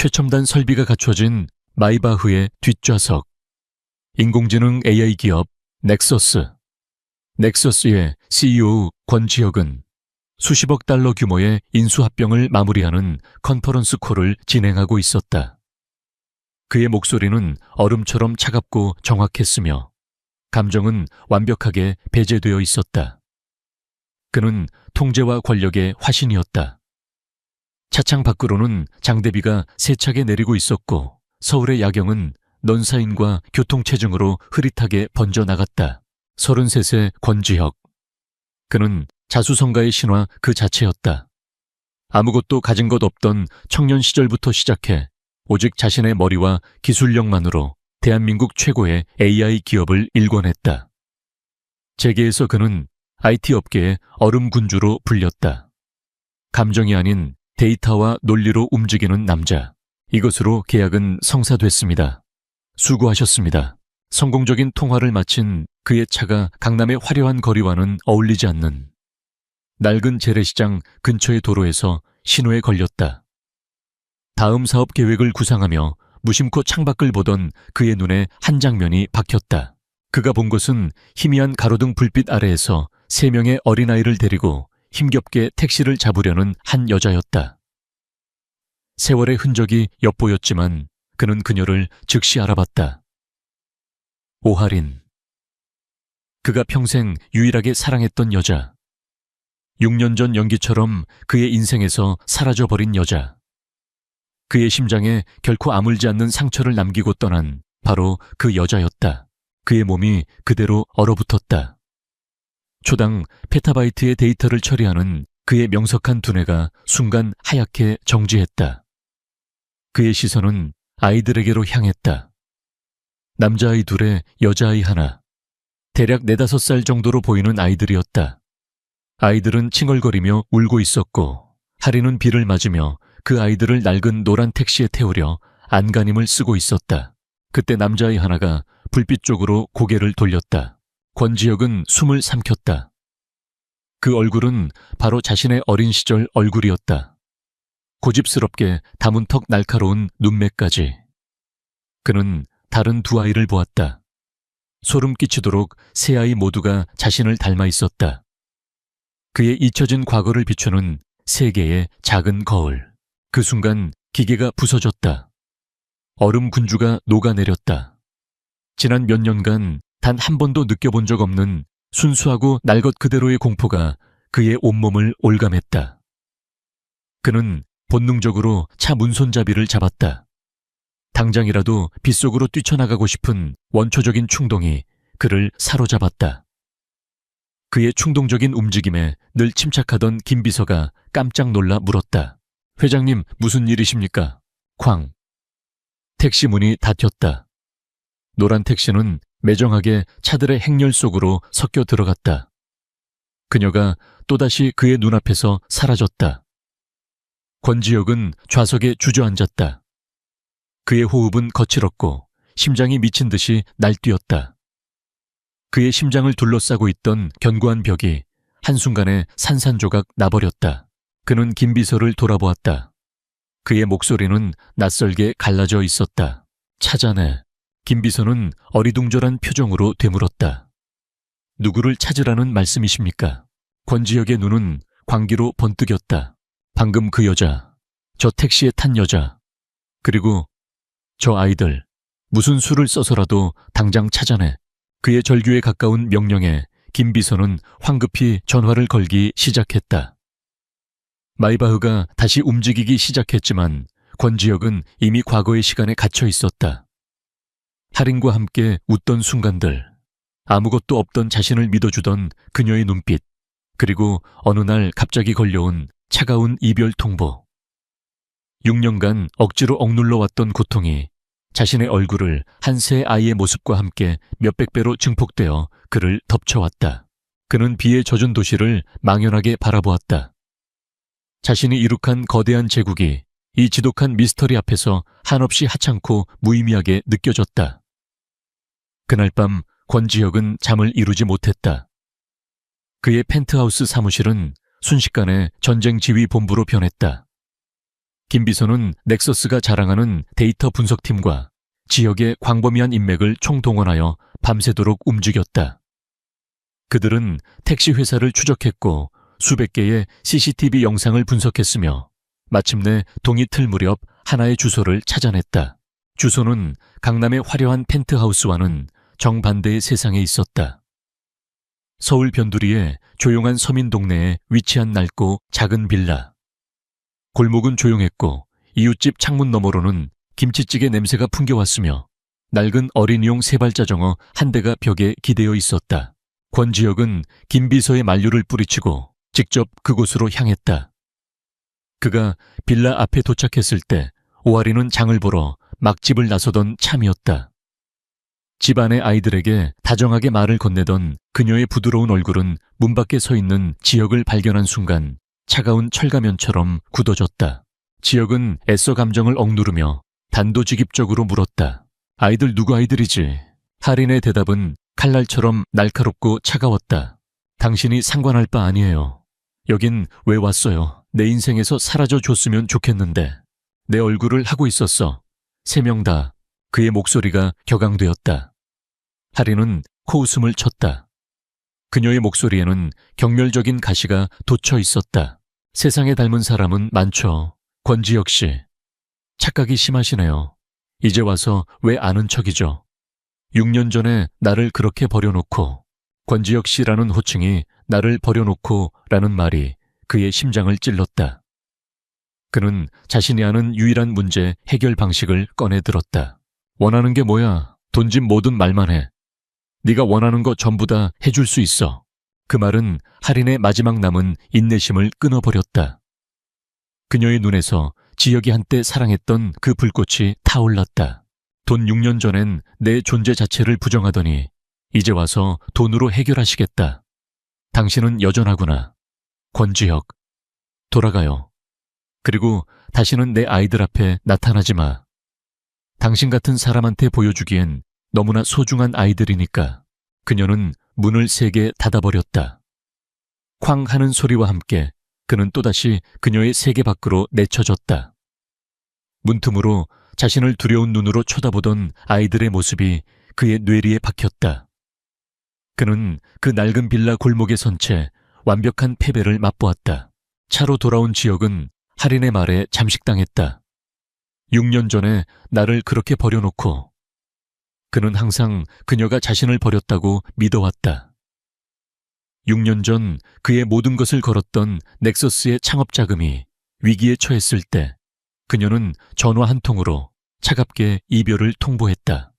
최첨단 설비가 갖춰진 마이바흐의 뒷좌석. 인공지능 AI 기업 넥서스. 넥서스의 CEO 권지혁은 수십억 달러 규모의 인수합병을 마무리하는 컨퍼런스 콜을 진행하고 있었다. 그의 목소리는 얼음처럼 차갑고 정확했으며 감정은 완벽하게 배제되어 있었다. 그는 통제와 권력의 화신이었다. 차창 밖으로는 장대비가 세차게 내리고 있었고 서울의 야경은 넌사인과 교통체증으로 흐릿하게 번져나갔다. 33세 권지혁. 그는 자수성가의 신화 그 자체였다. 아무것도 가진 것 없던 청년 시절부터 시작해 오직 자신의 머리와 기술력만으로 대한민국 최고의 AI 기업을 일궈냈다. 재계에서 그는 IT 업계의 얼음 군주로 불렸다. 감정이 아닌 데이터와 논리로 움직이는 남자. 이것으로 계약은 성사됐습니다. 수고하셨습니다. 성공적인 통화를 마친 그의 차가 강남의 화려한 거리와는 어울리지 않는 낡은 재래시장 근처의 도로에서 신호에 걸렸다. 다음 사업 계획을 구상하며 무심코 창밖을 보던 그의 눈에 한 장면이 박혔다. 그가 본 것은 희미한 가로등 불빛 아래에서 3명의 어린아이를 데리고 힘겹게 택시를 잡으려는 한 여자였다. 세월의 흔적이 엿보였지만 그는 그녀를 즉시 알아봤다. 오하린. 그가 평생 유일하게 사랑했던 여자. 6년 전 연기처럼 그의 인생에서 사라져버린 여자. 그의 심장에 결코 아물지 않는 상처를 남기고 떠난 바로 그 여자였다. 그의 몸이 그대로 얼어붙었다. 초당 페타바이트의 데이터를 처리하는 그의 명석한 두뇌가 순간 하얗게 정지했다. 그의 시선은 아이들에게로 향했다. 남자아이 2에 여자아이 1. 대략 4-5살 정도로 보이는 아이들이었다. 아이들은 칭얼거리며 울고 있었고 하리는 비를 맞으며 그 아이들을 낡은 노란 택시에 태우려 안간힘을 쓰고 있었다. 그때 남자아이 하나가 불빛 쪽으로 고개를 돌렸다. 권지혁은 숨을 삼켰다. 그 얼굴은 바로 자신의 어린 시절 얼굴이었다. 고집스럽게 담은 턱 날카로운 눈매까지. 그는 다른 2 아이를 보았다. 소름 끼치도록 3 아이 모두가 자신을 닮아 있었다. 그의 잊혀진 과거를 비추는 3개의 작은 거울. 그 순간 기계가 부서졌다. 얼음 군주가 녹아내렸다. 지난 몇 년간 단 한 번도 느껴본 적 없는 순수하고 날 것 그대로의 공포가 그의 온몸을 올감했다. 그는 본능적으로 차 문손잡이를 잡았다. 당장이라도 빗속으로 뛰쳐나가고 싶은 원초적인 충동이 그를 사로잡았다. 그의 충동적인 움직임에 늘 침착하던 김 비서가 깜짝 놀라 물었다. 회장님, 무슨 일이십니까? 쾅. 택시 문이 닫혔다. 노란 택시는 매정하게 차들의 행렬 속으로 섞여 들어갔다. 그녀가 또다시 그의 눈앞에서 사라졌다. 권지혁은 좌석에 주저앉았다. 그의 호흡은 거칠었고 심장이 미친 듯이 날뛰었다. 그의 심장을 둘러싸고 있던 견고한 벽이 한순간에 산산조각 나버렸다. 그는 김 비서를 돌아보았다. 그의 목소리는 낯설게 갈라져 있었다. 찾아내. 김 비서는 어리둥절한 표정으로 되물었다. 누구를 찾으라는 말씀이십니까? 권지혁의 눈은 광기로 번뜩였다. 방금 그 여자, 저 택시에 탄 여자, 그리고 저 아이들, 무슨 수를 써서라도 당장 찾아내. 그의 절규에 가까운 명령에 김 비서는 황급히 전화를 걸기 시작했다. 마이바흐가 다시 움직이기 시작했지만 권지혁은 이미 과거의 시간에 갇혀 있었다. 할인과 함께 웃던 순간들, 아무것도 없던 자신을 믿어주던 그녀의 눈빛, 그리고 어느 날 갑자기 걸려온 차가운 이별 통보. 6년간 억지로 억눌러 왔던 고통이 자신의 얼굴을 한 새 아이의 모습과 함께 몇백 배로 증폭되어 그를 덮쳐왔다. 그는 비에 젖은 도시를 망연하게 바라보았다. 자신이 이룩한 거대한 제국이 이 지독한 미스터리 앞에서 한없이 하찮고 무의미하게 느껴졌다. 그날 밤 권지혁은 잠을 이루지 못했다. 그의 펜트하우스 사무실은 순식간에 전쟁 지휘 본부로 변했다. 김비서는 넥서스가 자랑하는 데이터 분석팀과 지역의 광범위한 인맥을 총동원하여 밤새도록 움직였다. 그들은 택시 회사를 추적했고 수백 개의 CCTV 영상을 분석했으며 마침내 동이 틀 무렵 하나의 주소를 찾아냈다. 주소는 강남의 화려한 펜트하우스와는 정반대의 세상에 있었다. 서울 변두리의 조용한 서민 동네에 위치한 낡고 작은 빌라. 골목은 조용했고 이웃집 창문 너머로는 김치찌개 냄새가 풍겨왔으며 낡은 어린이용 세발자전거 한 대가 벽에 기대어 있었다. 권지혁은 김비서의 만류를 뿌리치고 직접 그곳으로 향했다. 그가 빌라 앞에 도착했을 때 오하리는 장을 보러 막 집을 나서던 참이었다. 집 안의 아이들에게 다정하게 말을 건네던 그녀의 부드러운 얼굴은 문 밖에 서 있는 지혁을 발견한 순간 차가운 철가면처럼 굳어졌다. 지혁은 애써 감정을 억누르며 단도직입적으로 물었다. 아이들 누구 아이들이지? 하린의 대답은 칼날처럼 날카롭고 차가웠다. 당신이 상관할 바 아니에요. 여긴 왜 왔어요? 내 인생에서 사라져 줬으면 좋겠는데. 내 얼굴을 하고 있었어. 세 명 다. 그의 목소리가 격앙되었다. 하린은 코웃음을 쳤다. 그녀의 목소리에는 경멸적인 가시가 돋쳐 있었다. 세상에 닮은 사람은 많죠. 권지혁 씨. 착각이 심하시네요. 이제 와서 왜 아는 척이죠? 6년 전에 나를 그렇게 버려놓고, 권지혁 씨라는 호칭이 나를 버려놓고 라는 말이 그의 심장을 찔렀다. 그는 자신이 아는 유일한 문제 해결 방식을 꺼내들었다. 원하는 게 뭐야? 돈 집 뭐든 말만 해. 네가 원하는 거 전부 다 해줄 수 있어. 그 말은 하린의 마지막 남은 인내심을 끊어버렸다. 그녀의 눈에서 지혁이 한때 사랑했던 그 불꽃이 타올랐다. 돈 6년 전엔 내 존재 자체를 부정하더니 이제 와서 돈으로 해결하시겠다. 당신은 여전하구나. 권지혁. 돌아가요. 그리고 다시는 내 아이들 앞에 나타나지 마. 당신 같은 사람한테 보여주기엔 너무나 소중한 아이들이니까. 그녀는 문을 세게 닫아버렸다. 쾅 하는 소리와 함께 그는 또다시 그녀의 세계 밖으로 내쳐졌다. 문틈으로 자신을 두려운 눈으로 쳐다보던 아이들의 모습이 그의 뇌리에 박혔다. 그는 그 낡은 빌라 골목에 선 채 완벽한 패배를 맛보았다. 차로 돌아온 지혁은 하린의 말에 잠식당했다. 6년 전에 나를 그렇게 버려놓고 그는 항상 그녀가 자신을 버렸다고 믿어왔다. 6년 전 그의 모든 것을 걸었던 넥서스의 창업 자금이 위기에 처했을 때 그녀는 전화 한 통으로 차갑게 이별을 통보했다.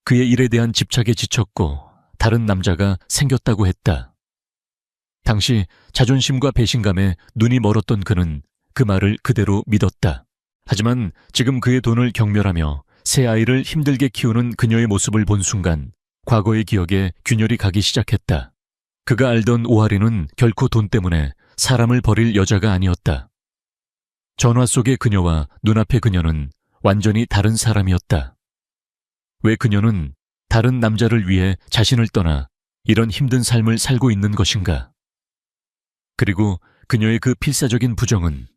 그의 일에 대한 집착에 지쳤고 다른 남자가 생겼다고 했다. 당시 자존심과 배신감에 눈이 멀었던 그는 그 말을 그대로 믿었다. 하지만 지금 그의 돈을 경멸하며 새 아이를 힘들게 키우는 그녀의 모습을 본 순간 과거의 기억에 균열이 가기 시작했다. 그가 알던 오하리는 결코 돈 때문에 사람을 버릴 여자가 아니었다. 전화 속의 그녀와 눈앞의 그녀는 완전히 다른 사람이었다. 왜 그녀는 다른 남자를 위해 자신을 떠나 이런 힘든 삶을 살고 있는 것인가? 그리고 그녀의 그 필사적인 부정은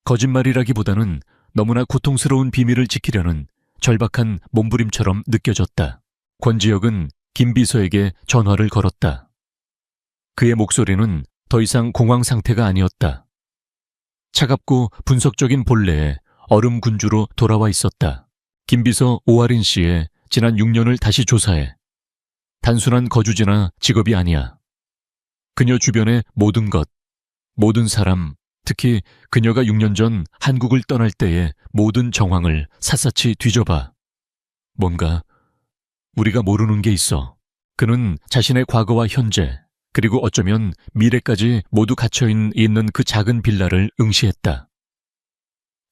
거짓말이라기보다는 너무나 고통스러운 비밀을 지키려는 절박한 몸부림처럼 느껴졌다. 권지혁은 김비서에게 전화를 걸었다. 그의 목소리는 더 이상 공황 상태가 아니었다. 차갑고 분석적인 본래의 얼음 군주로 돌아와 있었다. 김비서 오하린 씨의 지난 6년을 다시 조사해. 단순한 거주지나 직업이 아니야. 그녀 주변의 모든 것, 모든 사람, 특히 그녀가 6년 전 한국을 떠날 때의 모든 정황을 샅샅이 뒤져봐. 뭔가 우리가 모르는 게 있어. 그는 자신의 과거와 현재, 그리고 어쩌면 미래까지 모두 갇혀있는 그 작은 빌라를 응시했다.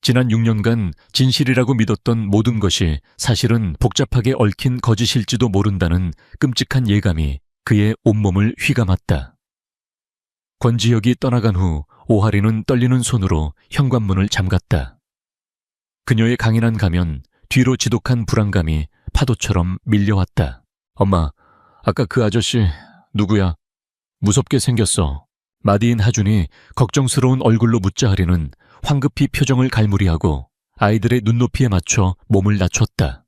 지난 6년간 진실이라고 믿었던 모든 것이 사실은 복잡하게 얽힌 거짓일지도 모른다는 끔찍한 예감이 그의 온몸을 휘감았다. 권지혁이 떠나간 후 오하리는 떨리는 손으로 현관문을 잠갔다. 그녀의 강인한 가면 뒤로 지독한 불안감이 파도처럼 밀려왔다. 엄마, 아까 그 아저씨 누구야? 무섭게 생겼어. 마디인 하준이 걱정스러운 얼굴로 묻자 하리는 황급히 표정을 갈무리하고 아이들의 눈높이에 맞춰 몸을 낮췄다.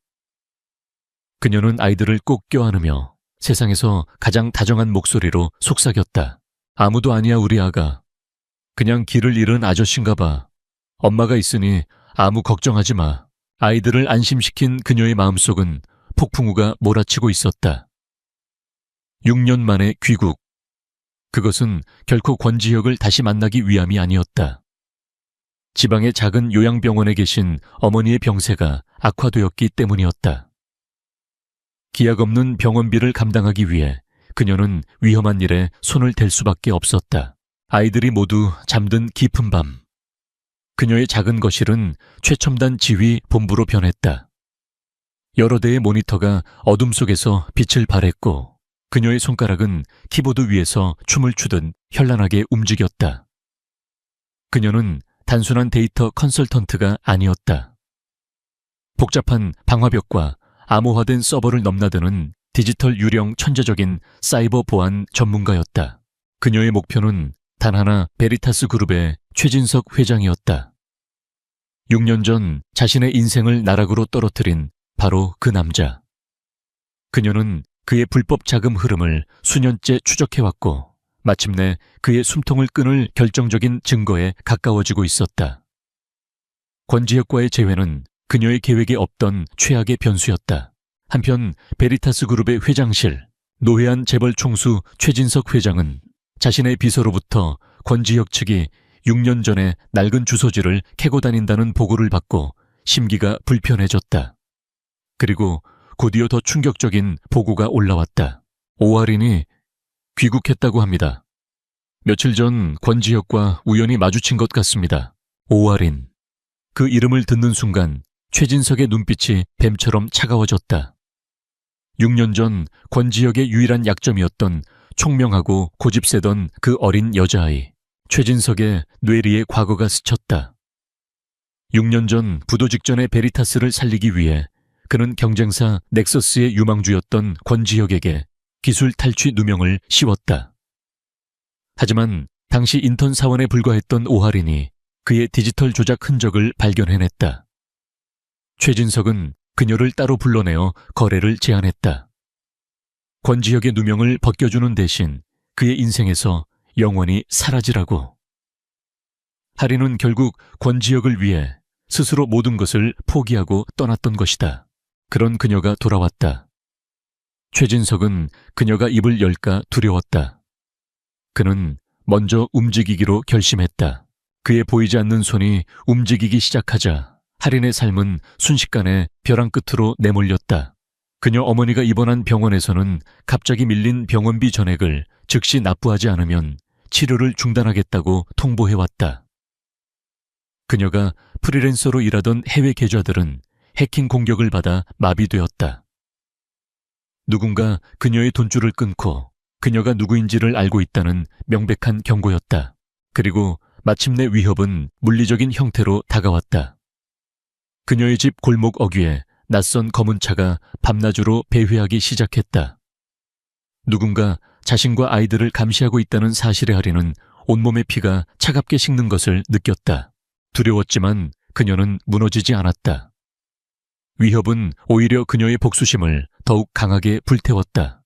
그녀는 아이들을 꼭 껴안으며 세상에서 가장 다정한 목소리로 속삭였다. 아무도 아니야, 우리 아가. 그냥 길을 잃은 아저씨인가 봐. 엄마가 있으니 아무 걱정하지 마. 아이들을 안심시킨 그녀의 마음속은 폭풍우가 몰아치고 있었다. 6년 만에 귀국. 그것은 결코 권지혁을 다시 만나기 위함이 아니었다. 지방의 작은 요양병원에 계신 어머니의 병세가 악화되었기 때문이었다. 기약 없는 병원비를 감당하기 위해 그녀는 위험한 일에 손을 댈 수밖에 없었다. 아이들이 모두 잠든 깊은 밤. 그녀의 작은 거실은 최첨단 지휘 본부로 변했다. 여러 대의 모니터가 어둠 속에서 빛을 발했고 그녀의 손가락은 키보드 위에서 춤을 추듯 현란하게 움직였다. 그녀는 단순한 데이터 컨설턴트가 아니었다. 복잡한 방화벽과 암호화된 서버를 넘나드는 디지털 유령 천재적인 사이버 보안 전문가였다. 그녀의 목표는 단 하나, 베리타스 그룹의 최진석 회장이었다. 6년 전 자신의 인생을 나락으로 떨어뜨린 바로 그 남자. 그녀는 그의 불법 자금 흐름을 수년째 추적해왔고 마침내 그의 숨통을 끊을 결정적인 증거에 가까워지고 있었다. 권지혁과의 재회는 그녀의 계획에 없던 최악의 변수였다. 한편 베리타스 그룹의 회장실, 노회한 재벌 총수 최진석 회장은 자신의 비서로부터 권지혁 측이 6년 전에 낡은 주소지를 캐고 다닌다는 보고를 받고 심기가 불편해졌다. 그리고 곧이어 더 충격적인 보고가 올라왔다. 오할인이 귀국했다고 합니다. 며칠 전 권지혁과 우연히 마주친 것 같습니다. 오할인. 그 이름을 듣는 순간 최진석의 눈빛이 뱀처럼 차가워졌다. 6년 전 권지혁의 유일한 약점이었던 총명하고 고집세던 그 어린 여자아이. 최진석의 뇌리에 과거가 스쳤다. 6년 전 부도 직전의 베리타스를 살리기 위해 그는 경쟁사 넥서스의 유망주였던 권지혁에게 기술 탈취 누명을 씌웠다. 하지만 당시 인턴 사원에 불과했던 오할인이 그의 디지털 조작 흔적을 발견해냈다. 최진석은 그녀를 따로 불러내어 거래를 제안했다. 권지혁의 누명을 벗겨주는 대신 그의 인생에서 영원히 사라지라고. 할인은 결국 권지혁을 위해 스스로 모든 것을 포기하고 떠났던 것이다. 그런 그녀가 돌아왔다. 최진석은 그녀가 입을 열까 두려웠다. 그는 먼저 움직이기로 결심했다. 그의 보이지 않는 손이 움직이기 시작하자 할인의 삶은 순식간에 벼랑 끝으로 내몰렸다. 그녀 어머니가 입원한 병원에서는 갑자기 밀린 병원비 전액을 즉시 납부하지 않으면 치료를 중단하겠다고 통보해왔다. 그녀가 프리랜서로 일하던 해외 계좌들은 해킹 공격을 받아 마비되었다. 누군가 그녀의 돈줄을 끊고 그녀가 누구인지를 알고 있다는 명백한 경고였다. 그리고 마침내 위협은 물리적인 형태로 다가왔다. 그녀의 집 골목 어귀에 낯선 검은 차가 밤낮으로 배회하기 시작했다. 누군가 자신과 아이들을 감시하고 있다는 사실에 할인은 온몸의 피가 차갑게 식는 것을 느꼈다. 두려웠지만 그녀는 무너지지 않았다. 위협은 오히려 그녀의 복수심을 더욱 강하게 불태웠다.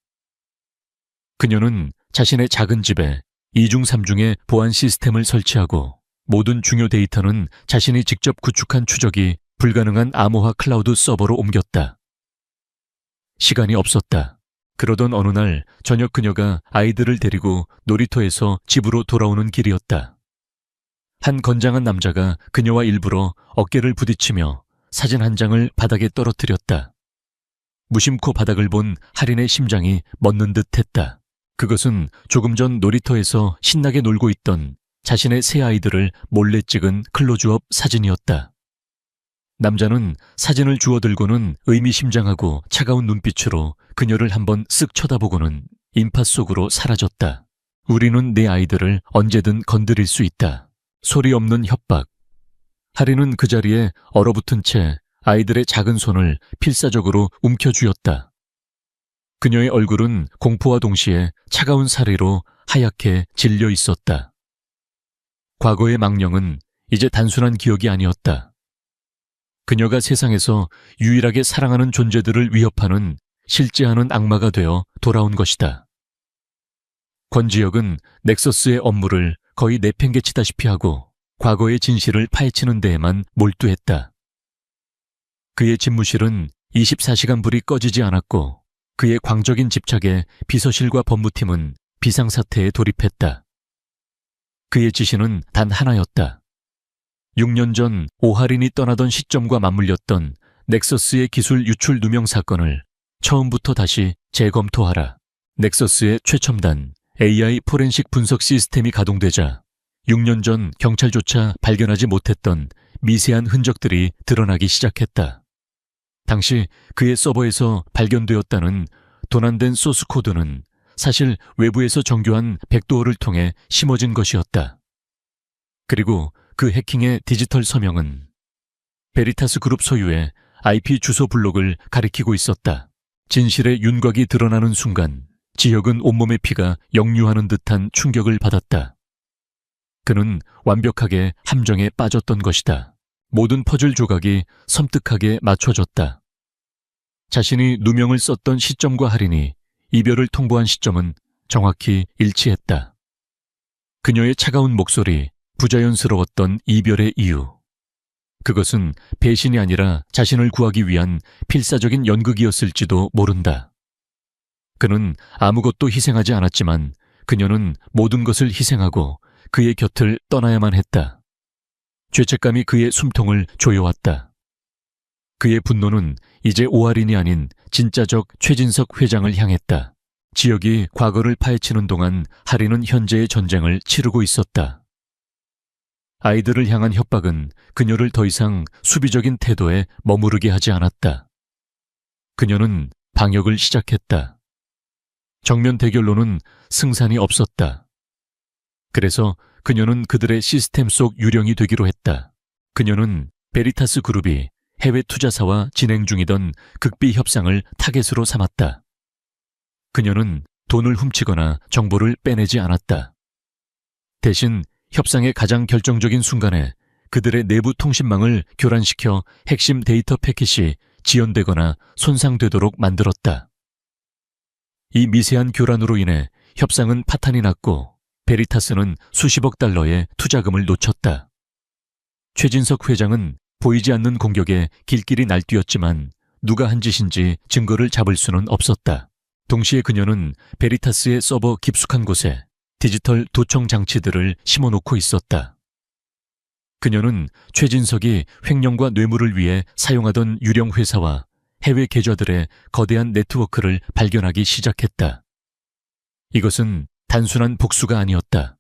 그녀는 자신의 작은 집에 2중 3중의 보안 시스템을 설치하고 모든 중요 데이터는 자신이 직접 구축한 추적이 불가능한 암호화 클라우드 서버로 옮겼다. 시간이 없었다. 그러던 어느 날 저녁 그녀가 아이들을 데리고 놀이터에서 집으로 돌아오는 길이었다. 한 건장한 남자가 그녀와 일부러 어깨를 부딪히며 사진 한 장을 바닥에 떨어뜨렸다. 무심코 바닥을 본 할인의 심장이 멎는 듯 했다. 그것은 조금 전 놀이터에서 신나게 놀고 있던 자신의 새 아이들을 몰래 찍은 클로즈업 사진이었다. 남자는 사진을 주워들고는 의미심장하고 차가운 눈빛으로 그녀를 한번 쓱 쳐다보고는 인파 속으로 사라졌다. 우리는 내 아이들을 언제든 건드릴 수 있다. 소리 없는 협박. 할인은 그 자리에 얼어붙은 채 아이들의 작은 손을 필사적으로 움켜쥐었다. 그녀의 얼굴은 공포와 동시에 차가운 사리로 하얗게 질려 있었다. 과거의 망령은 이제 단순한 기억이 아니었다. 그녀가 세상에서 유일하게 사랑하는 존재들을 위협하는 실제하는 악마가 되어 돌아온 것이다. 권지혁은 넥서스의 업무를 거의 내팽개치다시피 하고 과거의 진실을 파헤치는 데에만 몰두했다. 그의 집무실은 24시간 불이 꺼지지 않았고 그의 광적인 집착에 비서실과 법무팀은 비상사태에 돌입했다. 그의 지시는 단 하나였다. 6년 전 오하린이 떠나던 시점과 맞물렸던 넥서스의 기술 유출 누명 사건을 처음부터 다시 재검토하라. 넥서스의 최첨단 AI 포렌식 분석 시스템이 가동되자 6년 전 경찰조차 발견하지 못했던 미세한 흔적들이 드러나기 시작했다. 당시 그의 서버에서 발견되었다는 도난된 소스 코드는 사실 외부에서 정교한 백도어를 통해 심어진 것이었다. 그리고 그 해킹의 디지털 서명은 베리타스 그룹 소유의 IP 주소 블록을 가리키고 있었다. 진실의 윤곽이 드러나는 순간 지혁은 온몸의 피가 역류하는 듯한 충격을 받았다. 그는 완벽하게 함정에 빠졌던 것이다. 모든 퍼즐 조각이 섬뜩하게 맞춰졌다. 자신이 누명을 썼던 시점과 할인이 이별을 통보한 시점은 정확히 일치했다. 그녀의 차가운 목소리, 부자연스러웠던 이별의 이유. 그것은 배신이 아니라 자신을 구하기 위한 필사적인 연극이었을지도 모른다. 그는 아무것도 희생하지 않았지만 그녀는 모든 것을 희생하고 그의 곁을 떠나야만 했다. 죄책감이 그의 숨통을 조여왔다. 그의 분노는 이제 오하린이 아닌 진짜적 최진석 회장을 향했다. 지혁이 과거를 파헤치는 동안 할인은 현재의 전쟁을 치르고 있었다. 아이들을 향한 협박은 그녀를 더 이상 수비적인 태도에 머무르게 하지 않았다. 그녀는 방역을 시작했다. 정면 대결로는 승산이 없었다. 그래서 그녀는 그들의 시스템 속 유령이 되기로 했다. 그녀는 베리타스 그룹이 해외 투자사와 진행 중이던 극비 협상을 타겟으로 삼았다. 그녀는 돈을 훔치거나 정보를 빼내지 않았다. 대신 협상의 가장 결정적인 순간에 그들의 내부 통신망을 교란시켜 핵심 데이터 패킷이 지연되거나 손상되도록 만들었다. 이 미세한 교란으로 인해 협상은 파탄이 났고 베리타스는 수십억 달러의 투자금을 놓쳤다. 최진석 회장은 보이지 않는 공격에 길길이 날뛰었지만 누가 한 짓인지 증거를 잡을 수는 없었다. 동시에 그녀는 베리타스의 서버 깊숙한 곳에 디지털 도청 장치들을 심어놓고 있었다. 그녀는 최진석이 횡령과 뇌물을 위해 사용하던 유령 회사와 해외 계좌들의 거대한 네트워크를 발견하기 시작했다. 이것은 단순한 복수가 아니었다.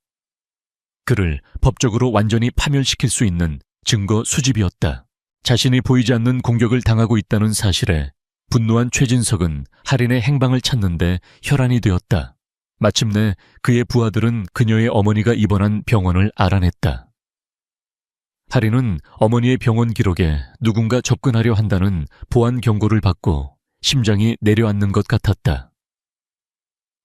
그를 법적으로 완전히 파멸시킬 수 있는 증거 수집이었다. 자신이 보이지 않는 공격을 당하고 있다는 사실에 분노한 최진석은 할인의 행방을 찾는데 혈안이 되었다. 마침내 그의 부하들은 그녀의 어머니가 입원한 병원을 알아냈다. 할인은 어머니의 병원 기록에 누군가 접근하려 한다는 보안 경고를 받고 심장이 내려앉는 것 같았다.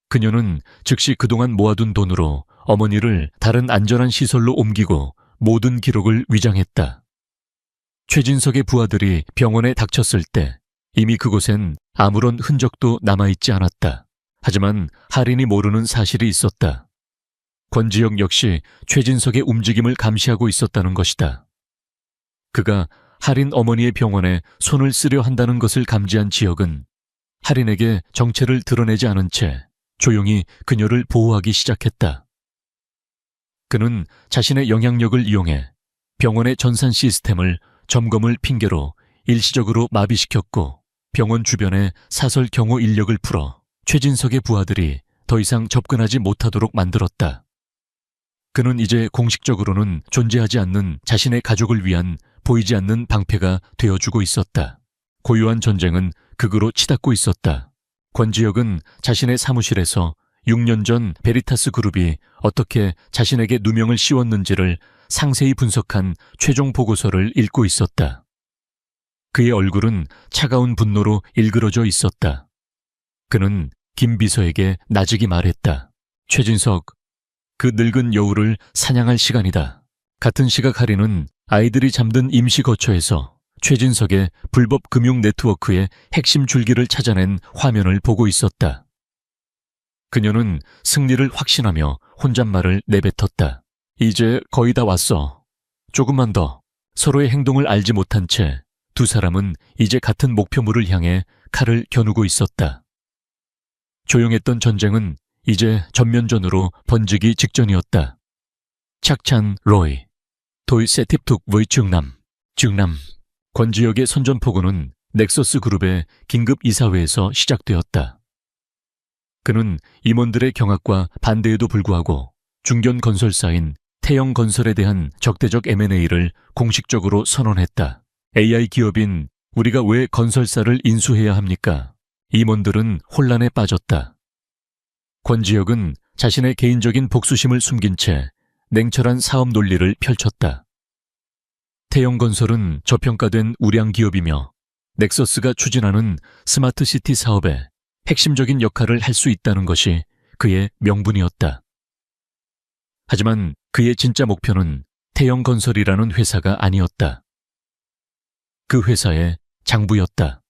그녀는 즉시 그동안 모아둔 돈으로 어머니를 다른 안전한 시설로 옮기고 모든 기록을 위장했다. 최진석의 부하들이 병원에 닥쳤을 때 이미 그곳엔 아무런 흔적도 남아있지 않았다. 하지만 할인이 모르는 사실이 있었다. 권지혁 역시 최진석의 움직임을 감시하고 있었다는 것이다. 그가 할인 어머니의 병원에 손을 쓰려 한다는 것을 감지한 지혁은 할인에게 정체를 드러내지 않은 채 조용히 그녀를 보호하기 시작했다. 그는 자신의 영향력을 이용해 병원의 전산 시스템을 점검을 핑계로 일시적으로 마비시켰고 병원 주변에 사설 경호 인력을 풀어 최진석의 부하들이 더 이상 접근하지 못하도록 만들었다. 그는 이제 공식적으로는 존재하지 않는 자신의 가족을 위한 보이지 않는 방패가 되어주고 있었다. 고요한 전쟁은 극으로 치닫고 있었다. 권지혁은 자신의 사무실에서 6년 전 베리타스 그룹이 어떻게 자신에게 누명을 씌웠는지를 상세히 분석한 최종 보고서를 읽고 있었다. 그의 얼굴은 차가운 분노로 일그러져 있었다. 그는 김 비서에게 나직이 말했다. 최진석, 그 늙은 여우를 사냥할 시간이다. 같은 시각 하리는 아이들이 잠든 임시 거처에서 최진석의 불법 금융 네트워크의 핵심 줄기를 찾아낸 화면을 보고 있었다. 그녀는 승리를 확신하며 혼잣말을 내뱉었다. 이제 거의 다 왔어. 조금만 더. 서로의 행동을 알지 못한 채 두 사람은 이제 같은 목표물을 향해 칼을 겨누고 있었다. 조용했던 전쟁은 이제 전면전으로 번지기 직전이었다. 착찬 로이, 도이세팁툭 với Nam. 권지혁의 선전포고는 넥서스 그룹의 긴급 이사회에서 시작되었다. 그는 임원들의 경악과 반대에도 불구하고 중견 건설사인 태영건설에 대한 적대적 M&A를 공식적으로 선언했다. AI 기업인 우리가 왜 건설사를 인수해야 합니까? 임원들은 혼란에 빠졌다. 권지혁은 자신의 개인적인 복수심을 숨긴 채 냉철한 사업 논리를 펼쳤다. 태영건설은 저평가된 우량 기업이며 넥서스가 추진하는 스마트시티 사업에 핵심적인 역할을 할 수 있다는 것이 그의 명분이었다. 하지만 그의 진짜 목표는 태영건설이라는 회사가 아니었다. 그 회사의 장부였다.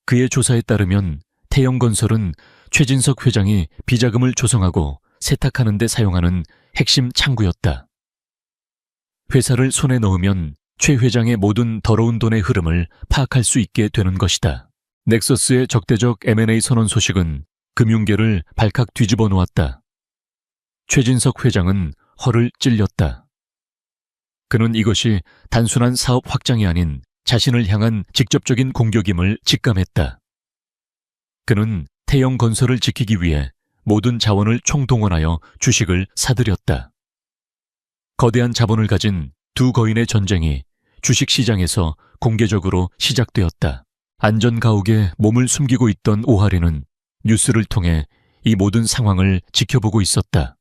그의 조사에 따르면 태영건설은 최진석 회장이 비자금을 조성하고 세탁하는 데 사용하는 핵심 창구였다. 회사를 손에 넣으면 최 회장의 모든 더러운 돈의 흐름을 파악할 수 있게 되는 것이다. 넥서스의 적대적 M&A 선언 소식은 금융계를 발칵 뒤집어 놓았다. 최진석 회장은 허를 찔렸다. 그는 이것이 단순한 사업 확장이 아닌 자신을 향한 직접적인 공격임을 직감했다. 그는 태영건설을 지키기 위해 모든 자원을 총동원하여 주식을 사들였다. 거대한 자본을 가진 두 거인의 전쟁이 주식시장에서 공개적으로 시작되었다. 안전가옥에 몸을 숨기고 있던 오하리는 뉴스를 통해 이 모든 상황을 지켜보고 있었다.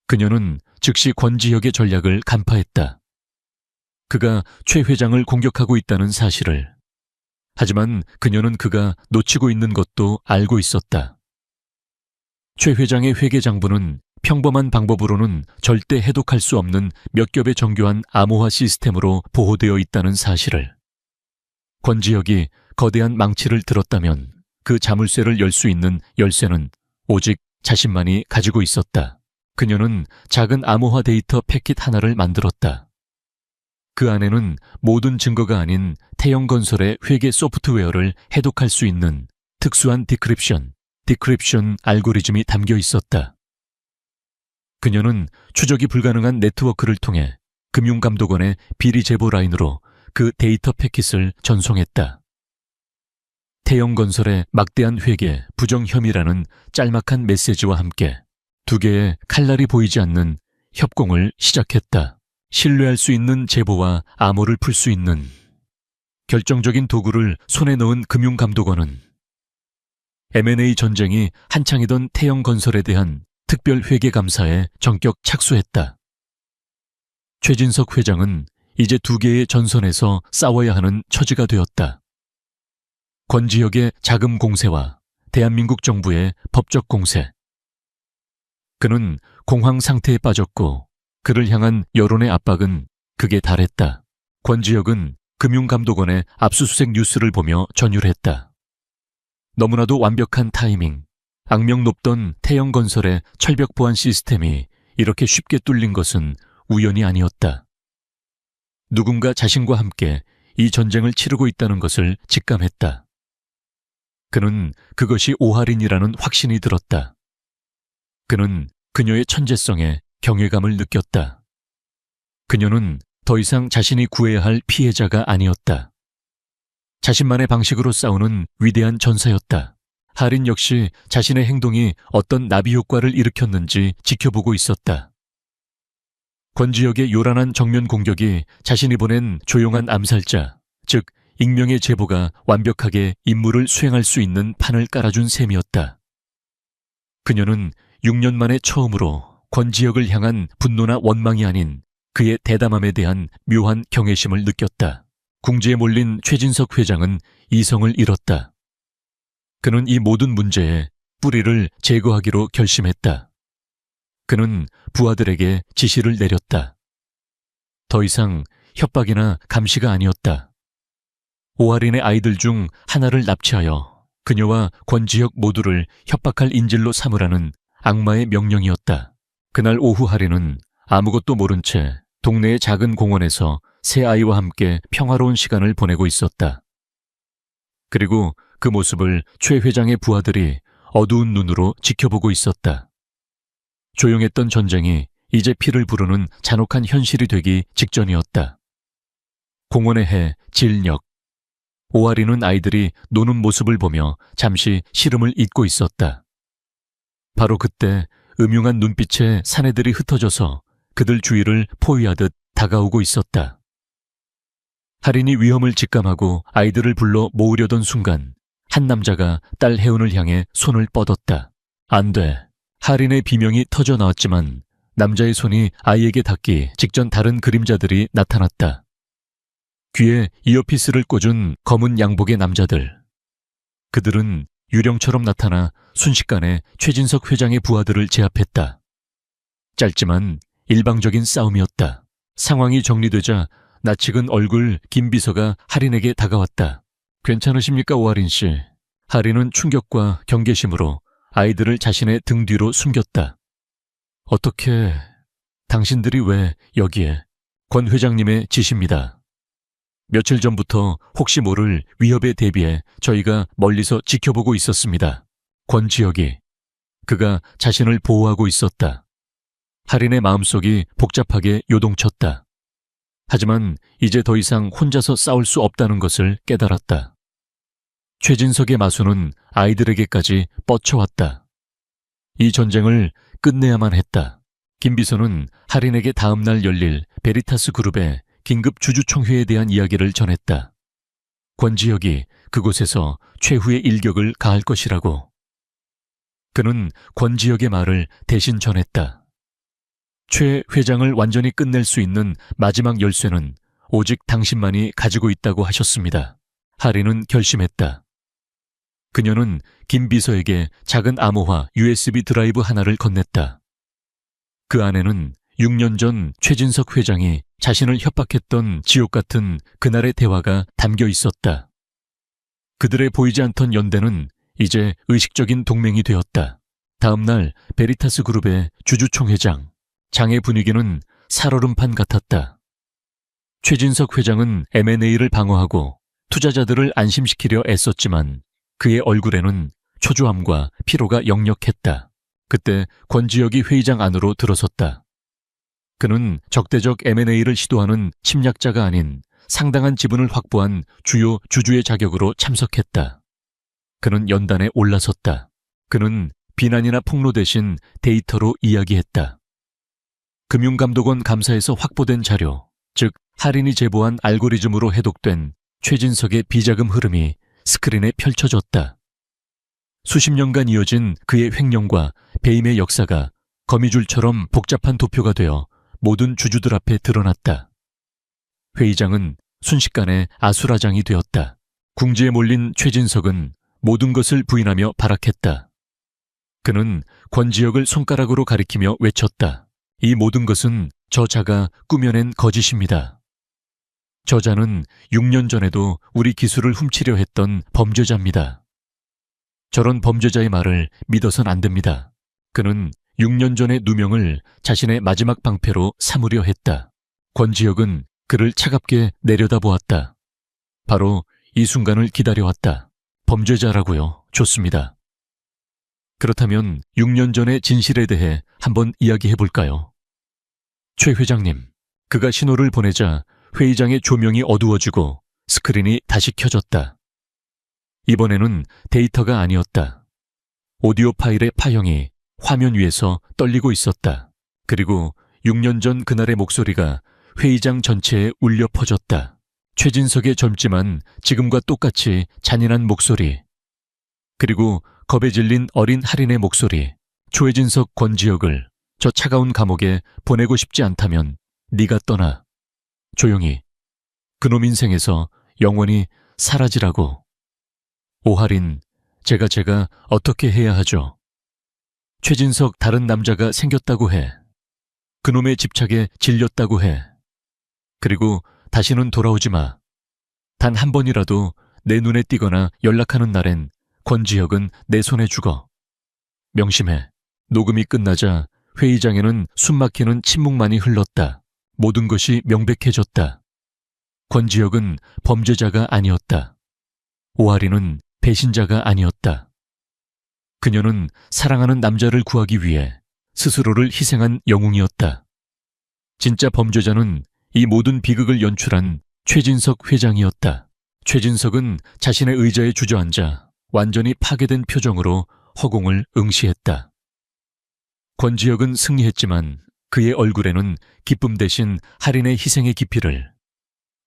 그녀는 즉시 권지혁의 전략을 간파했다. 그가 최 회장을 공격하고 있다는 사실을. 하지만 그녀는 그가 놓치고 있는 것도 알고 있었다. 최 회장의 회계장부는 평범한 방법으로는 절대 해독할 수 없는 몇 겹의 정교한 암호화 시스템으로 보호되어 있다는 사실을. 권지혁이 거대한 망치를 들었다면 그 자물쇠를 열 수 있는 열쇠는 오직 자신만이 가지고 있었다. 그녀는 작은 암호화 데이터 패킷 하나를 만들었다. 그 안에는 모든 증거가 아닌 태영건설의 회계 소프트웨어를 해독할 수 있는 특수한 디크립션 알고리즘이 담겨 있었다. 그녀는 추적이 불가능한 네트워크를 통해 금융감독원의 비리 제보 라인으로 그 데이터 패킷을 전송했다. 태영건설의 막대한 회계, 부정 혐의라는 짤막한 메시지와 함께 두 개의 칼날이 보이지 않는 협공을 시작했다. 신뢰할 수 있는 제보와 암호를 풀 수 있는 결정적인 도구를 손에 넣은 금융감독원은 M&A 전쟁이 한창이던 태영건설에 대한 특별 회계감사에 전격 착수했다. 최진석 회장은 이제 두 개의 전선에서 싸워야 하는 처지가 되었다. 권지혁의 자금 공세와 대한민국 정부의 법적 공세. 그는 공황 상태에 빠졌고 그를 향한 여론의 압박은 극에 달했다. 권지혁은 금융감독원의 압수수색 뉴스를 보며 전율했다. 너무나도 완벽한 타이밍, 악명 높던 태영건설의 철벽 보안 시스템이 이렇게 쉽게 뚫린 것은 우연이 아니었다. 누군가 자신과 함께 이 전쟁을 치르고 있다는 것을 직감했다. 그는 그것이 오하린이라는 확신이 들었다. 그는 그녀의 천재성에 경외감을 느꼈다. 그녀는 더 이상 자신이 구해야 할 피해자가 아니었다. 자신만의 방식으로 싸우는 위대한 전사였다. 하린 역시 자신의 행동이 어떤 나비 효과를 일으켰는지 지켜보고 있었다. 권지혁의 요란한 정면 공격이 자신이 보낸 조용한 암살자, 즉 익명의 제보가 완벽하게 임무를 수행할 수 있는 판을 깔아준 셈이었다. 그녀는 6년 만에 처음으로 권지혁을 향한 분노나 원망이 아닌 그의 대담함에 대한 묘한 경외심을 느꼈다. 궁지에 몰린 최진석 회장은 이성을 잃었다. 그는 이 모든 문제의 뿌리를 제거하기로 결심했다. 그는 부하들에게 지시를 내렸다. 더 이상 협박이나 감시가 아니었다. 오하린의 아이들 중 하나를 납치하여 그녀와 권지혁 모두를 협박할 인질로 삼으라는 악마의 명령이었다. 그날 오후 하린은 아무것도 모른 채 동네의 작은 공원에서 새 아이와 함께 평화로운 시간을 보내고 있었다. 그리고 그 모습을 최 회장의 부하들이 어두운 눈으로 지켜보고 있었다. 조용했던 전쟁이 이제 피를 부르는 잔혹한 현실이 되기 직전이었다. 공원의 해, 진력. 오하린은 아이들이 노는 모습을 보며 잠시 시름을 잊고 있었다. 바로 그때 음흉한 눈빛에 사내들이 흩어져서 그들 주위를 포위하듯 다가오고 있었다. 하린이 위험을 직감하고 아이들을 불러 모으려던 순간 한 남자가 딸 혜운을 향해 손을 뻗었다. 안 돼. 하린의 비명이 터져 나왔지만 남자의 손이 아이에게 닿기 직전 다른 그림자들이 나타났다. 귀에 이어피스를 꽂은 검은 양복의 남자들. 그들은 유령처럼 나타나 순식간에 최진석 회장의 부하들을 제압했다. 짧지만 일방적인 싸움이었다. 상황이 정리되자 낯익은 얼굴 김 비서가 하린에게 다가왔다. 괜찮으십니까, 오하린 씨? 하린은 충격과 경계심으로 아이들을 자신의 등 뒤로 숨겼다. 어떻게, 당신들이 왜 여기에? 권 회장님의 지시입니다. 며칠 전부터 혹시 모를 위협에 대비해 저희가 멀리서 지켜보고 있었습니다. 권지혁이. 그가 자신을 보호하고 있었다. 하린의 마음속이 복잡하게 요동쳤다. 하지만 이제 더 이상 혼자서 싸울 수 없다는 것을 깨달았다. 최진석의 마수는 아이들에게까지 뻗쳐왔다. 이 전쟁을 끝내야만 했다. 김 비서는 하린에게 다음 날 열릴 베리타스 그룹의 긴급 주주총회에 대한 이야기를 전했다. 권지혁이 그곳에서 최후의 일격을 가할 것이라고. 그는 권지혁의 말을 대신 전했다. 최 회장을 완전히 끝낼 수 있는 마지막 열쇠는 오직 당신만이 가지고 있다고 하셨습니다. 하린은 결심했다. 그녀는 김 비서에게 작은 암호화 USB 드라이브 하나를 건넸다. 그 안에는 6년 전 최진석 회장이 자신을 협박했던 지옥 같은 그날의 대화가 담겨 있었다. 그들의 보이지 않던 연대는 이제 의식적인 동맹이 되었다. 다음 날 베리타스 그룹의 주주총회장. 장의 분위기는 살얼음판 같았다. 최진석 회장은 M&A를 방어하고 투자자들을 안심시키려 애썼지만 그의 얼굴에는 초조함과 피로가 역력했다. 그때 권지혁이 회의장 안으로 들어섰다. 그는 적대적 M&A를 시도하는 침략자가 아닌 상당한 지분을 확보한 주요 주주의 자격으로 참석했다. 그는 연단에 올라섰다. 그는 비난이나 폭로 대신 데이터로 이야기했다. 금융감독원 감사에서 확보된 자료, 즉 하린이 제보한 알고리즘으로 해독된 최진석의 비자금 흐름이 스크린에 펼쳐졌다. 수십 년간 이어진 그의 횡령과 배임의 역사가 거미줄처럼 복잡한 도표가 되어 모든 주주들 앞에 드러났다. 회의장은 순식간에 아수라장이 되었다. 궁지에 몰린 최진석은 모든 것을 부인하며 발악했다. 그는 권지혁을 손가락으로 가리키며 외쳤다. 이 모든 것은 저자가 꾸며낸 거짓입니다. 저자는 6년 전에도 우리 기술을 훔치려 했던 범죄자입니다. 저런 범죄자의 말을 믿어선 안 됩니다. 그는 6년 전의 누명을 자신의 마지막 방패로 삼으려 했다. 권지혁은 그를 차갑게 내려다보았다. 바로 이 순간을 기다려왔다. 범죄자라고요. 좋습니다. 그렇다면 6년 전의 진실에 대해 한번 이야기해볼까요? 최 회장님, 그가 신호를 보내자 회의장의 조명이 어두워지고 스크린이 다시 켜졌다. 이번에는 데이터가 아니었다. 오디오 파일의 파형이 화면 위에서 떨리고 있었다. 그리고 6년 전 그날의 목소리가 회의장 전체에 울려 퍼졌다. 최진석의 젊지만 지금과 똑같이 잔인한 목소리. 그리고 겁에 질린 어린 하린의 목소리. 최진석 권지혁을 저 차가운 감옥에 보내고 싶지 않다면 네가 떠나. 조용히. 그놈 인생에서 영원히 사라지라고. 오하린, 제가 어떻게 해야 하죠? 최진석 다른 남자가 생겼다고 해. 그놈의 집착에 질렸다고 해. 그리고 다시는 돌아오지 마. 단 한 번이라도 내 눈에 띄거나 연락하는 날엔 권지혁은 내 손에 죽어. 명심해. 녹음이 끝나자 회의장에는 숨막히는 침묵만이 흘렀다. 모든 것이 명백해졌다. 권지혁은 범죄자가 아니었다. 오하리는 배신자가 아니었다. 그녀는 사랑하는 남자를 구하기 위해 스스로를 희생한 영웅이었다. 진짜 범죄자는 이 모든 비극을 연출한 최진석 회장이었다. 최진석은 자신의 의자에 주저앉아 완전히 파괴된 표정으로 허공을 응시했다. 권지혁은 승리했지만 그의 얼굴에는 기쁨 대신 할인의 희생의 깊이를,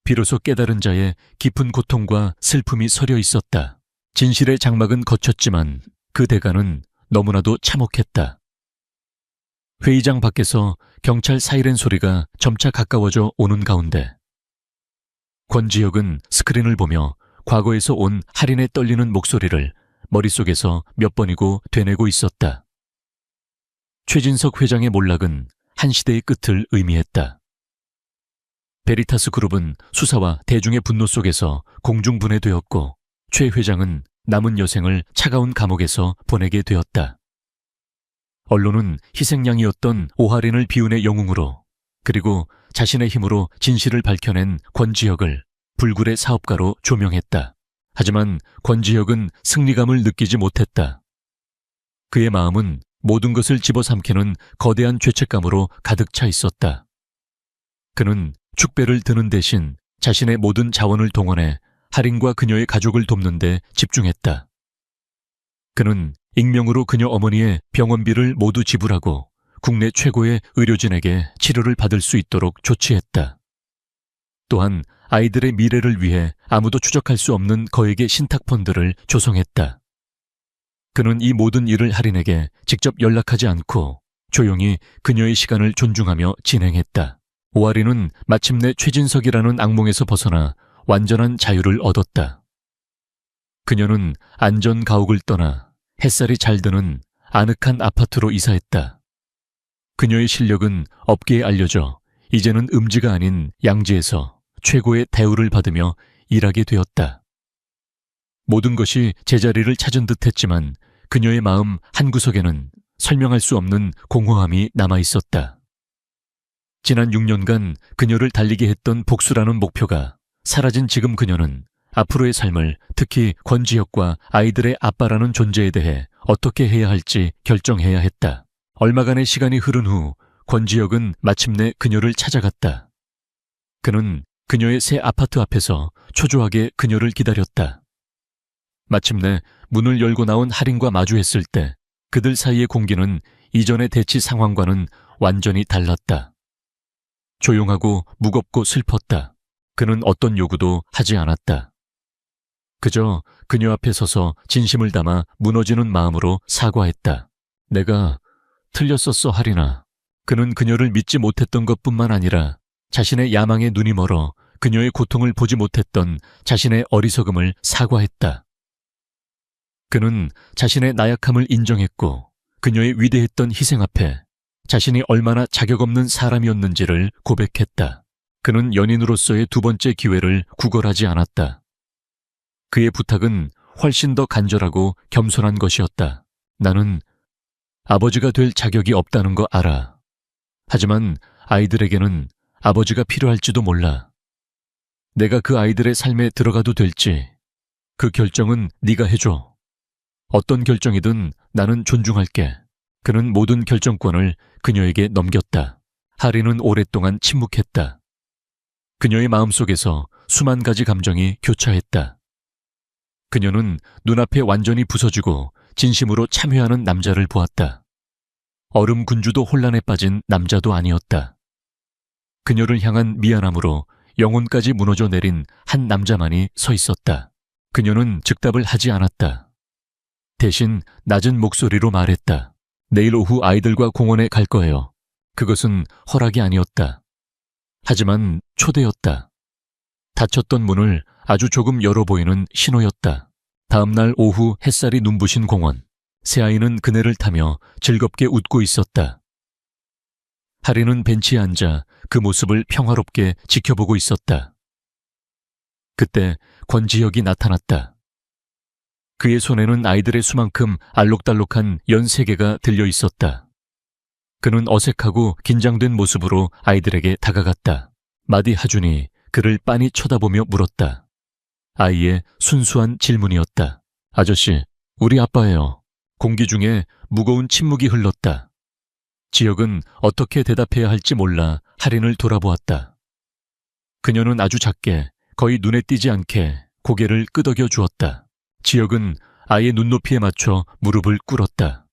비로소 깨달은 자의 깊은 고통과 슬픔이 서려 있었다. 진실의 장막은 거쳤지만 그 대가는 너무나도 참혹했다. 회의장 밖에서 경찰 사이렌 소리가 점차 가까워져 오는 가운데 권지혁은 스크린을 보며 과거에서 온 할인의 떨리는 목소리를 머릿속에서 몇 번이고 되뇌고 있었다. 최진석 회장의 몰락은 한 시대의 끝을 의미했다. 베리타스 그룹은 수사와 대중의 분노 속에서 공중분해되었고 최 회장은 남은 여생을 차가운 감옥에서 보내게 되었다. 언론은 희생양이었던 오하린을 비운의 영웅으로, 그리고 자신의 힘으로 진실을 밝혀낸 권지혁을 불굴의 사업가로 조명했다. 하지만 권지혁은 승리감을 느끼지 못했다. 그의 마음은 모든 것을 집어삼키는 거대한 죄책감으로 가득 차 있었다. 그는 축배를 드는 대신 자신의 모든 자원을 동원해 할인과 그녀의 가족을 돕는 데 집중했다. 그는 익명으로 그녀 어머니의 병원비를 모두 지불하고 국내 최고의 의료진에게 치료를 받을 수 있도록 조치했다. 또한 아이들의 미래를 위해 아무도 추적할 수 없는 거액의 신탁펀드를 조성했다. 그는 이 모든 일을 할인에게 직접 연락하지 않고 조용히 그녀의 시간을 존중하며 진행했다. 오하리는 마침내 최진석이라는 악몽에서 벗어나 완전한 자유를 얻었다. 그녀는 안전 가옥을 떠나 햇살이 잘 드는 아늑한 아파트로 이사했다. 그녀의 실력은 업계에 알려져 이제는 음지가 아닌 양지에서 최고의 대우를 받으며 일하게 되었다. 모든 것이 제자리를 찾은 듯 했지만 그녀의 마음 한구석에는 설명할 수 없는 공허함이 남아있었다. 지난 6년간 그녀를 달리게 했던 복수라는 목표가 사라진 지금 그녀는 앞으로의 삶을, 특히 권지혁과 아이들의 아빠라는 존재에 대해 어떻게 해야 할지 결정해야 했다. 얼마간의 시간이 흐른 후 권지혁은 마침내 그녀를 찾아갔다. 그는 그녀의 새 아파트 앞에서 초조하게 그녀를 기다렸다. 마침내 문을 열고 나온 할인과 마주했을 때 그들 사이의 공기는 이전의 대치 상황과는 완전히 달랐다. 조용하고 무겁고 슬펐다. 그는 어떤 요구도 하지 않았다. 그저 그녀 앞에 서서 진심을 담아 무너지는 마음으로 사과했다. 내가 틀렸었어, 할인아. 그는 그녀를 믿지 못했던 것뿐만 아니라 자신의 야망에 눈이 멀어 그녀의 고통을 보지 못했던 자신의 어리석음을 사과했다. 그는 자신의 나약함을 인정했고 그녀의 위대했던 희생 앞에 자신이 얼마나 자격 없는 사람이었는지를 고백했다. 그는 연인으로서의 두 번째 기회를 구걸하지 않았다. 그의 부탁은 훨씬 더 간절하고 겸손한 것이었다. 나는 아버지가 될 자격이 없다는 거 알아. 하지만 아이들에게는 아버지가 필요할지도 몰라. 내가 그 아이들의 삶에 들어가도 될지 그 결정은 네가 해줘. 어떤 결정이든 나는 존중할게. 그는 모든 결정권을 그녀에게 넘겼다. 할인은 오랫동안 침묵했다. 그녀의 마음속에서 수만 가지 감정이 교차했다. 그녀는 눈앞에 완전히 부서지고 진심으로 참회하는 남자를 보았다. 얼음 군주도 혼란에 빠진 남자도 아니었다. 그녀를 향한 미안함으로 영혼까지 무너져 내린 한 남자만이 서 있었다. 그녀는 즉답을 하지 않았다. 대신 낮은 목소리로 말했다. 내일 오후 아이들과 공원에 갈 거예요. 그것은 허락이 아니었다. 하지만 초대였다. 닫혔던 문을 아주 조금 열어 보이는 신호였다. 다음 날 오후 햇살이 눈부신 공원. 새아이는 그네를 타며 즐겁게 웃고 있었다. 하리는 벤치에 앉아 그 모습을 평화롭게 지켜보고 있었다. 그때 권지혁이 나타났다. 그의 손에는 아이들의 수만큼 알록달록한 연 3개가 들려 있었다. 그는 어색하고 긴장된 모습으로 아이들에게 다가갔다. 마디 하준이 그를 빤히 쳐다보며 물었다. 아이의 순수한 질문이었다. 아저씨, 우리 아빠예요. 공기 중에 무거운 침묵이 흘렀다. 지혁은 어떻게 대답해야 할지 몰라 할인을 돌아보았다. 그녀는 아주 작게, 거의 눈에 띄지 않게 고개를 끄덕여 주었다. 지혁은 아이의 눈높이에 맞춰 무릎을 꿇었다.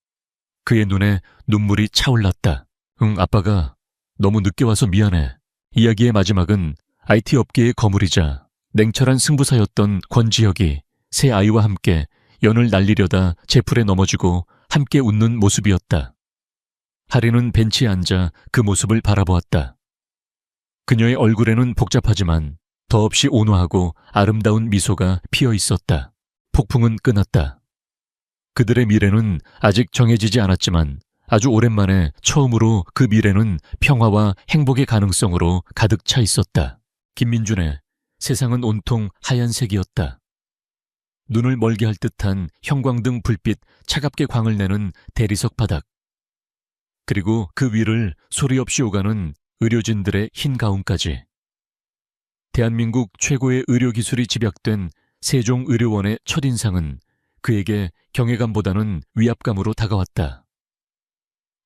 그의 눈에 눈물이 차올랐다. 응, 아빠가 너무 늦게 와서 미안해. 이야기의 마지막은 IT 업계의 거물이자 냉철한 승부사였던 권지혁이 새 아이와 함께 연을 날리려다 제풀에 넘어지고 함께 웃는 모습이었다. 하리는 벤치에 앉아 그 모습을 바라보았다. 그녀의 얼굴에는 복잡하지만 더없이 온화하고 아름다운 미소가 피어 있었다. 폭풍은 끝났다. 그들의 미래는 아직 정해지지 않았지만 아주 오랜만에 처음으로 그 미래는 평화와 행복의 가능성으로 가득 차 있었다. 김민준의 세상은 온통 하얀색이었다. 눈을 멀게 할 듯한 형광등 불빛 차갑게 광을 내는 대리석 바닥. 그리고 그 위를 소리 없이 오가는 의료진들의 흰 가운까지. 대한민국 최고의 의료기술이 집약된 세종의료원의 첫인상은 그에게 경외감보다는 위압감으로 다가왔다.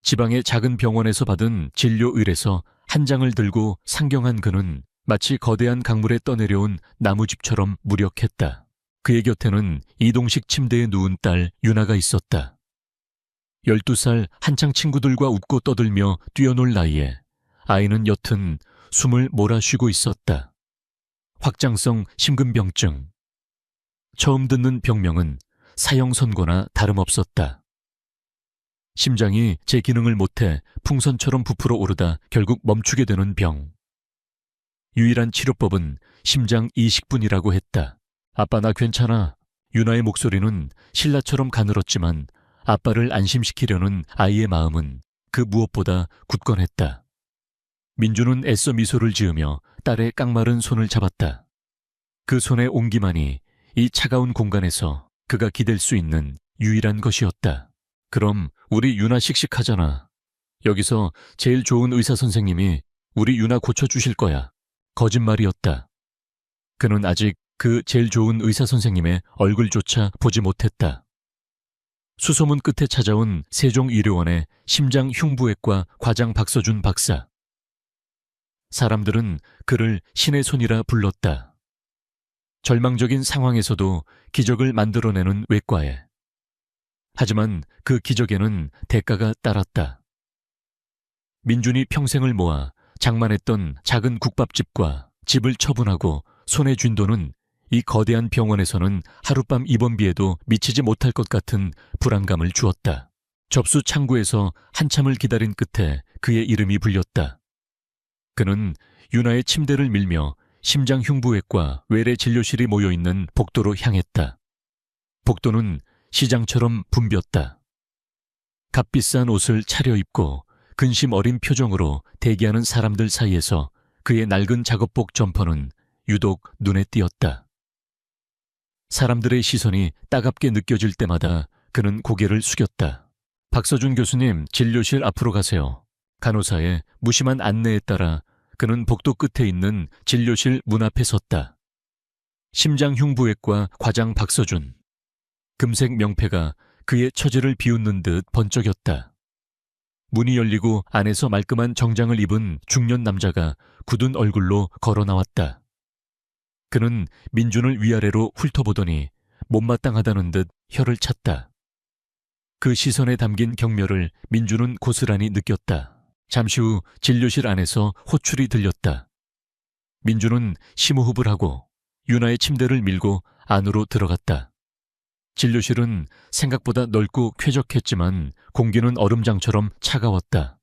지방의 작은 병원에서 받은 진료 의뢰서 한 장을 들고 상경한 그는 마치 거대한 강물에 떠내려온 나무집처럼 무력했다. 그의 곁에는 이동식 침대에 누운 딸 유나가 있었다. 12살 한창 친구들과 웃고 떠들며 뛰어놀 나이에 아이는 여튼 숨을 몰아쉬고 있었다. 확장성 심근병증. 처음 듣는 병명은 사형선고나 다름없었다. 심장이 제 기능을 못해 풍선처럼 부풀어 오르다 결국 멈추게 되는 병. 유일한 치료법은 심장 이식분이라고 했다. 아빠 나 괜찮아. 유나의 목소리는 신라처럼 가늘었지만 아빠를 안심시키려는 아이의 마음은 그 무엇보다 굳건했다. 민주는 애써 미소를 지으며 딸의 깡마른 손을 잡았다. 그 손의 온기만이 이 차가운 공간에서 그가 기댈 수 있는 유일한 것이었다. 그럼 우리 유나 씩씩하잖아. 여기서 제일 좋은 의사 선생님이 우리 유나 고쳐주실 거야. 거짓말이었다. 그는 아직 그 제일 좋은 의사 선생님의 얼굴조차 보지 못했다. 수소문 끝에 찾아온 세종의료원의 심장흉부외과 과장 박서준 박사. 사람들은 그를 신의 손이라 불렀다. 절망적인 상황에서도 기적을 만들어내는 외과에. 하지만 그 기적에는 대가가 따랐다. 민준이 평생을 모아 장만했던 작은 국밥집과 집을 처분하고 손에 쥔 돈은 이 거대한 병원에서는 하룻밤 입원비에도 미치지 못할 것 같은 불안감을 주었다. 접수 창구에서 한참을 기다린 끝에 그의 이름이 불렸다. 그는 유나의 침대를 밀며 심장흉부외과 외래 진료실이 모여있는 복도로 향했다. 복도는 시장처럼 붐볐다. 값비싼 옷을 차려입고 근심 어린 표정으로 대기하는 사람들 사이에서 그의 낡은 작업복 점퍼는 유독 눈에 띄었다. 사람들의 시선이 따갑게 느껴질 때마다 그는 고개를 숙였다. 박서준 교수님, 진료실 앞으로 가세요. 간호사의 무심한 안내에 따라 그는 복도 끝에 있는 진료실 문 앞에 섰다. 심장흉부외과 과장 박서준. 금색 명패가 그의 처지를 비웃는 듯 번쩍였다. 문이 열리고 안에서 말끔한 정장을 입은 중년 남자가 굳은 얼굴로 걸어 나왔다. 그는 민준을 위아래로 훑어보더니 못마땅하다는 듯 혀를 찼다. 그 시선에 담긴 경멸을 민준은 고스란히 느꼈다. 잠시 후 진료실 안에서 호출이 들렸다. 민준은 심호흡을 하고 유나의 침대를 밀고 안으로 들어갔다. 진료실은 생각보다 넓고 쾌적했지만 공기는 얼음장처럼 차가웠다.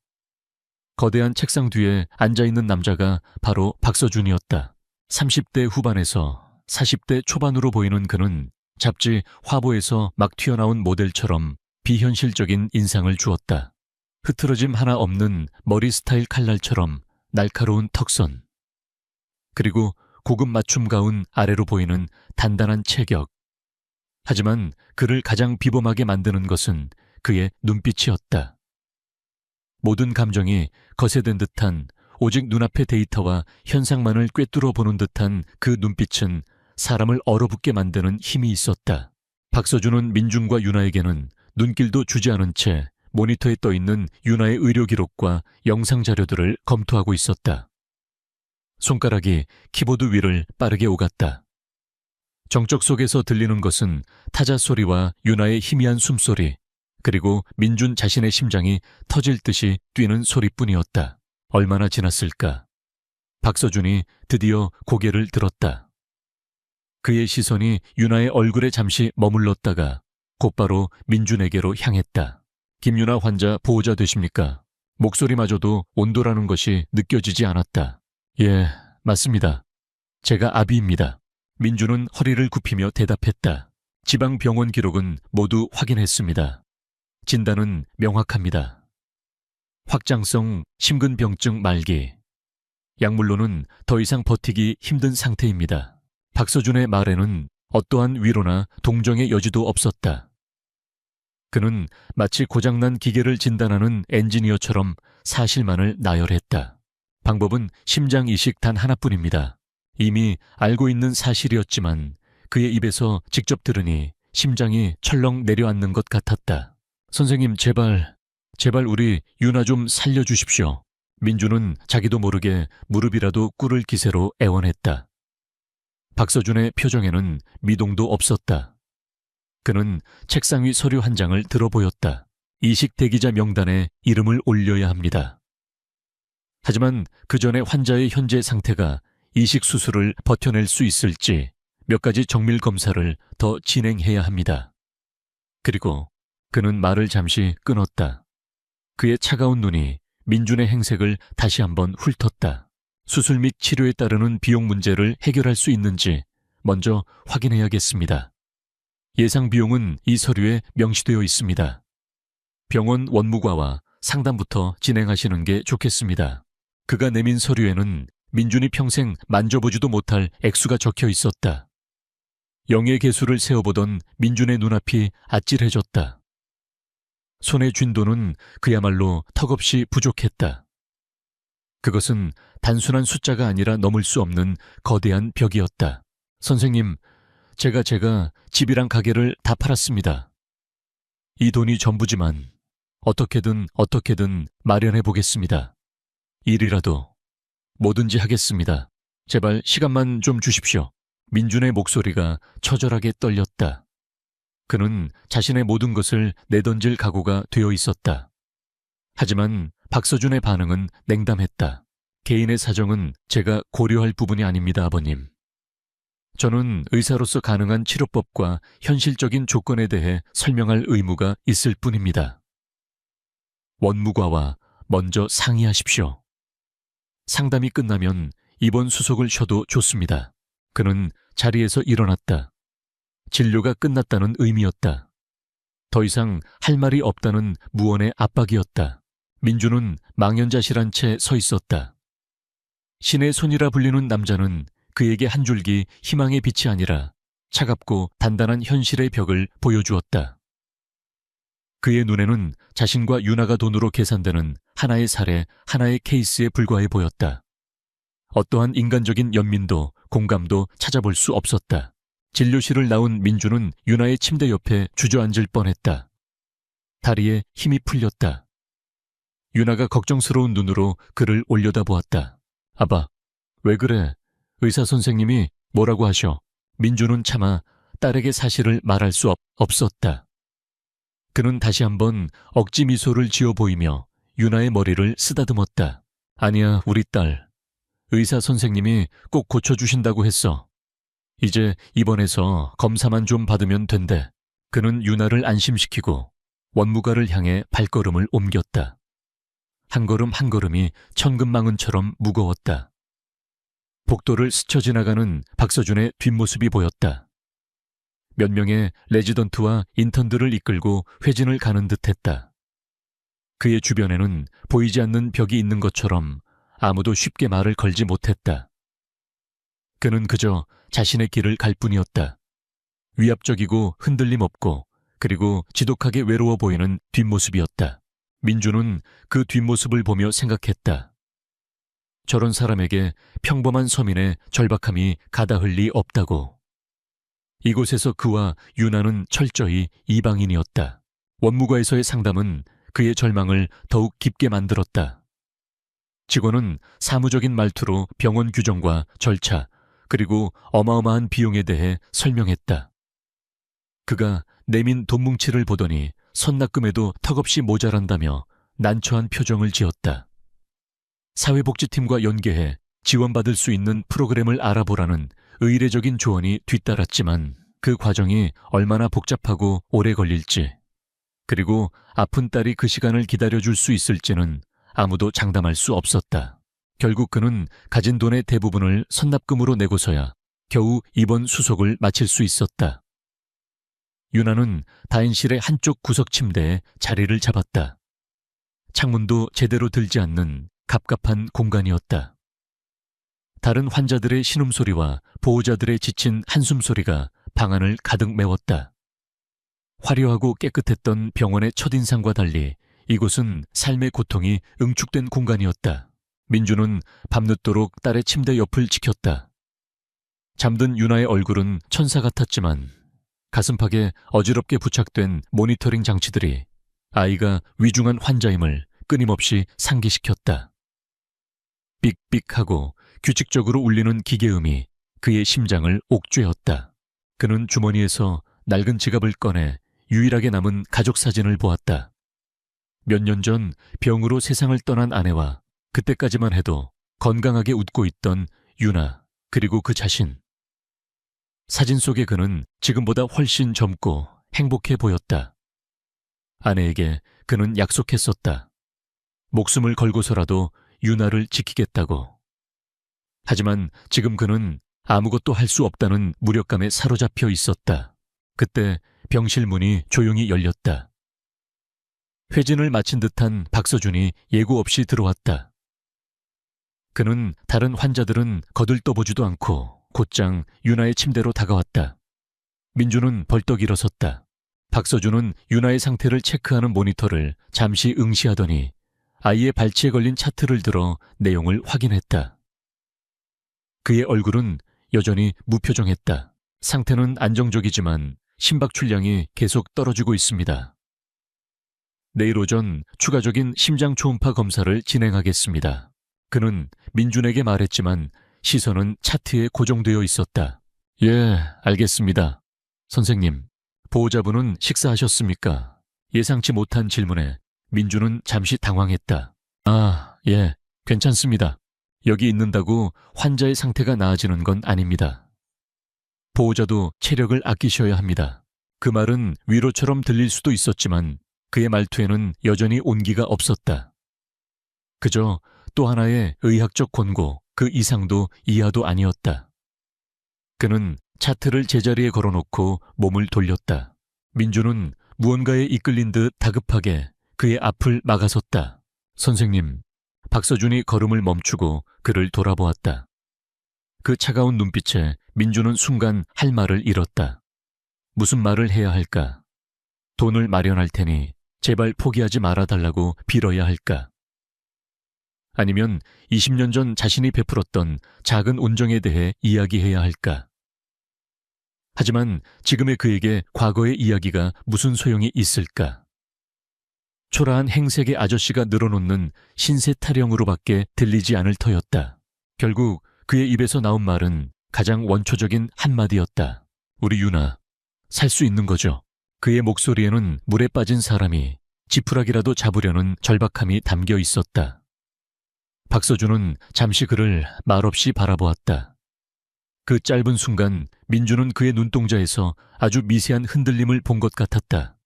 거대한 책상 뒤에 앉아있는 남자가 바로 박서준이었다. 30대 후반에서 40대 초반으로 보이는 그는 잡지 화보에서 막 튀어나온 모델처럼 비현실적인 인상을 주었다. 흐트러짐 하나 없는 머리 스타일 칼날처럼 날카로운 턱선. 그리고 고급 맞춤 가운 아래로 보이는 단단한 체격. 하지만 그를 가장 비범하게 만드는 것은 그의 눈빛이었다. 모든 감정이 거세된 듯한 오직 눈앞의 데이터와 현상만을 꿰뚫어 보는 듯한 그 눈빛은 사람을 얼어붙게 만드는 힘이 있었다. 박서준은 민준과 유나에게는 눈길도 주지 않은 채 모니터에 떠있는 유나의 의료 기록과 영상 자료들을 검토하고 있었다. 손가락이 키보드 위를 빠르게 오갔다. 정적 속에서 들리는 것은 타자 소리와 유나의 희미한 숨소리, 그리고 민준 자신의 심장이 터질 듯이 뛰는 소리뿐이었다. 얼마나 지났을까? 박서준이 드디어 고개를 들었다. 그의 시선이 유나의 얼굴에 잠시 머물렀다가 곧바로 민준에게로 향했다. 김유나 환자 보호자 되십니까? 목소리마저도 온도라는 것이 느껴지지 않았다. 예, 맞습니다. 제가 아비입니다. 민준은 허리를 굽히며 대답했다. 지방병원 기록은 모두 확인했습니다. 진단은 명확합니다. 확장성 심근병증 말기. 약물로는 더 이상 버티기 힘든 상태입니다. 박서준의 말에는 어떠한 위로나 동정의 여지도 없었다. 그는 마치 고장난 기계를 진단하는 엔지니어처럼 사실만을 나열했다. 방법은 심장 이식 단 하나뿐입니다. 이미 알고 있는 사실이었지만 그의 입에서 직접 들으니 심장이 철렁 내려앉는 것 같았다. 선생님, 제발 우리 유나 좀 살려주십시오. 민준은 자기도 모르게 무릎이라도 꿇을 기세로 애원했다. 박서준의 표정에는 미동도 없었다. 그는 책상 위 서류 한 장을 들어보였다. 이식 대기자 명단에 이름을 올려야 합니다. 하지만 그 전에 환자의 현재 상태가 이식 수술을 버텨낼 수 있을지 몇 가지 정밀 검사를 더 진행해야 합니다. 그리고 그는 말을 잠시 끊었다. 그의 차가운 눈이 민준의 행색을 다시 한번 훑었다. 수술 및 치료에 따르는 비용 문제를 해결할 수 있는지 먼저 확인해야겠습니다. 예상 비용은 이 서류에 명시되어 있습니다. 병원 원무과와 상담부터 진행하시는 게 좋겠습니다. 그가 내민 서류에는 민준이 평생 만져보지도 못할 액수가 적혀 있었다. 영의 개수를 세어보던 민준의 눈앞이 아찔해졌다. 손에 쥔 돈은 그야말로 턱없이 부족했다. 그것은 단순한 숫자가 아니라 넘을 수 없는 거대한 벽이었다. 선생님, 제가 집이랑 가게를 다 팔았습니다. 이 돈이 전부지만 어떻게든 마련해 보겠습니다. 일이라도 뭐든지 하겠습니다. 제발 시간만 좀 주십시오. 민준의 목소리가 처절하게 떨렸다. 그는 자신의 모든 것을 내던질 각오가 되어 있었다. 하지만 박서준의 반응은 냉담했다. 개인의 사정은 제가 고려할 부분이 아닙니다, 아버님. 저는 의사로서 가능한 치료법과 현실적인 조건에 대해 설명할 의무가 있을 뿐입니다. 원무과와 먼저 상의하십시오. 상담이 끝나면 입원 수속을 쉬어도 좋습니다. 그는 자리에서 일어났다. 진료가 끝났다는 의미였다. 더 이상 할 말이 없다는 무언의 압박이었다. 민준은 망연자실한 채 서 있었다. 신의 손이라 불리는 남자는 그에게 한 줄기 희망의 빛이 아니라 차갑고 단단한 현실의 벽을 보여주었다. 그의 눈에는 자신과 유나가 돈으로 계산되는 하나의 사례, 하나의 케이스에 불과해 보였다. 어떠한 인간적인 연민도 공감도 찾아볼 수 없었다. 진료실을 나온 민준은 유나의 침대 옆에 주저앉을 뻔했다. 다리에 힘이 풀렸다. 유나가 걱정스러운 눈으로 그를 올려다보았다. 아바, 왜 그래? 의사 선생님이 뭐라고 하셔? 민준은 차마 딸에게 사실을 말할 수 없었다. 그는 다시 한번 억지 미소를 지어 보이며 유나의 머리를 쓰다듬었다. 아니야, 우리 딸. 의사 선생님이 꼭 고쳐주신다고 했어. 이제 입원해서 검사만 좀 받으면 된대. 그는 유나를 안심시키고 원무과를 향해 발걸음을 옮겼다. 한 걸음 한 걸음이 천근망은처럼 무거웠다. 복도를 스쳐 지나가는 박서준의 뒷모습이 보였다. 몇 명의 레지던트와 인턴들을 이끌고 회진을 가는 듯했다. 그의 주변에는 보이지 않는 벽이 있는 것처럼 아무도 쉽게 말을 걸지 못했다. 그는 그저 자신의 길을 갈 뿐이었다. 위압적이고 흔들림 없고 그리고 지독하게 외로워 보이는 뒷모습이었다. 민주는 그 뒷모습을 보며 생각했다. 저런 사람에게 평범한 서민의 절박함이 가다할 리 없다고. 이곳에서 그와 유나는 철저히 이방인이었다. 원무과에서의 상담은 그의 절망을 더욱 깊게 만들었다. 직원은 사무적인 말투로 병원 규정과 절차, 그리고 어마어마한 비용에 대해 설명했다. 그가 내민 돈뭉치를 보더니 선납금에도 턱없이 모자란다며 난처한 표정을 지었다. 사회복지팀과 연계해 지원받을 수 있는 프로그램을 알아보라는 의례적인 조언이 뒤따랐지만 그 과정이 얼마나 복잡하고 오래 걸릴지, 그리고 아픈 딸이 그 시간을 기다려줄 수 있을지는 아무도 장담할 수 없었다. 결국 그는 가진 돈의 대부분을 선납금으로 내고서야 겨우 입원 수속을 마칠 수 있었다. 유나는 다인실의 한쪽 구석 침대에 자리를 잡았다. 창문도 제대로 들지 않는 갑갑한 공간이었다. 다른 환자들의 신음소리와 보호자들의 지친 한숨소리가 방안을 가득 메웠다. 화려하고 깨끗했던 병원의 첫인상과 달리 이곳은 삶의 고통이 응축된 공간이었다. 민주는 밤늦도록 딸의 침대 옆을 지켰다. 잠든 유나의 얼굴은 천사 같았지만 가슴팍에 어지럽게 부착된 모니터링 장치들이 아이가 위중한 환자임을 끊임없이 상기시켰다. 삑삑하고 규칙적으로 울리는 기계음이 그의 심장을 옥죄었다. 그는 주머니에서 낡은 지갑을 꺼내 유일하게 남은 가족 사진을 보았다. 몇 년 전 병으로 세상을 떠난 아내와 그때까지만 해도 건강하게 웃고 있던 유나, 그리고 그 자신. 사진 속의 그는 지금보다 훨씬 젊고 행복해 보였다. 아내에게 그는 약속했었다. 목숨을 걸고서라도 유나를 지키겠다고. 하지만 지금 그는 아무것도 할 수 없다는 무력감에 사로잡혀 있었다. 그때 병실 문이 조용히 열렸다. 회진을 마친 듯한 박서준이 예고 없이 들어왔다. 그는 다른 환자들은 거들떠보지도 않고 곧장 유나의 침대로 다가왔다. 민주는 벌떡 일어섰다. 박서준은 유나의 상태를 체크하는 모니터를 잠시 응시하더니 아이의 발치에 걸린 차트를 들어 내용을 확인했다. 그의 얼굴은 여전히 무표정했다. 상태는 안정적이지만 심박 출량이 계속 떨어지고 있습니다. 내일 오전 추가적인 심장 초음파 검사를 진행하겠습니다. 그는 민준에게 말했지만 시선은 차트에 고정되어 있었다. 예, 알겠습니다. 선생님, 보호자분은 식사하셨습니까? 예상치 못한 질문에 민준은 잠시 당황했다. 아, 예, 괜찮습니다. 여기 있는다고 환자의 상태가 나아지는 건 아닙니다. 보호자도 체력을 아끼셔야 합니다. 그 말은 위로처럼 들릴 수도 있었지만 그의 말투에는 여전히 온기가 없었다. 그저 또 하나의 의학적 권고, 그 이상도 이하도 아니었다. 그는 차트를 제자리에 걸어놓고 몸을 돌렸다. 민주는 무언가에 이끌린 듯 다급하게 그의 앞을 막아섰다. 선생님, 박서준이 걸음을 멈추고 그를 돌아보았다. 그 차가운 눈빛에 민주는 순간 할 말을 잃었다. 무슨 말을 해야 할까? 돈을 마련할 테니 제발 포기하지 말아달라고 빌어야 할까? 아니면 20년 전 자신이 베풀었던 작은 온정에 대해 이야기해야 할까? 하지만 지금의 그에게 과거의 이야기가 무슨 소용이 있을까? 초라한 행색의 아저씨가 늘어놓는 신세 타령으로밖에 들리지 않을 터였다. 결국 그의 입에서 나온 말은 가장 원초적인 한마디였다. 우리 유나, 살 수 있는 거죠? 그의 목소리에는 물에 빠진 사람이 지푸라기라도 잡으려는 절박함이 담겨 있었다. 박서준은 잠시 그를 말없이 바라보았다. 그 짧은 순간 민주는 그의 눈동자에서 아주 미세한 흔들림을 본 것 같았다.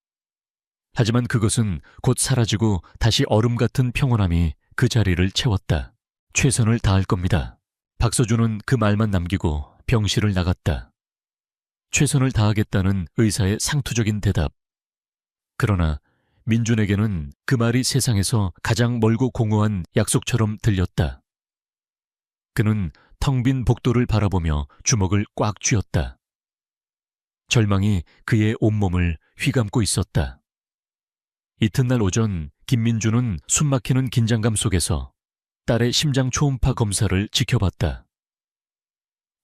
하지만 그것은 곧 사라지고 다시 얼음 같은 평온함이 그 자리를 채웠다. 최선을 다할 겁니다. 박서준은 그 말만 남기고 병실을 나갔다. 최선을 다하겠다는 의사의 상투적인 대답. 그러나 민준에게는 그 말이 세상에서 가장 멀고 공허한 약속처럼 들렸다. 그는 텅 빈 복도를 바라보며 주먹을 꽉 쥐었다. 절망이 그의 온몸을 휘감고 있었다. 이튿날 오전 김민주는 숨막히는 긴장감 속에서 딸의 심장 초음파 검사를 지켜봤다.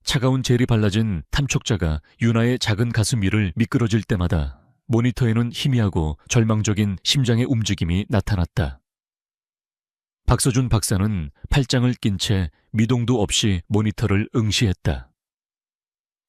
차가운 젤이 발라진 탐촉자가 유나의 작은 가슴 위를 미끄러질 때마다 모니터에는 희미하고 절망적인 심장의 움직임이 나타났다. 박서준 박사는 팔짱을 낀 채 미동도 없이 모니터를 응시했다.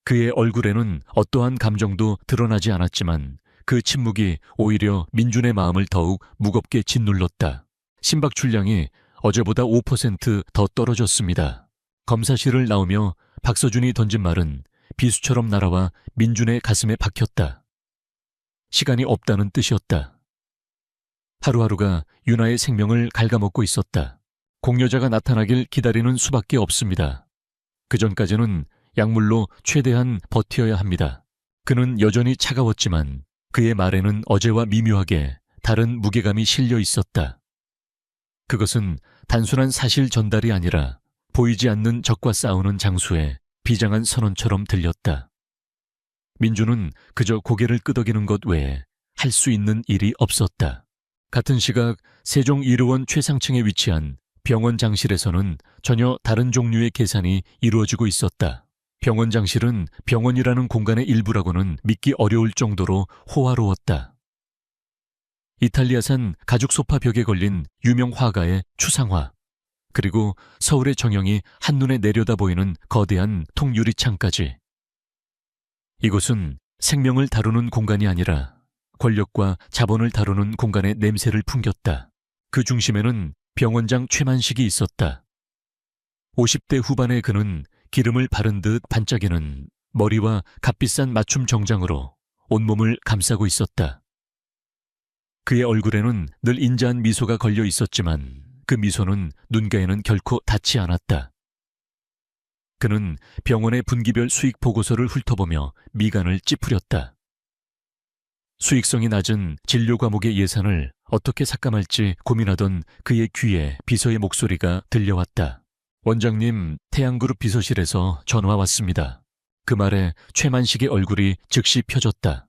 그의 얼굴에는 어떠한 감정도 드러나지 않았지만 그 침묵이 오히려 민준의 마음을 더욱 무겁게 짓눌렀다. 심박 출량이 어제보다 5% 더 떨어졌습니다. 검사실을 나오며 박서준이 던진 말은 비수처럼 날아와 민준의 가슴에 박혔다. 시간이 없다는 뜻이었다. 하루하루가 유나의 생명을 갉아먹고 있었다. 공여자가 나타나길 기다리는 수밖에 없습니다. 그전까지는 약물로 최대한 버텨야 합니다. 그는 여전히 차가웠지만 그의 말에는 어제와 미묘하게 다른 무게감이 실려 있었다. 그것은 단순한 사실 전달이 아니라 보이지 않는 적과 싸우는 장수의 비장한 선언처럼 들렸다. 민주는 그저 고개를 끄덕이는 것 외에 할 수 있는 일이 없었다. 같은 시각 세종의료원 최상층에 위치한 병원 장실에서는 전혀 다른 종류의 계산이 이루어지고 있었다. 병원 장실은 병원이라는 공간의 일부라고는 믿기 어려울 정도로 호화로웠다. 이탈리아산 가죽 소파 벽에 걸린 유명 화가의 추상화, 그리고 서울의 정형이 한눈에 내려다 보이는 거대한 통유리창까지. 이곳은 생명을 다루는 공간이 아니라 권력과 자본을 다루는 공간의 냄새를 풍겼다. 그 중심에는 병원장 최만식이 있었다. 50대 후반의 그는 기름을 바른 듯 반짝이는 머리와 값비싼 맞춤 정장으로 온몸을 감싸고 있었다. 그의 얼굴에는 늘 인자한 미소가 걸려 있었지만 그 미소는 눈가에는 결코 닿지 않았다. 그는 병원의 분기별 수익 보고서를 훑어보며 미간을 찌푸렸다. 수익성이 낮은 진료 과목의 예산을 어떻게 삭감할지 고민하던 그의 귀에 비서의 목소리가 들려왔다. 원장님, 태양그룹 비서실에서 전화 왔습니다. 그 말에 최만식의 얼굴이 즉시 펴졌다.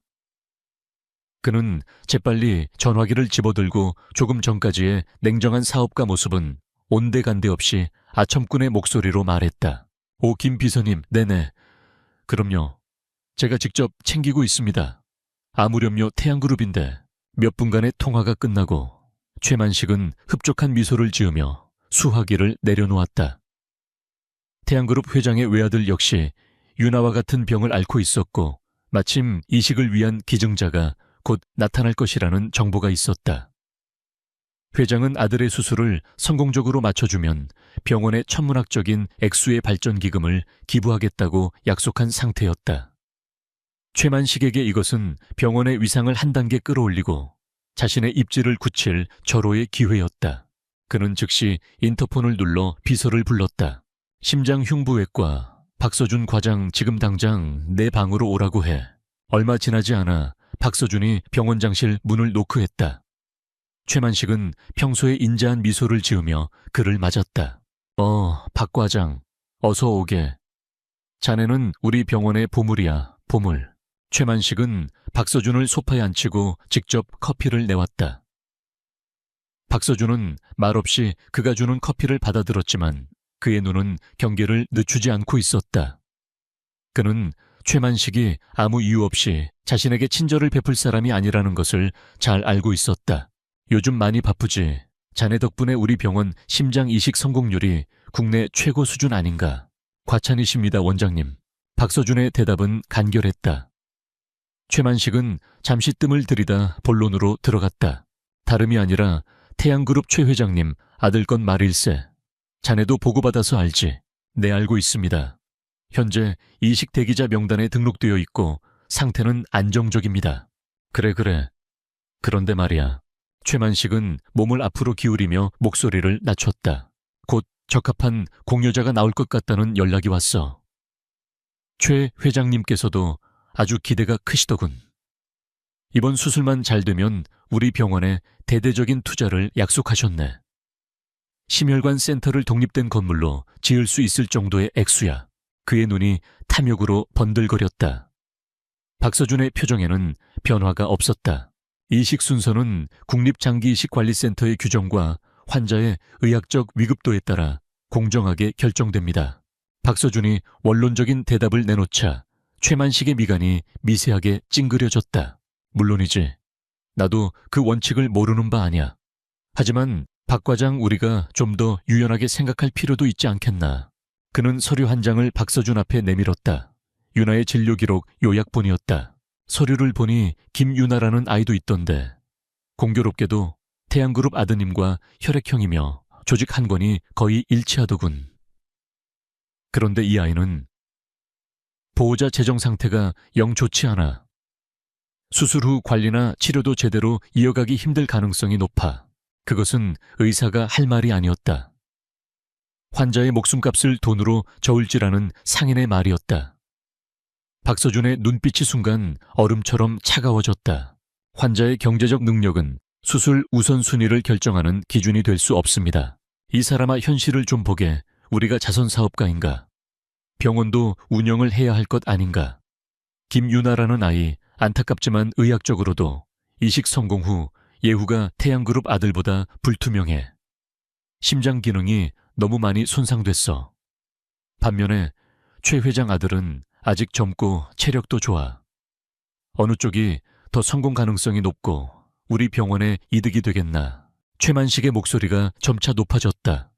그는 재빨리 전화기를 집어들고 조금 전까지의 냉정한 사업가 모습은 온데간데 없이 아첨꾼의 목소리로 말했다. 오, 김 비서님, 네네. 그럼요. 제가 직접 챙기고 있습니다. 아무렴요 태양그룹인데. 몇 분간의 통화가 끝나고 최만식은 흡족한 미소를 지으며 수화기를 내려놓았다. 태양그룹 회장의 외아들 역시 유나와 같은 병을 앓고 있었고 마침 이식을 위한 기증자가 곧 나타날 것이라는 정보가 있었다. 회장은 아들의 수술을 성공적으로 마쳐주면 병원의 천문학적인 액수의 발전 기금을 기부하겠다고 약속한 상태였다. 최만식에게 이것은 병원의 위상을 한 단계 끌어올리고 자신의 입지를 굳힐 절호의 기회였다. 그는 즉시 인터폰을 눌러 비서를 불렀다. 심장흉부외과 박서준 과장 지금 당장 내 방으로 오라고 해. 얼마 지나지 않아 박서준이 병원장실 문을 노크했다. 최만식은 평소에 인자한 미소를 지으며 그를 맞았다. 박 과장, 어서 오게. 자네는 우리 병원의 보물이야, 보물. 최만식은 박서준을 소파에 앉히고 직접 커피를 내왔다. 박서준은 말없이 그가 주는 커피를 받아들었지만 그의 눈은 경계를 늦추지 않고 있었다. 그는 최만식이 아무 이유 없이 자신에게 친절을 베풀 사람이 아니라는 것을 잘 알고 있었다. 요즘 많이 바쁘지. 자네 덕분에 우리 병원 심장 이식 성공률이 국내 최고 수준 아닌가. 과찬이십니다, 원장님. 박서준의 대답은 간결했다. 최만식은 잠시 뜸을 들이다 본론으로 들어갔다. 다름이 아니라 태양그룹 최 회장님 아들건 말일세. 자네도 보고받아서 알지. 네, 알고 있습니다. 현재 이식 대기자 명단에 등록되어 있고 상태는 안정적입니다. 그래. 그런데 말이야. 최만식은 몸을 앞으로 기울이며 목소리를 낮췄다. 곧 적합한 공여자가 나올 것 같다는 연락이 왔어. 최 회장님께서도 아주 기대가 크시더군. 이번 수술만 잘 되면 우리 병원에 대대적인 투자를 약속하셨네. 심혈관 센터를 독립된 건물로 지을 수 있을 정도의 액수야. 그의 눈이 탐욕으로 번들거렸다. 박서준의 표정에는 변화가 없었다. 이식 순서는 국립장기이식관리센터의 규정과 환자의 의학적 위급도에 따라 공정하게 결정됩니다. 박서준이 원론적인 대답을 내놓자 최만식의 미간이 미세하게 찡그려졌다. 물론이지. 나도 그 원칙을 모르는 바 아냐. 하지만 박 과장, 우리가 좀 더 유연하게 생각할 필요도 있지 않겠나. 그는 서류 한 장을 박서준 앞에 내밀었다. 유나의 진료 기록 요약본이었다. 서류를 보니 김유나라는 아이도 있던데, 공교롭게도 태양그룹 아드님과 혈액형이며 조직 한 권이 거의 일치하더군. 그런데 이 아이는 보호자 재정 상태가 영 좋지 않아. 수술 후 관리나 치료도 제대로 이어가기 힘들 가능성이 높아. 그것은 의사가 할 말이 아니었다. 환자의 목숨값을 돈으로 저울질하는 상인의 말이었다. 박서준의 눈빛이 순간 얼음처럼 차가워졌다. 환자의 경제적 능력은 수술 우선순위를 결정하는 기준이 될 수 없습니다. 이 사람아, 현실을 좀 보게. 우리가 자선사업가인가? 병원도 운영을 해야 할 것 아닌가? 김유나라는 아이, 안타깝지만 의학적으로도 이식 성공 후 예후가 태양그룹 아들보다 불투명해. 심장 기능이 너무 많이 손상됐어. 반면에 최 회장 아들은 아직 젊고 체력도 좋아. 어느 쪽이 더 성공 가능성이 높고 우리 병원에 이득이 되겠나? 최만식의 목소리가 점차 높아졌다.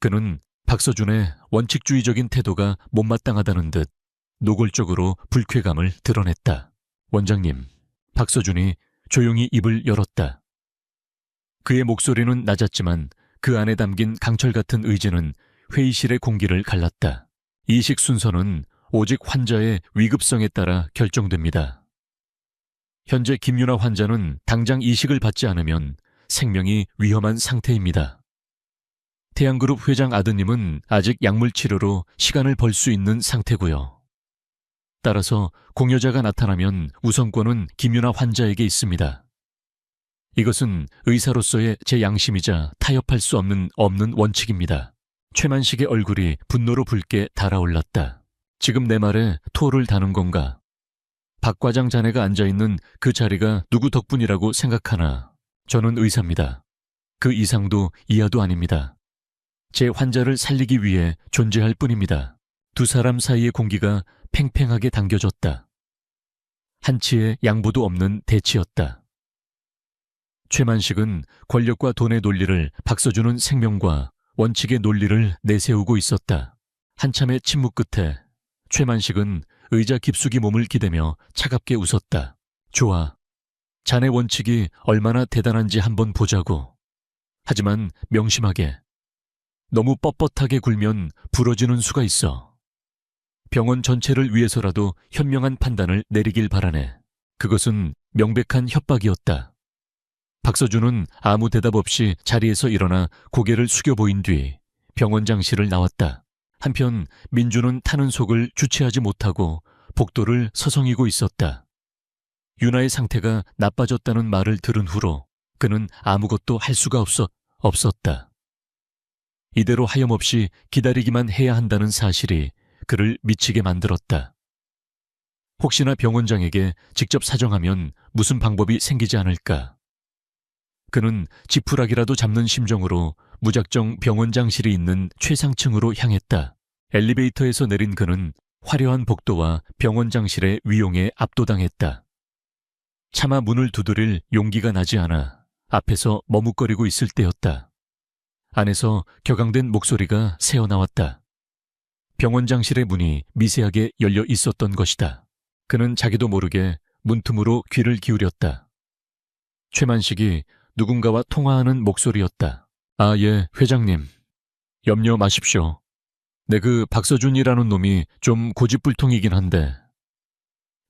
그는 박서준의 원칙주의적인 태도가 못마땅하다는 듯 노골적으로 불쾌감을 드러냈다. 원장님, 박서준이 조용히 입을 열었다. 그의 목소리는 낮았지만 그 안에 담긴 강철 같은 의지는 회의실의 공기를 갈랐다. 이식 순서는 오직 환자의 위급성에 따라 결정됩니다. 현재 김유나 환자는 당장 이식을 받지 않으면 생명이 위험한 상태입니다. 태양그룹 회장 아드님은 아직 약물치료로 시간을 벌 수 있는 상태고요. 따라서 공여자가 나타나면 우선권은 김유나 환자에게 있습니다. 이것은 의사로서의 제 양심이자 타협할 수 없는 원칙입니다. 최만식의 얼굴이 분노로 붉게 달아올랐다. 지금 내 말에 토를 다는 건가? 박 과장 자네가 앉아있는 그 자리가 누구 덕분이라고 생각하나? 저는 의사입니다. 그 이상도 이하도 아닙니다. 제 환자를 살리기 위해 존재할 뿐입니다. 두 사람 사이의 공기가 팽팽하게 당겨졌다. 한치의 양보도 없는 대치였다. 최만식은 권력과 돈의 논리를 박서준은 생명과 원칙의 논리를 내세우고 있었다. 한참의 침묵 끝에 최만식은 의자 깊숙이 몸을 기대며 차갑게 웃었다. 좋아. 자네 원칙이 얼마나 대단한지 한번 보자고. 하지만 명심하게. 너무 뻣뻣하게 굴면 부러지는 수가 있어. 병원 전체를 위해서라도 현명한 판단을 내리길 바라네. 그것은 명백한 협박이었다. 박서준은 아무 대답 없이 자리에서 일어나 고개를 숙여 보인 뒤 병원장실을 나왔다. 한편 민주는 타는 속을 주체하지 못하고 복도를 서성이고 있었다. 유나의 상태가 나빠졌다는 말을 들은 후로 그는 아무것도 할 수가 없었다. 이대로 하염없이 기다리기만 해야 한다는 사실이 그를 미치게 만들었다. 혹시나 병원장에게 직접 사정하면 무슨 방법이 생기지 않을까? 그는 지푸라기라도 잡는 심정으로 무작정 병원장실이 있는 최상층으로 향했다. 엘리베이터에서 내린 그는 화려한 복도와 병원장실의 위용에 압도당했다. 차마 문을 두드릴 용기가 나지 않아 앞에서 머뭇거리고 있을 때였다. 안에서 격앙된 목소리가 새어나왔다. 병원장실의 문이 미세하게 열려 있었던 것이다. 그는 자기도 모르게 문틈으로 귀를 기울였다. 최만식이 누군가와 통화하는 목소리였다. 아, 예, 회장님. 염려 마십시오. 내 그 박서준이라는 놈이 좀 고집불통이긴 한데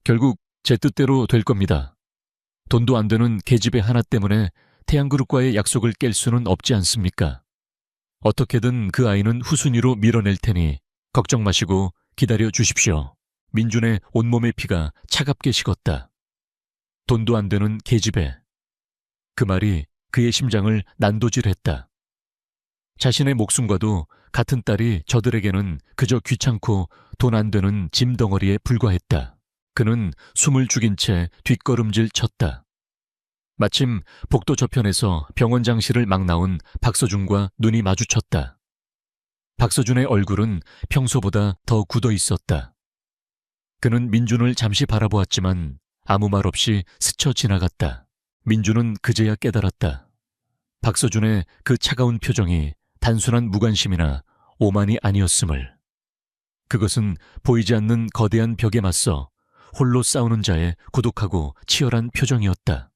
결국 제 뜻대로 될 겁니다. 돈도 안 되는 계집애 하나 때문에 태양그룹과의 약속을 깰 수는 없지 않습니까? 어떻게든 그 아이는 후순위로 밀어낼 테니 걱정 마시고 기다려 주십시오. 민준의 온몸의 피가 차갑게 식었다. 돈도 안 되는 계집애. 그 말이 그의 심장을 난도질했다. 자신의 목숨과도 같은 딸이 저들에게는 그저 귀찮고 돈 안 되는 짐덩어리에 불과했다. 그는 숨을 죽인 채 뒷걸음질 쳤다. 마침 복도 저편에서 병원 장실을 막 나온 박서준과 눈이 마주쳤다. 박서준의 얼굴은 평소보다 더 굳어 있었다. 그는 민준을 잠시 바라보았지만 아무 말 없이 스쳐 지나갔다. 민준은 그제야 깨달았다. 박서준의 그 차가운 표정이 단순한 무관심이나 오만이 아니었음을. 그것은 보이지 않는 거대한 벽에 맞서 홀로 싸우는 자의 고독하고 치열한 표정이었다.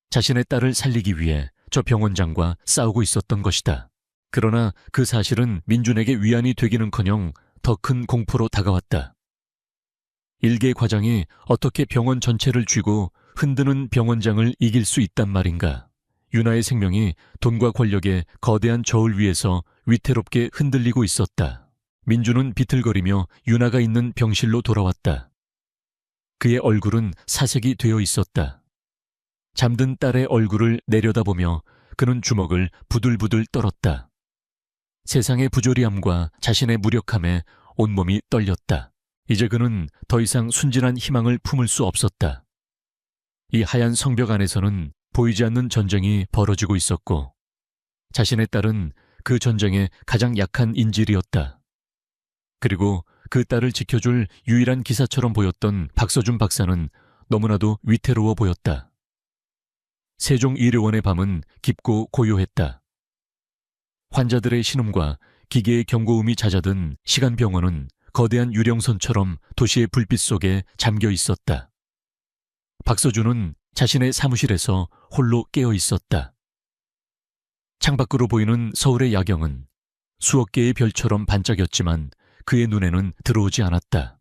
자신의 딸을 살리기 위해 저 병원장과 싸우고 있었던 것이다. 그러나 그 사실은 민준에게 위안이 되기는커녕 더 큰 공포로 다가왔다. 일개 과장이 어떻게 병원 전체를 쥐고 흔드는 병원장을 이길 수 있단 말인가. 유나의 생명이 돈과 권력의 거대한 저울 위에서 위태롭게 흔들리고 있었다. 민준은 비틀거리며 유나가 있는 병실로 돌아왔다. 그의 얼굴은 사색이 되어 있었다. 잠든 딸의 얼굴을 내려다보며 그는 주먹을 부들부들 떨었다. 세상의 부조리함과 자신의 무력함에 온몸이 떨렸다. 이제 그는 더 이상 순진한 희망을 품을 수 없었다. 이 하얀 성벽 안에서는 보이지 않는 전쟁이 벌어지고 있었고 자신의 딸은 그 전쟁의 가장 약한 인질이었다. 그리고 그 딸을 지켜줄 유일한 기사처럼 보였던 박서준 박사는 너무나도 위태로워 보였다. 세종의료원의 밤은 깊고 고요했다. 환자들의 신음과 기계의 경고음이 잦아든 시간병원은 거대한 유령선처럼 도시의 불빛 속에 잠겨 있었다. 박서준은 자신의 사무실에서 홀로 깨어 있었다. 창밖으로 보이는 서울의 야경은 수억 개의 별처럼 반짝였지만 그의 눈에는 들어오지 않았다.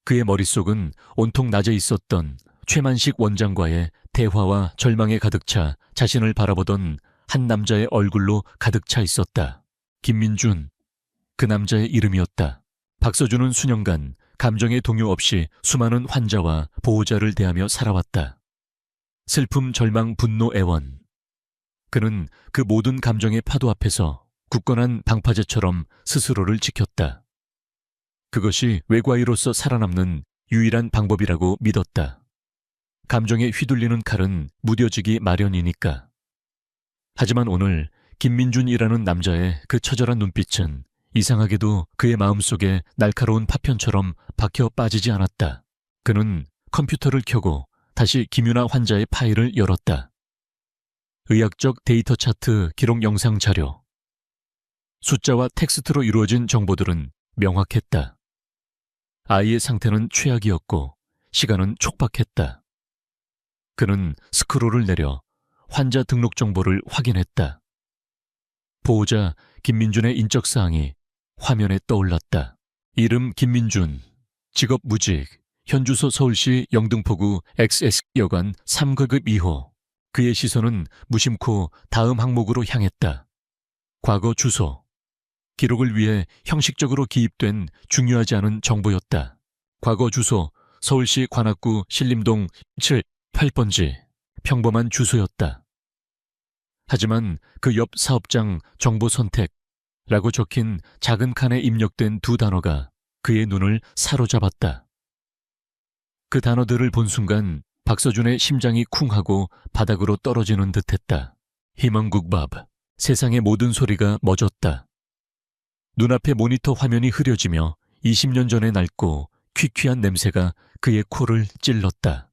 그의 머릿속은 온통 낮에 있었던 최만식 원장과의 대화와 절망에 가득 차 자신을 바라보던 한 남자의 얼굴로 가득 차 있었다. 김민준, 그 남자의 이름이었다. 박서준은 수년간 감정의 동요 없이 수많은 환자와 보호자를 대하며 살아왔다. 슬픔, 절망, 분노, 애원. 그는 그 모든 감정의 파도 앞에서 굳건한 방파제처럼 스스로를 지켰다. 그것이 외과의로서 살아남는 유일한 방법이라고 믿었다. 감정에 휘둘리는 칼은 무뎌지기 마련이니까. 하지만 오늘 김민준이라는 남자의 그 처절한 눈빛은 이상하게도 그의 마음속에 날카로운 파편처럼 박혀 빠지지 않았다. 그는 컴퓨터를 켜고 다시 김유나 환자의 파일을 열었다. 의학적 데이터 차트 기록 영상 자료. 숫자와 텍스트로 이루어진 정보들은 명확했다. 아이의 상태는 최악이었고 시간은 촉박했다. 그는 스크롤을 내려 환자 등록 정보를 확인했다. 보호자 김민준의 인적사항이 화면에 떠올랐다. 이름 김민준, 직업 무직, 현주소 서울시 영등포구 XS여관 3급급 2호. 그의 시선은 무심코 다음 항목으로 향했다. 과거 주소. 기록을 위해 형식적으로 기입된 중요하지 않은 정보였다. 과거 주소 서울시 관악구 신림동 7, 8번지. 평범한 주소였다. 하지만 그 옆 사업장 정보 선택라고 적힌 작은 칸에 입력된 두 단어가 그의 눈을 사로잡았다. 그 단어들을 본 순간 박서준의 심장이 쿵하고 바닥으로 떨어지는 듯했다. 희망국밥. 세상의 모든 소리가 멎었다. 눈앞의 모니터 화면이 흐려지며 20년 전의 낡고 퀴퀴한 냄새가 그의 코를 찔렀다.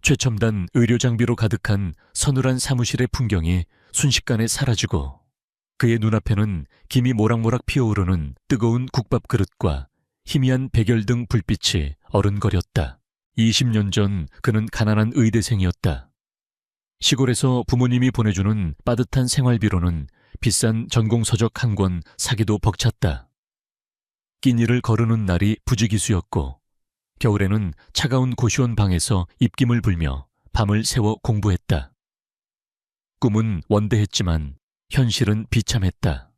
최첨단 의료 장비로 가득한 서늘한 사무실의 풍경이 순식간에 사라지고 그의 눈앞에는 김이 모락모락 피어오르는 뜨거운 국밥 그릇과 희미한 백열등 불빛이 어른거렸다. 20년 전 그는 가난한 의대생이었다. 시골에서 부모님이 보내주는 빠듯한 생활비로는 비싼 전공서적 한 권 사기도 벅찼다. 끼니를 거르는 날이 부지기수였고 겨울에는 차가운 고시원 방에서 입김을 불며 밤을 새워 공부했다. 꿈은 원대했지만 현실은 비참했다.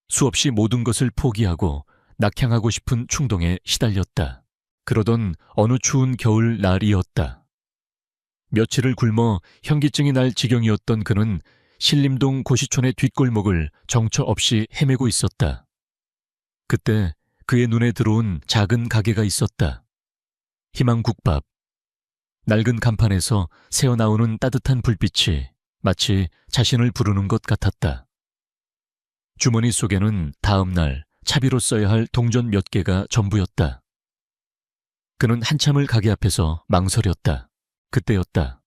수없이 모든 것을 포기하고 낙향하고 싶은 충동에 시달렸다. 그러던 어느 추운 겨울 날이었다. 며칠을 굶어 현기증이 날 지경이었던 그는 신림동 고시촌의 뒷골목을 정처 없이 헤매고 있었다. 그때 그의 눈에 들어온 작은 가게가 있었다. 희망국밥. 낡은 간판에서 새어나오는 따뜻한 불빛이 마치 자신을 부르는 것 같았다. 주머니 속에는 다음 날 차비로 써야 할 동전 몇 개가 전부였다. 그는 한참을 가게 앞에서 망설였다. 그때였다.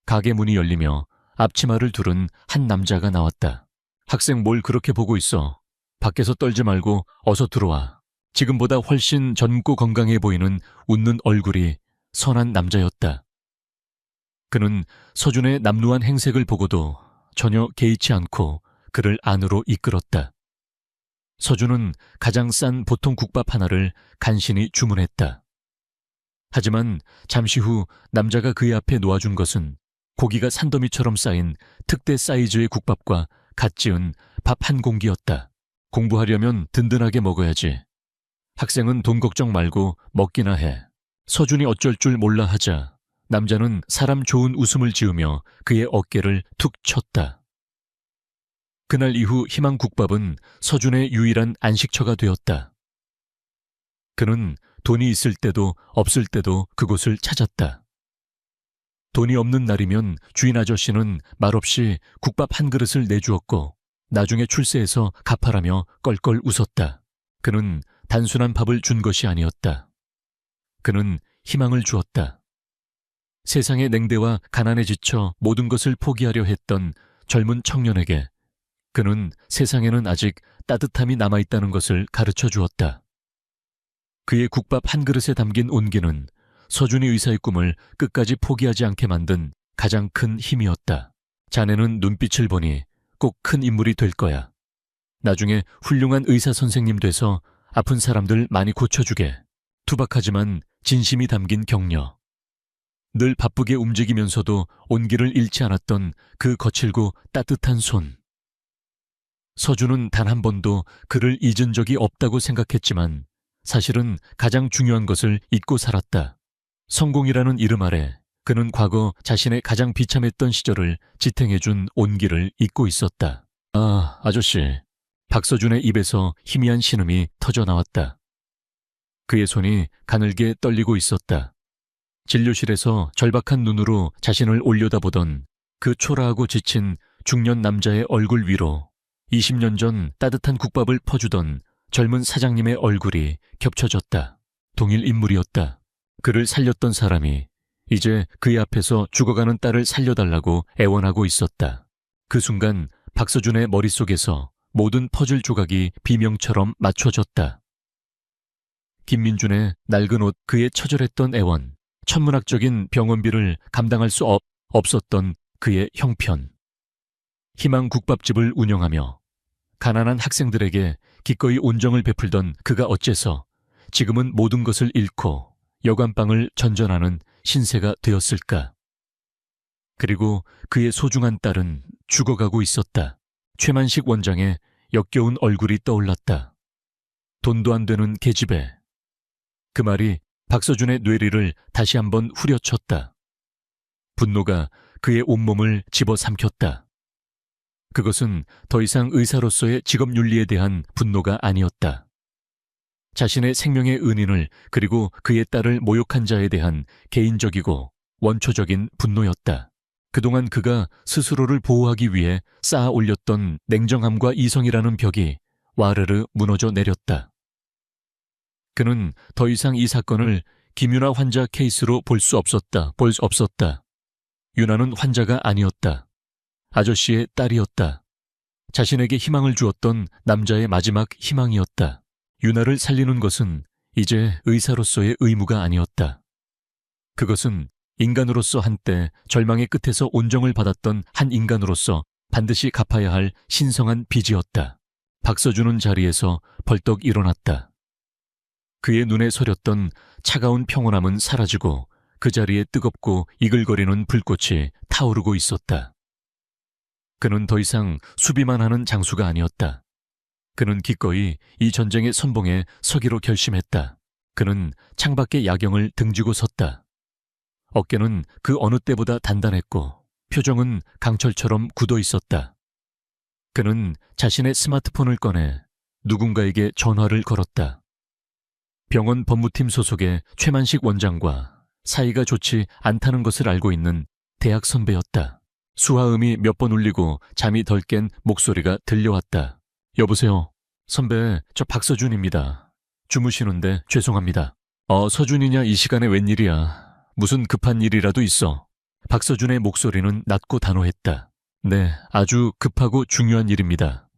가게 문이 열리며 앞치마를 두른 한 남자가 나왔다. 학생 뭘 그렇게 보고 있어? 밖에서 떨지 말고 어서 들어와. 지금보다 훨씬 젊고 건강해 보이는 웃는 얼굴이 선한 남자였다. 그는 서준의 남루한 행색을 보고도 전혀 개의치 않고 그를 안으로 이끌었다. 서준은 가장 싼 보통 국밥 하나를 간신히 주문했다. 하지만 잠시 후 남자가 그의 앞에 놓아준 것은 고기가 산더미처럼 쌓인 특대 사이즈의 국밥과 갓 지은 밥 한 공기였다. 공부하려면 든든하게 먹어야지. 학생은 돈 걱정 말고 먹기나 해. 서준이 어쩔 줄 몰라 하자 남자는 사람 좋은 웃음을 지으며 그의 어깨를 툭 쳤다. 그날 이후 희망국밥은 서준의 유일한 안식처가 되었다. 그는 돈이 있을 때도 없을 때도 그곳을 찾았다. 돈이 없는 날이면 주인 아저씨는 말없이 국밥 한 그릇을 내주었고 나중에 출세해서 갚아라며 껄껄 웃었다. 그는 단순한 밥을 준 것이 아니었다. 그는 희망을 주었다. 세상의 냉대와 가난에 지쳐 모든 것을 포기하려 했던 젊은 청년에게 그는 세상에는 아직 따뜻함이 남아있다는 것을 가르쳐 주었다. 그의 국밥 한 그릇에 담긴 온기는 서준이 의사의 꿈을 끝까지 포기하지 않게 만든 가장 큰 힘이었다. 자네는 눈빛을 보니 꼭 큰 인물이 될 거야. 나중에 훌륭한 의사 선생님 돼서 아픈 사람들 많이 고쳐주게. 투박하지만 진심이 담긴 격려. 늘 바쁘게 움직이면서도 온기를 잃지 않았던 그 거칠고 따뜻한 손. 서준은 단 한 번도 그를 잊은 적이 없다고 생각했지만 사실은 가장 중요한 것을 잊고 살았다. 성공이라는 이름 아래 그는 과거 자신의 가장 비참했던 시절을 지탱해준 온기를 잊고 있었다. 아, 아저씨. 박서준의 입에서 희미한 신음이 터져 나왔다. 그의 손이 가늘게 떨리고 있었다. 진료실에서 절박한 눈으로 자신을 올려다보던 그 초라하고 지친 중년 남자의 얼굴 위로 20년 전 따뜻한 국밥을 퍼주던 젊은 사장님의 얼굴이 겹쳐졌다. 동일 인물이었다. 그를 살렸던 사람이 이제 그의 앞에서 죽어가는 딸을 살려달라고 애원하고 있었다. 그 순간 박서준의 머릿속에서 모든 퍼즐 조각이 비명처럼 맞춰졌다. 김민준의 낡은 옷, 그의 처절했던 애원, 천문학적인 병원비를 감당할 수 없었던 그의 형편. 희망 국밥집을 운영하며 가난한 학생들에게 기꺼이 온정을 베풀던 그가 어째서 지금은 모든 것을 잃고 여관방을 전전하는 신세가 되었을까. 그리고 그의 소중한 딸은 죽어가고 있었다. 최만식 원장의 역겨운 얼굴이 떠올랐다. 돈도 안 되는 계집애. 그 말이 박서준의 뇌리를 다시 한번 후려쳤다. 분노가 그의 온몸을 집어삼켰다. 그것은 더 이상 의사로서의 직업윤리에 대한 분노가 아니었다. 자신의 생명의 은인을 그리고 그의 딸을 모욕한 자에 대한 개인적이고 원초적인 분노였다. 그동안 그가 스스로를 보호하기 위해 쌓아 올렸던 냉정함과 이성이라는 벽이 와르르 무너져 내렸다. 그는 더 이상 이 사건을 김유나 환자 케이스로 볼 수 없었다. 유나는 환자가 아니었다. 아저씨의 딸이었다. 자신에게 희망을 주었던 남자의 마지막 희망이었다. 유나를 살리는 것은 이제 의사로서의 의무가 아니었다. 그것은 인간으로서 한때 절망의 끝에서 온정을 받았던 한 인간으로서 반드시 갚아야 할 신성한 빚이었다. 박서준은 자리에서 벌떡 일어났다. 그의 눈에 서렸던 차가운 평온함은 사라지고 그 자리에 뜨겁고 이글거리는 불꽃이 타오르고 있었다. 그는 더 이상 수비만 하는 장수가 아니었다. 그는 기꺼이 이 전쟁의 선봉에 서기로 결심했다. 그는 창밖의 야경을 등지고 섰다. 어깨는 그 어느 때보다 단단했고 표정은 강철처럼 굳어 있었다. 그는 자신의 스마트폰을 꺼내 누군가에게 전화를 걸었다. 병원 법무팀 소속의 최만식 원장과 사이가 좋지 않다는 것을 알고 있는 대학 선배였다. 수화음이 몇 번 울리고 잠이 덜 깬 목소리가 들려왔다. 여보세요. 선배, 저 박서준입니다. 주무시는데 죄송합니다. 서준이냐 이 시간에 웬일이야. 무슨 급한 일이라도 있어. 박서준의 목소리는 낮고 단호했다. 네, 아주 급하고 중요한 일입니다.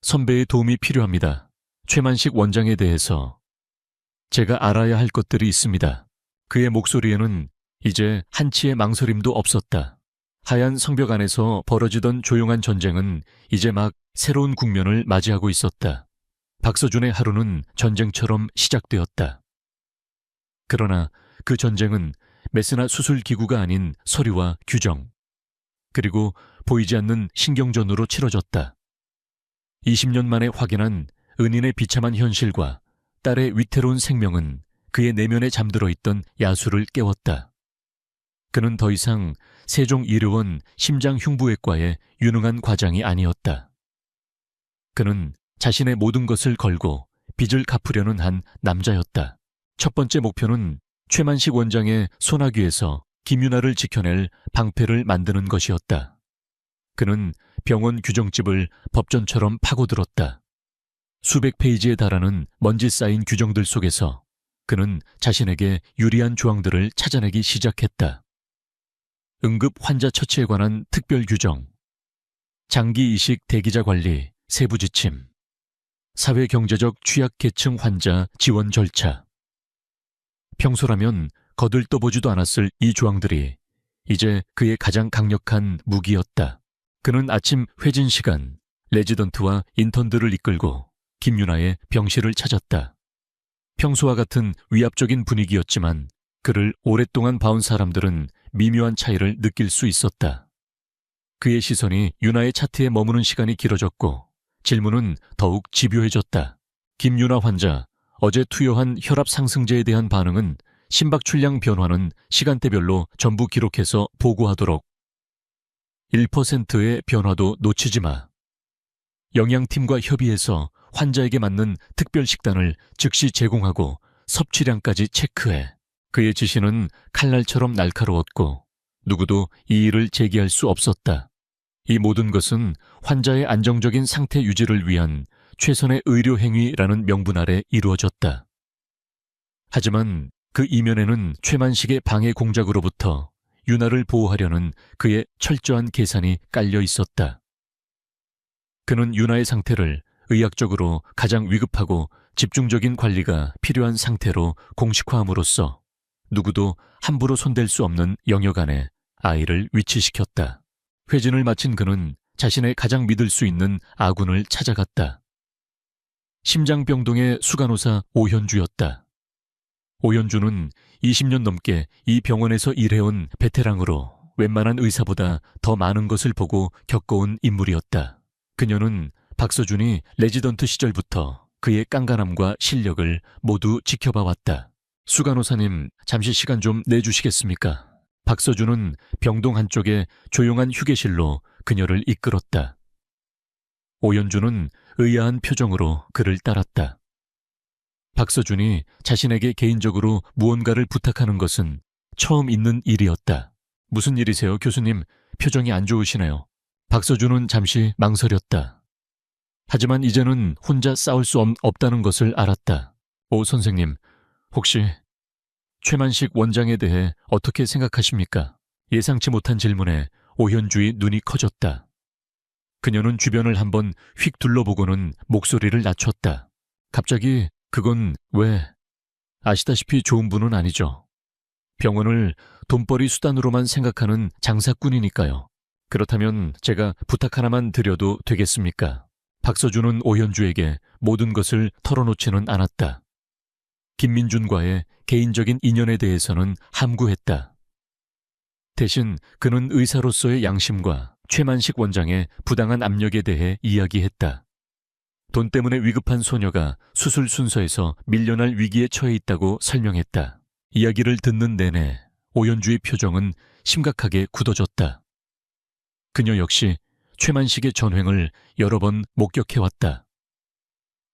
선배의 도움이 필요합니다. 최만식 원장에 대해서 제가 알아야 할 것들이 있습니다. 그의 목소리에는 이제 한치의 망설임도 없었다. 하얀 성벽 안에서 벌어지던 조용한 전쟁은 이제 막 새로운 국면을 맞이하고 있었다. 박서준의 하루는 전쟁처럼 시작되었다. 그러나 그 전쟁은 메스나 수술 기구가 아닌 서류와 규정, 그리고 보이지 않는 신경전으로 치러졌다. 20년 만에 확인한 은인의 비참한 현실과 딸의 위태로운 생명은 그의 내면에 잠들어 있던 야수를 깨웠다. 그는 더 이상 세종의료원 심장흉부외과의 유능한 과장이 아니었다. 그는 자신의 모든 것을 걸고 빚을 갚으려는 한 남자였다. 첫 번째 목표는 최만식 원장의 소나귀에서 김유나를 지켜낼 방패를 만드는 것이었다. 그는 병원 규정집을 법전처럼 파고들었다. 수백 페이지에 달하는 먼지 쌓인 규정들 속에서 그는 자신에게 유리한 조항들을 찾아내기 시작했다. 응급 환자 처치에 관한 특별 규정, 장기 이식 대기자 관리, 세부 지침, 사회경제적 취약계층 환자 지원 절차. 평소라면 거들떠보지도 않았을 이 조항들이 이제 그의 가장 강력한 무기였다. 그는 아침 회진 시간 레지던트와 인턴들을 이끌고 김유나의 병실을 찾았다. 평소와 같은 위압적인 분위기였지만 그를 오랫동안 봐온 사람들은 미묘한 차이를 느낄 수 있었다. 그의 시선이 유나의 차트에 머무는 시간이 길어졌고 질문은 더욱 집요해졌다. 김유나 환자, 어제 투여한 혈압 상승제에 대한 반응은 심박출량 변화는 시간대별로 전부 기록해서 보고하도록. 1%의 변화도 놓치지 마. 영양팀과 협의해서 환자에게 맞는 특별 식단을 즉시 제공하고 섭취량까지 체크해. 그의 지시는 칼날처럼 날카로웠고 누구도 이 일을 제기할 수 없었다. 이 모든 것은 환자의 안정적인 상태 유지를 위한 최선의 의료 행위라는 명분 아래 이루어졌다. 하지만 그 이면에는 최만식의 방해 공작으로부터 유나를 보호하려는 그의 철저한 계산이 깔려 있었다. 그는 유나의 상태를 의학적으로 가장 위급하고 집중적인 관리가 필요한 상태로 공식화함으로써 누구도 함부로 손댈 수 없는 영역 안에 아이를 위치시켰다. 회진을 마친 그는 자신의 가장 믿을 수 있는 아군을 찾아갔다. 심장병동의 수간호사 오현주였다. 오현주는 20년 넘게 이 병원에서 일해온 베테랑으로 웬만한 의사보다 더 많은 것을 보고 겪어온 인물이었다. 그녀는 박서준이 레지던트 시절부터 그의 깐깐함과 실력을 모두 지켜봐왔다. 수간호사님, 잠시 시간 좀 내주시겠습니까? 박서준은 병동 한쪽에 조용한 휴게실로 그녀를 이끌었다. 오연주는 의아한 표정으로 그를 따랐다. 박서준이 자신에게 개인적으로 무언가를 부탁하는 것은 처음 있는 일이었다. 무슨 일이세요, 교수님? 표정이 안 좋으시네요. 박서준은 잠시 망설였다. 하지만 이제는 혼자 싸울 수 없다는 것을 알았다. 오 선생님, 혹시 최만식 원장에 대해 어떻게 생각하십니까? 예상치 못한 질문에 오현주의 눈이 커졌다. 그녀는 주변을 한번 휙 둘러보고는 목소리를 낮췄다. 갑자기 그건 왜? 아시다시피 좋은 분은 아니죠. 병원을 돈벌이 수단으로만 생각하는 장사꾼이니까요. 그렇다면 제가 부탁 하나만 드려도 되겠습니까? 박서준은 오현주에게 모든 것을 털어놓지는 않았다. 김민준과의 개인적인 인연에 대해서는 함구했다. 대신 그는 의사로서의 양심과 최만식 원장의 부당한 압력에 대해 이야기했다. 돈 때문에 위급한 소녀가 수술 순서에서 밀려날 위기에 처해 있다고 설명했다. 이야기를 듣는 내내 오연주의 표정은 심각하게 굳어졌다. 그녀 역시 최만식의 전횡을 여러 번 목격해왔다.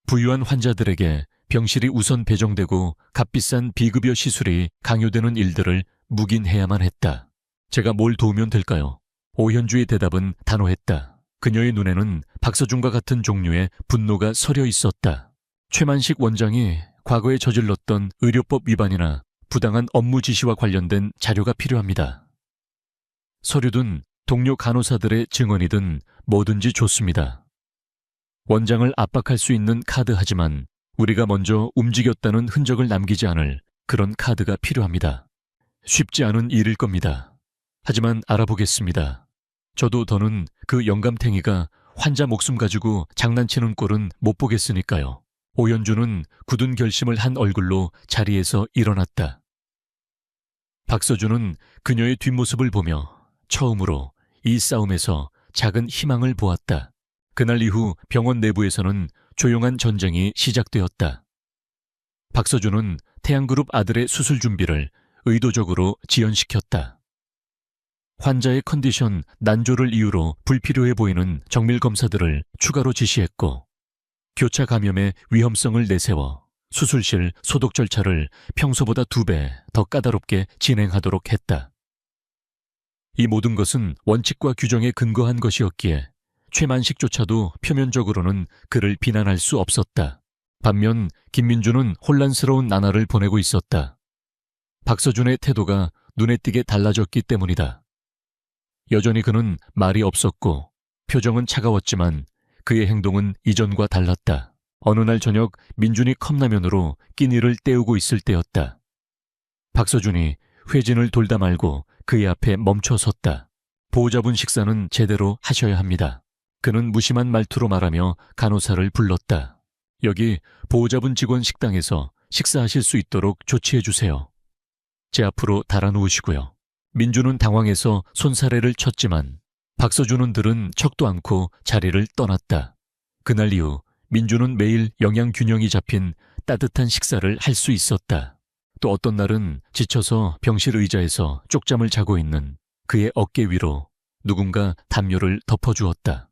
부유한 환자들에게 병실이 우선 배정되고 값비싼 비급여 시술이 강요되는 일들을 묵인해야만 했다. 제가 뭘 도우면 될까요? 오현주의 대답은 단호했다. 그녀의 눈에는 박서준과 같은 종류의 분노가 서려 있었다. 최만식 원장이 과거에 저질렀던 의료법 위반이나 부당한 업무 지시와 관련된 자료가 필요합니다. 서류든 동료 간호사들의 증언이든 뭐든지 좋습니다. 원장을 압박할 수 있는 카드 하지만 우리가 먼저 움직였다는 흔적을 남기지 않을 그런 카드가 필요합니다. 쉽지 않은 일일 겁니다. 하지만 알아보겠습니다. 저도 더는 그 영감탱이가 환자 목숨 가지고 장난치는 꼴은 못 보겠으니까요. 오연주는 굳은 결심을 한 얼굴로 자리에서 일어났다. 박서준은 그녀의 뒷모습을 보며 처음으로 이 싸움에서 작은 희망을 보았다. 그날 이후 병원 내부에서는 조용한 전쟁이 시작되었다. 박서준은 태양그룹 아들의 수술 준비를 의도적으로 지연시켰다. 환자의 컨디션 난조를 이유로 불필요해 보이는 정밀 검사들을 추가로 지시했고, 교차 감염의 위험성을 내세워 수술실 소독 절차를 평소보다 2배 더 까다롭게 진행하도록 했다. 이 모든 것은 원칙과 규정에 근거한 것이었기에 최만식조차도 표면적으로는 그를 비난할 수 없었다. 반면 김민주는 혼란스러운 나날을 보내고 있었다. 박서준의 태도가 눈에 띄게 달라졌기 때문이다. 여전히 그는 말이 없었고 표정은 차가웠지만 그의 행동은 이전과 달랐다. 어느 날 저녁 민준이 컵라면으로 끼니를 때우고 있을 때였다. 박서준이 회진을 돌다 말고 그의 앞에 멈춰 섰다. 보호자분 식사는 제대로 하셔야 합니다. 그는 무심한 말투로 말하며 간호사를 불렀다. 여기 보호자분 직원 식당에서 식사하실 수 있도록 조치해 주세요. 제 앞으로 달아놓으시고요. 민주는 당황해서 손사래를 쳤지만 박서준은 들은 척도 않고 자리를 떠났다. 그날 이후 민주는 매일 영양균형이 잡힌 따뜻한 식사를 할 수 있었다. 또 어떤 날은 지쳐서 병실 의자에서 쪽잠을 자고 있는 그의 어깨 위로 누군가 담요를 덮어주었다.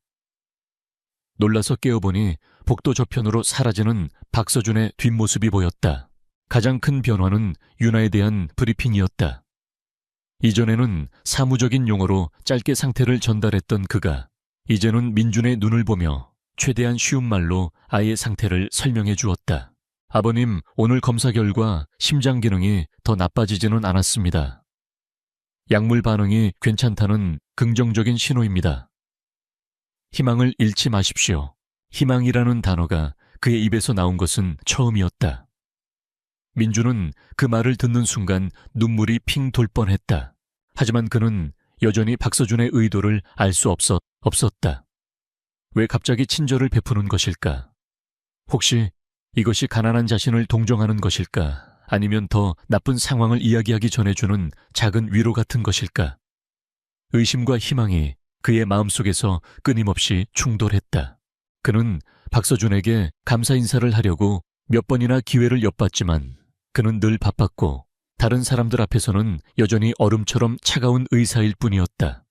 놀라서 깨어보니 복도 저편으로 사라지는 박서준의 뒷모습이 보였다. 가장 큰 변화는 윤아에 대한 브리핑이었다. 이전에는 사무적인 용어로 짧게 상태를 전달했던 그가 이제는 민준의 눈을 보며 최대한 쉬운 말로 아이의 상태를 설명해 주었다. 아버님, 오늘 검사 결과 심장 기능이 더 나빠지지는 않았습니다. 약물 반응이 괜찮다는 긍정적인 신호입니다. 희망을 잃지 마십시오. 희망이라는 단어가 그의 입에서 나온 것은 처음이었다. 민주는 그 말을 듣는 순간 눈물이 핑 돌 뻔했다. 하지만 그는 여전히 박서준의 의도를 알 수 없었다. 왜 갑자기 친절을 베푸는 것일까? 혹시 이것이 가난한 자신을 동정하는 것일까? 아니면 더 나쁜 상황을 이야기하기 전에 주는 작은 위로 같은 것일까? 의심과 희망이 그의 마음속에서 끊임없이 충돌했다. 그는 박서준에게 감사 인사를 하려고 몇 번이나 기회를 엿봤지만 그는 늘 바빴고 다른 사람들 앞에서는 여전히 얼음처럼 차가운 의사일 뿐이었다.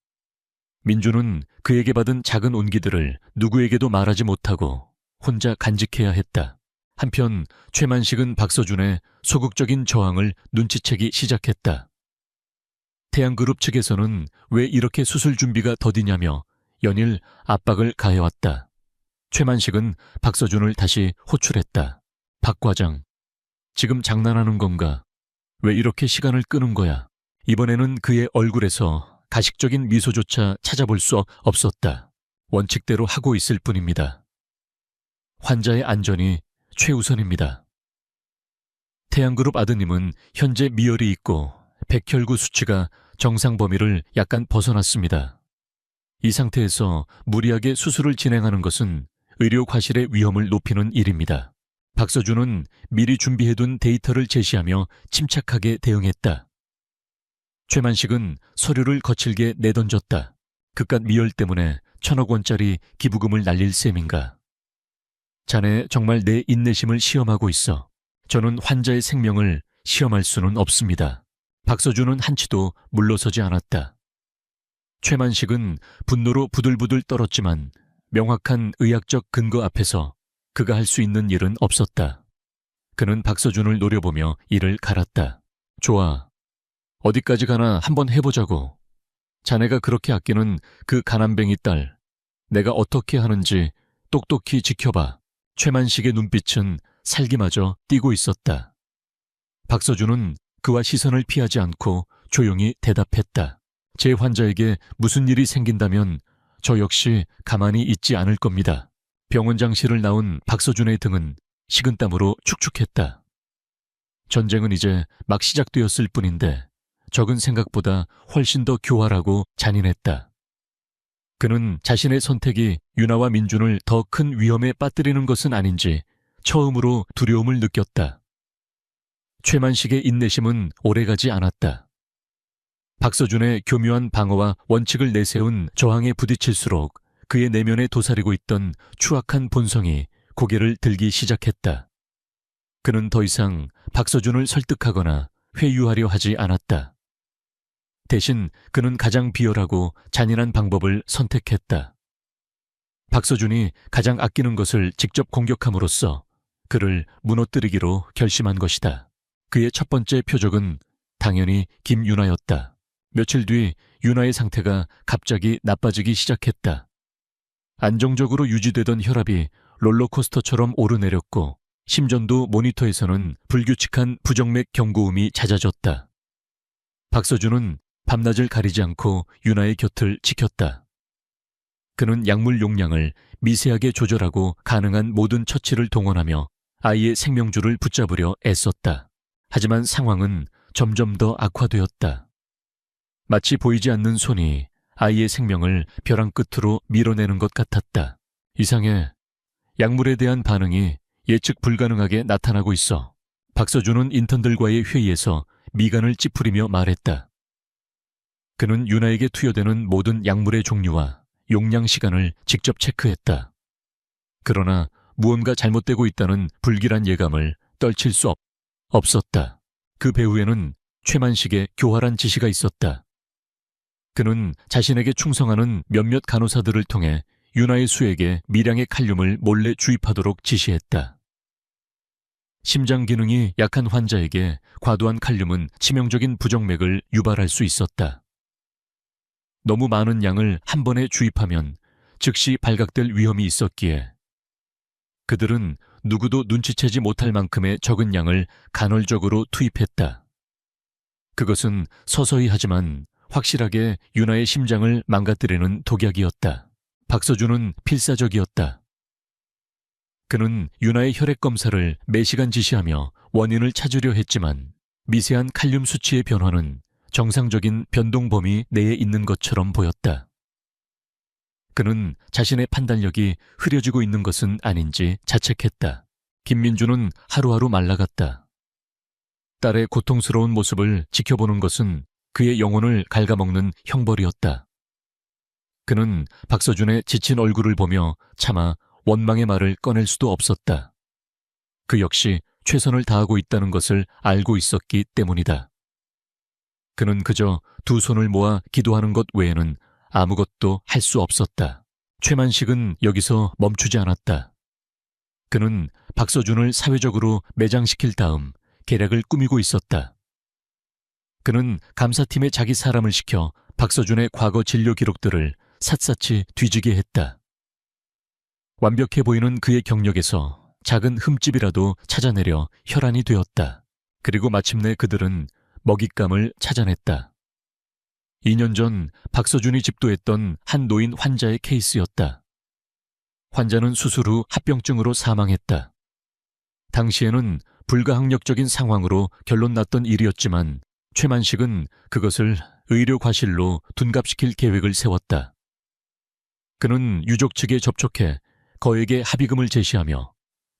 민주는 그에게 받은 작은 온기들을 누구에게도 말하지 못하고 혼자 간직해야 했다. 한편 최만식은 박서준의 소극적인 저항을 눈치채기 시작했다. 태양그룹 측에서는 왜 이렇게 수술 준비가 더디냐며 연일 압박을 가해왔다. 최만식은 박서준을 다시 호출했다. 박 과장, 지금 장난하는 건가? 왜 이렇게 시간을 끄는 거야? 이번에는 그의 얼굴에서 가식적인 미소조차 찾아볼 수 없었다. 원칙대로 하고 있을 뿐입니다. 환자의 안전이 최우선입니다. 태양그룹 아드님은 현재 미열이 있고 백혈구 수치가 정상 범위를 약간 벗어났습니다. 이 상태에서 무리하게 수술을 진행하는 것은 의료 과실의 위험을 높이는 일입니다. 박서준은 미리 준비해둔 데이터를 제시하며 침착하게 대응했다. 최만식은 서류를 거칠게 내던졌다. 그깟 미열 때문에 1,000억 원짜리 기부금을 날릴 셈인가. 자네 정말 내 인내심을 시험하고 있어. 저는 환자의 생명을 시험할 수는 없습니다. 박서준은 한치도 물러서지 않았다. 최만식은 분노로 부들부들 떨었지만 명확한 의학적 근거 앞에서 그가 할 수 있는 일은 없었다. 그는 박서준을 노려보며 이를 갈았다. 좋아. 어디까지 가나 한번 해보자고. 자네가 그렇게 아끼는 그 가난뱅이 딸, 내가 어떻게 하는지 똑똑히 지켜봐. 최만식의 눈빛은 살기마저 띄고 있었다. 박서준은 그와 시선을 피하지 않고 조용히 대답했다. 제 환자에게 무슨 일이 생긴다면 저 역시 가만히 있지 않을 겁니다. 병원장실을 나온 박서준의 등은 식은땀으로 축축했다. 전쟁은 이제 막 시작되었을 뿐인데 적은 생각보다 훨씬 더 교활하고 잔인했다. 그는 자신의 선택이 윤아와 민준을 더 큰 위험에 빠뜨리는 것은 아닌지 처음으로 두려움을 느꼈다. 최만식의 인내심은 오래가지 않았다. 박서준의 교묘한 방어와 원칙을 내세운 저항에 부딪힐수록 그의 내면에 도사리고 있던 추악한 본성이 고개를 들기 시작했다. 그는 더 이상 박서준을 설득하거나 회유하려 하지 않았다. 대신 그는 가장 비열하고 잔인한 방법을 선택했다. 박서준이 가장 아끼는 것을 직접 공격함으로써 그를 무너뜨리기로 결심한 것이다. 그의 첫 번째 표적은 당연히 김윤아였다. 며칠 뒤 윤아의 상태가 갑자기 나빠지기 시작했다. 안정적으로 유지되던 혈압이 롤러코스터처럼 오르내렸고 심전도 모니터에서는 불규칙한 부정맥 경고음이 잦아졌다. 박서준은 밤낮을 가리지 않고 윤아의 곁을 지켰다. 그는 약물 용량을 미세하게 조절하고 가능한 모든 처치를 동원하며 아이의 생명줄을 붙잡으려 애썼다. 하지만 상황은 점점 더 악화되었다. 마치 보이지 않는 손이 아이의 생명을 벼랑 끝으로 밀어내는 것 같았다. 이상해. 약물에 대한 반응이 예측 불가능하게 나타나고 있어. 박서준은 인턴들과의 회의에서 미간을 찌푸리며 말했다. 그는 윤아에게 투여되는 모든 약물의 종류와 용량 시간을 직접 체크했다. 그러나 무언가 잘못되고 있다는 불길한 예감을 떨칠 수 없었다. 그 배후에는 최만식의 교활한 지시가 있었다. 그는 자신에게 충성하는 몇몇 간호사들을 통해 윤아의 수에게 미량의 칼륨을 몰래 주입하도록 지시했다. 심장 기능이 약한 환자에게 과도한 칼륨은 치명적인 부정맥을 유발할 수 있었다. 너무 많은 양을 한 번에 주입하면 즉시 발각될 위험이 있었기에 그들은 누구도 눈치채지 못할 만큼의 적은 양을 간헐적으로 투입했다. 그것은 서서히 하지만 확실하게 윤아의 심장을 망가뜨리는 독약이었다. 박서준은 필사적이었다. 그는 윤아의 혈액 검사를 매시간 지시하며 원인을 찾으려 했지만 미세한 칼륨 수치의 변화는 정상적인 변동 범위 내에 있는 것처럼 보였다. 그는 자신의 판단력이 흐려지고 있는 것은 아닌지 자책했다. 김민주는 하루하루 말라갔다. 딸의 고통스러운 모습을 지켜보는 것은 그의 영혼을 갉아먹는 형벌이었다. 그는 박서준의 지친 얼굴을 보며 차마 원망의 말을 꺼낼 수도 없었다. 그 역시 최선을 다하고 있다는 것을 알고 있었기 때문이다. 그는 그저 두 손을 모아 기도하는 것 외에는 아무것도 할 수 없었다. 최만식은 여기서 멈추지 않았다. 그는 박서준을 사회적으로 매장시킬 다음 계략을 꾸미고 있었다. 그는 감사팀에 자기 사람을 시켜 박서준의 과거 진료 기록들을 샅샅이 뒤지게 했다. 완벽해 보이는 그의 경력에서 작은 흠집이라도 찾아내려 혈안이 되었다. 그리고 마침내 그들은 먹잇감을 찾아냈다. 2년 전 박서준이 집도했던 한 노인 환자의 케이스였다. 환자는 수술 후 합병증으로 사망했다. 당시에는 불가항력적인 상황으로 결론 났던 일이었지만 최만식은 그것을 의료 과실로 둔갑시킬 계획을 세웠다. 그는 유족 측에 접촉해 거액의 합의금을 제시하며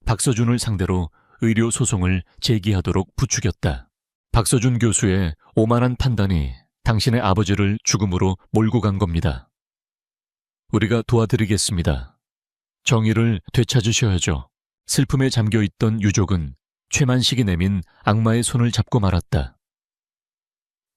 박서준을 상대로 의료 소송을 제기하도록 부추겼다. 박서준 교수의 오만한 판단이 당신의 아버지를 죽음으로 몰고 간 겁니다. 우리가 도와드리겠습니다. 정의를 되찾으셔야죠. 슬픔에 잠겨있던 유족은 최만식이 내민 악마의 손을 잡고 말았다.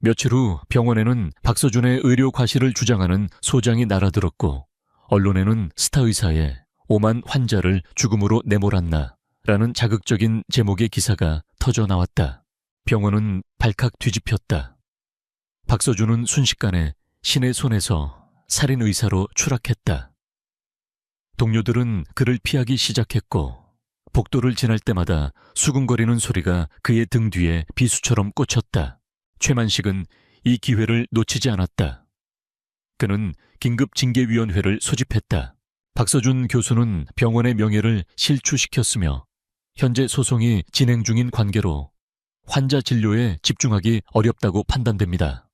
며칠 후 병원에는 박서준의 의료 과실을 주장하는 소장이 날아들었고 언론에는 스타 의사의 오만 환자를 죽음으로 내몰았나 라는 자극적인 제목의 기사가 터져 나왔다. 병원은 발칵 뒤집혔다. 박서준은 순식간에 신의 손에서 살인 의사로 추락했다. 동료들은 그를 피하기 시작했고 복도를 지날 때마다 수군거리는 소리가 그의 등 뒤에 비수처럼 꽂혔다. 최만식은 이 기회를 놓치지 않았다. 그는 긴급 징계위원회를 소집했다. 박서준 교수는 병원의 명예를 실추시켰으며 현재 소송이 진행 중인 관계로 환자 진료에 집중하기 어렵다고 판단됩니다.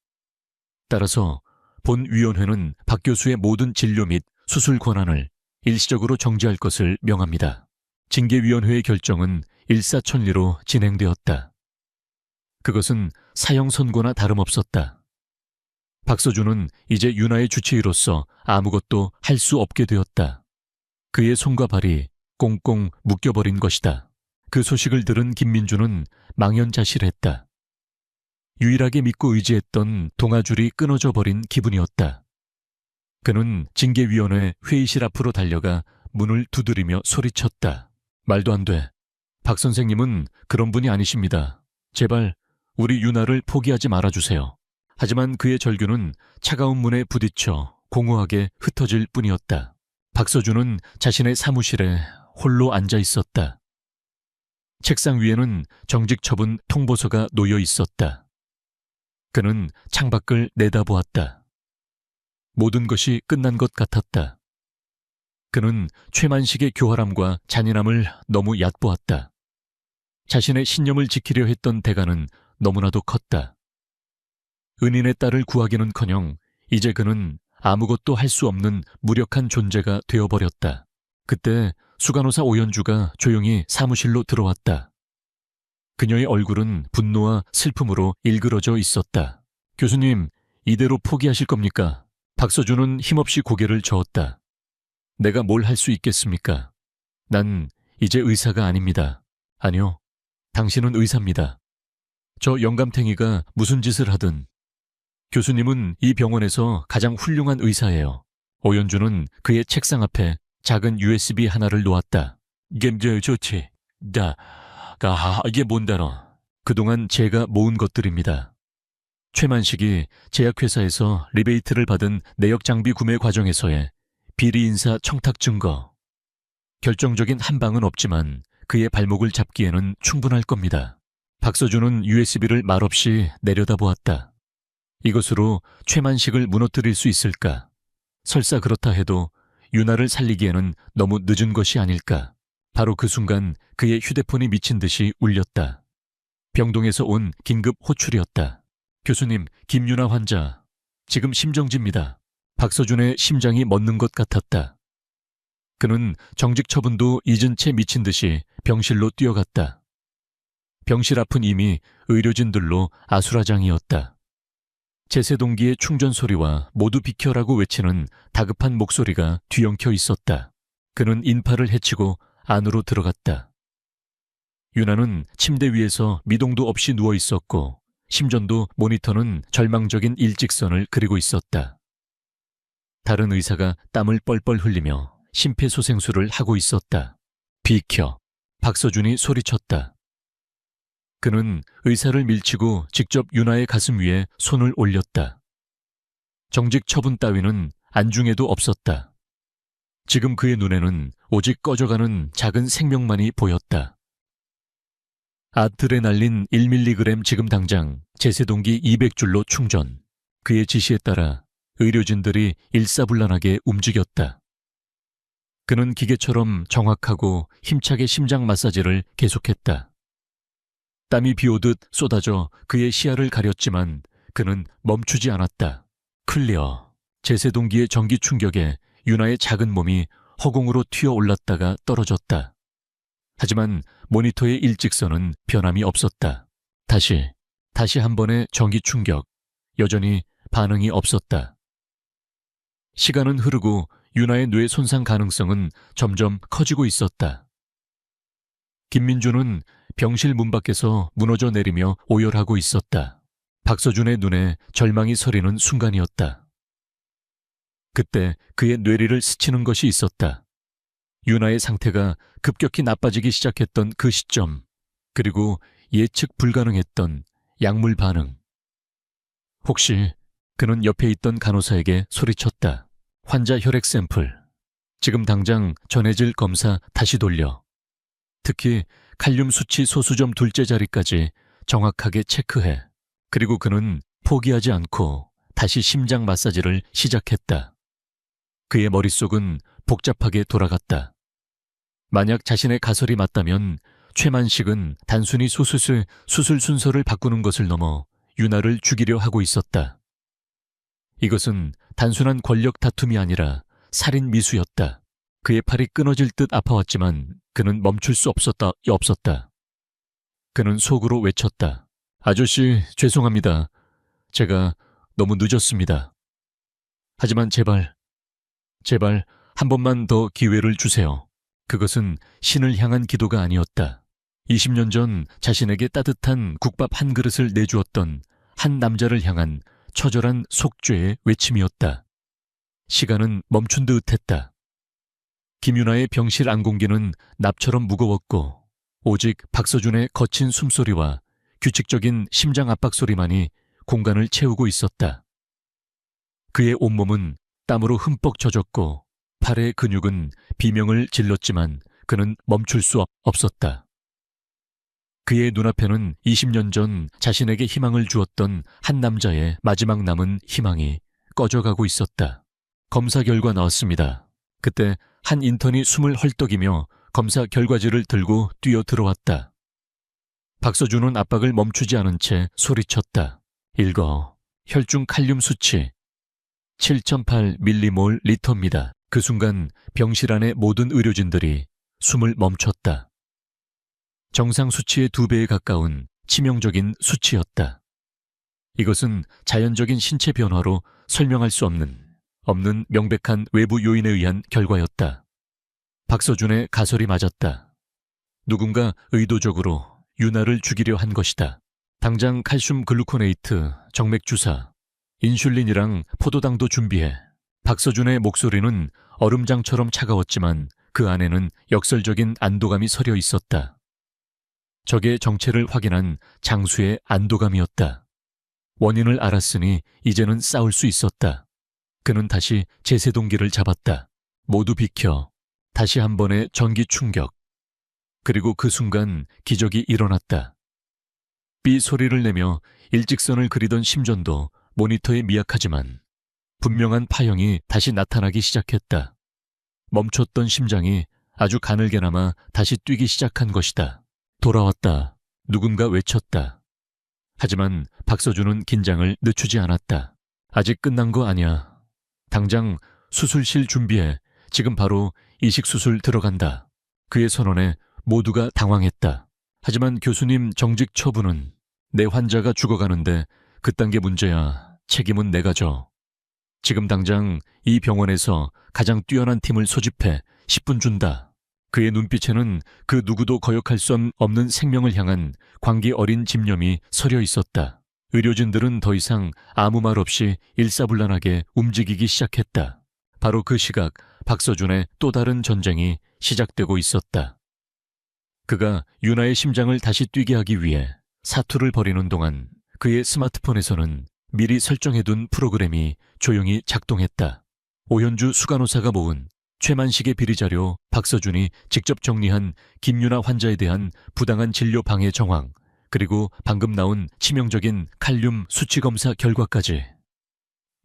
따라서 본 위원회는 박 교수의 모든 진료 및 수술 권한을 일시적으로 정지할 것을 명합니다. 징계위원회의 결정은 일사천리로 진행되었다. 그것은 사형 선고나 다름없었다. 박서준은 이제 윤아의 주치의로서 아무것도 할 수 없게 되었다. 그의 손과 발이 꽁꽁 묶여버린 것이다. 그 소식을 들은 김민주는 망연자실했다. 유일하게 믿고 의지했던 동아줄이 끊어져 버린 기분이었다. 그는 징계위원회 회의실 앞으로 달려가 문을 두드리며 소리쳤다. 말도 안 돼. 박 선생님은 그런 분이 아니십니다. 제발 우리 윤아를 포기하지 말아주세요. 하지만 그의 절규는 차가운 문에 부딪혀 공허하게 흩어질 뿐이었다. 박서준은 자신의 사무실에 홀로 앉아 있었다. 책상 위에는 정직 처분 통보서가 놓여 있었다. 그는 창밖을 내다보았다. 모든 것이 끝난 것 같았다. 그는 최만식의 교활함과 잔인함을 너무 얕보았다. 자신의 신념을 지키려 했던 대가는 너무나도 컸다. 은인의 딸을 구하기는커녕 이제 그는 아무것도 할 수 없는 무력한 존재가 되어버렸다. 그때 수간호사 오연주가 조용히 사무실로 들어왔다. 그녀의 얼굴은 분노와 슬픔으로 일그러져 있었다. 교수님, 이대로 포기하실 겁니까? 박서준은 힘없이 고개를 저었다. 내가 뭘 할 수 있겠습니까? 난 이제 의사가 아닙니다. 아니요, 당신은 의사입니다. 저 영감탱이가 무슨 짓을 하든 교수님은 이 병원에서 가장 훌륭한 의사예요. 오연주는 그의 책상 앞에 작은 USB 하나를 놓았다. 이게 좋지. 이게 뭔다너. 그동안 제가 모은 것들입니다. 최만식이 제약회사에서 리베이트를 받은 내역장비 구매 과정에서의 비리 인사 청탁 증거. 결정적인 한 방은 없지만 그의 발목을 잡기에는 충분할 겁니다. 박서준은 USB를 말없이 내려다보았다. 이것으로 최만식을 무너뜨릴 수 있을까? 설사 그렇다 해도 윤아를 살리기에는 너무 늦은 것이 아닐까? 바로 그 순간 그의 휴대폰이 미친 듯이 울렸다. 병동에서 온 긴급 호출이었다. 교수님, 김윤아 환자. 지금 심정지입니다. 박서준의 심장이 멎는 것 같았다. 그는 정직 처분도 잊은 채 미친 듯이 병실로 뛰어갔다. 병실 앞은 이미 의료진들로 아수라장이었다. 제세동기의 충전 소리와 모두 비켜라고 외치는 다급한 목소리가 뒤엉켜 있었다. 그는 인파를 헤치고 안으로 들어갔다. 윤아는 침대 위에서 미동도 없이 누워 있었고 심전도 모니터는 절망적인 일직선을 그리고 있었다. 다른 의사가 땀을 뻘뻘 흘리며 심폐소생술을 하고 있었다. 비켜! 박서준이 소리쳤다. 그는 의사를 밀치고 직접 윤아의 가슴 위에 손을 올렸다. 정직 처분 따위는 안중에도 없었다. 지금 그의 눈에는 오직 꺼져가는 작은 생명만이 보였다. 아드레날린 1mg 지금 당장 제세동기 200줄로 충전. 그의 지시에 따라 의료진들이 일사불란하게 움직였다. 그는 기계처럼 정확하고 힘차게 심장 마사지를 계속했다. 땀이 비오듯 쏟아져 그의 시야를 가렸지만 그는 멈추지 않았다. 클리어. 제세동기의 전기 충격에 윤아의 작은 몸이 허공으로 튀어 올랐다가 떨어졌다. 하지만 모니터의 일직선은 변함이 없었다. 다시 한 번의 전기 충격. 여전히 반응이 없었다. 시간은 흐르고 윤아의 뇌 손상 가능성은 점점 커지고 있었다. 김민주는 병실 문 밖에서 무너져 내리며 오열하고 있었다. 박서준의 눈에 절망이 서리는 순간이었다. 그때 그의 뇌리를 스치는 것이 있었다. 유나의 상태가 급격히 나빠지기 시작했던 그 시점, 그리고 예측 불가능했던 약물 반응. 혹시 그는 옆에 있던 간호사에게 소리쳤다. 환자 혈액 샘플. 지금 당장 전해질 검사 다시 돌려. 특히 칼륨 수치 소수점 둘째 자리까지 정확하게 체크해. 그리고 그는 포기하지 않고 다시 심장 마사지를 시작했다. 그의 머릿속은 복잡하게 돌아갔다. 만약 자신의 가설이 맞다면 최만식은 단순히 수술 순서를 바꾸는 것을 넘어 유나를 죽이려 하고 있었다. 이것은 단순한 권력 다툼이 아니라 살인 미수였다. 그의 팔이 끊어질 듯 아파왔지만 그는 멈출 수 없었다. 그는 속으로 외쳤다. 아저씨, 죄송합니다. 제가 너무 늦었습니다. 하지만 제발 한 번만 더 기회를 주세요. 그것은 신을 향한 기도가 아니었다. 20년 전 자신에게 따뜻한 국밥 한 그릇을 내주었던 한 남자를 향한 처절한 속죄의 외침이었다. 시간은 멈춘 듯 했다. 김유나의 병실 안공기는 납처럼 무거웠고 오직 박서준의 거친 숨소리와 규칙적인 심장 압박 소리만이 공간을 채우고 있었다. 그의 온몸은 땀으로 흠뻑 젖었고 팔의 근육은 비명을 질렀지만 그는 멈출 수 없었다. 그의 눈앞에는 20년 전 자신에게 희망을 주었던 한 남자의 마지막 남은 희망이 꺼져가고 있었다. 검사 결과 나왔습니다. 그때 한 인턴이 숨을 헐떡이며 검사 결과지를 들고 뛰어 들어왔다. 박서준은 압박을 멈추지 않은 채 소리쳤다. 읽어. 혈중 칼륨 수치 7.8밀리몰 리터입니다. 그 순간 병실 안의 모든 의료진들이 숨을 멈췄다. 정상 수치의 2배에 가까운 치명적인 수치였다. 이것은 자연적인 신체 변화로 설명할 수 없는 명백한 외부 요인에 의한 결과였다. 박서준의 가설이 맞았다. 누군가 의도적으로 유나를 죽이려 한 것이다. 당장 칼슘 글루코네이트, 정맥 주사, 인슐린이랑 포도당도 준비해. 박서준의 목소리는 얼음장처럼 차가웠지만 그 안에는 역설적인 안도감이 서려 있었다. 적의 정체를 확인한 장수의 안도감이었다. 원인을 알았으니 이제는 싸울 수 있었다. 그는 다시 제세동기를 잡았다. 모두 비켜. 다시 한 번의 전기 충격. 그리고 그 순간 기적이 일어났다. 삐 소리를 내며 일직선을 그리던 심전도 모니터에 미약하지만 분명한 파형이 다시 나타나기 시작했다. 멈췄던 심장이 아주 가늘게나마 다시 뛰기 시작한 것이다. 돌아왔다. 누군가 외쳤다. 하지만 박서준은 긴장을 늦추지 않았다. 아직 끝난 거 아니야. 당장 수술실 준비해. 지금 바로 이식수술 들어간다. 그의 선언에 모두가 당황했다. 하지만 교수님 정직 처분은 내 환자가 죽어가는데 그딴 게 문제야. 책임은 내가 져. 지금 당장 이 병원에서 가장 뛰어난 팀을 소집해 10분 준다. 그의 눈빛에는 그 누구도 거역할 수 없는 생명을 향한 광기 어린 집념이 서려 있었다. 의료진들은 더 이상 아무 말 없이 일사불란하게 움직이기 시작했다. 바로 그 시각 박서준의 또 다른 전쟁이 시작되고 있었다. 그가 유나의 심장을 다시 뛰게 하기 위해 사투를 벌이는 동안 그의 스마트폰에서는 미리 설정해둔 프로그램이 조용히 작동했다. 오현주 수간호사가 모은 최만식의 비리자료, 박서준이 직접 정리한 김유나 환자에 대한 부당한 진료 방해 정황, 그리고 방금 나온 치명적인 칼륨 수치 검사 결과까지.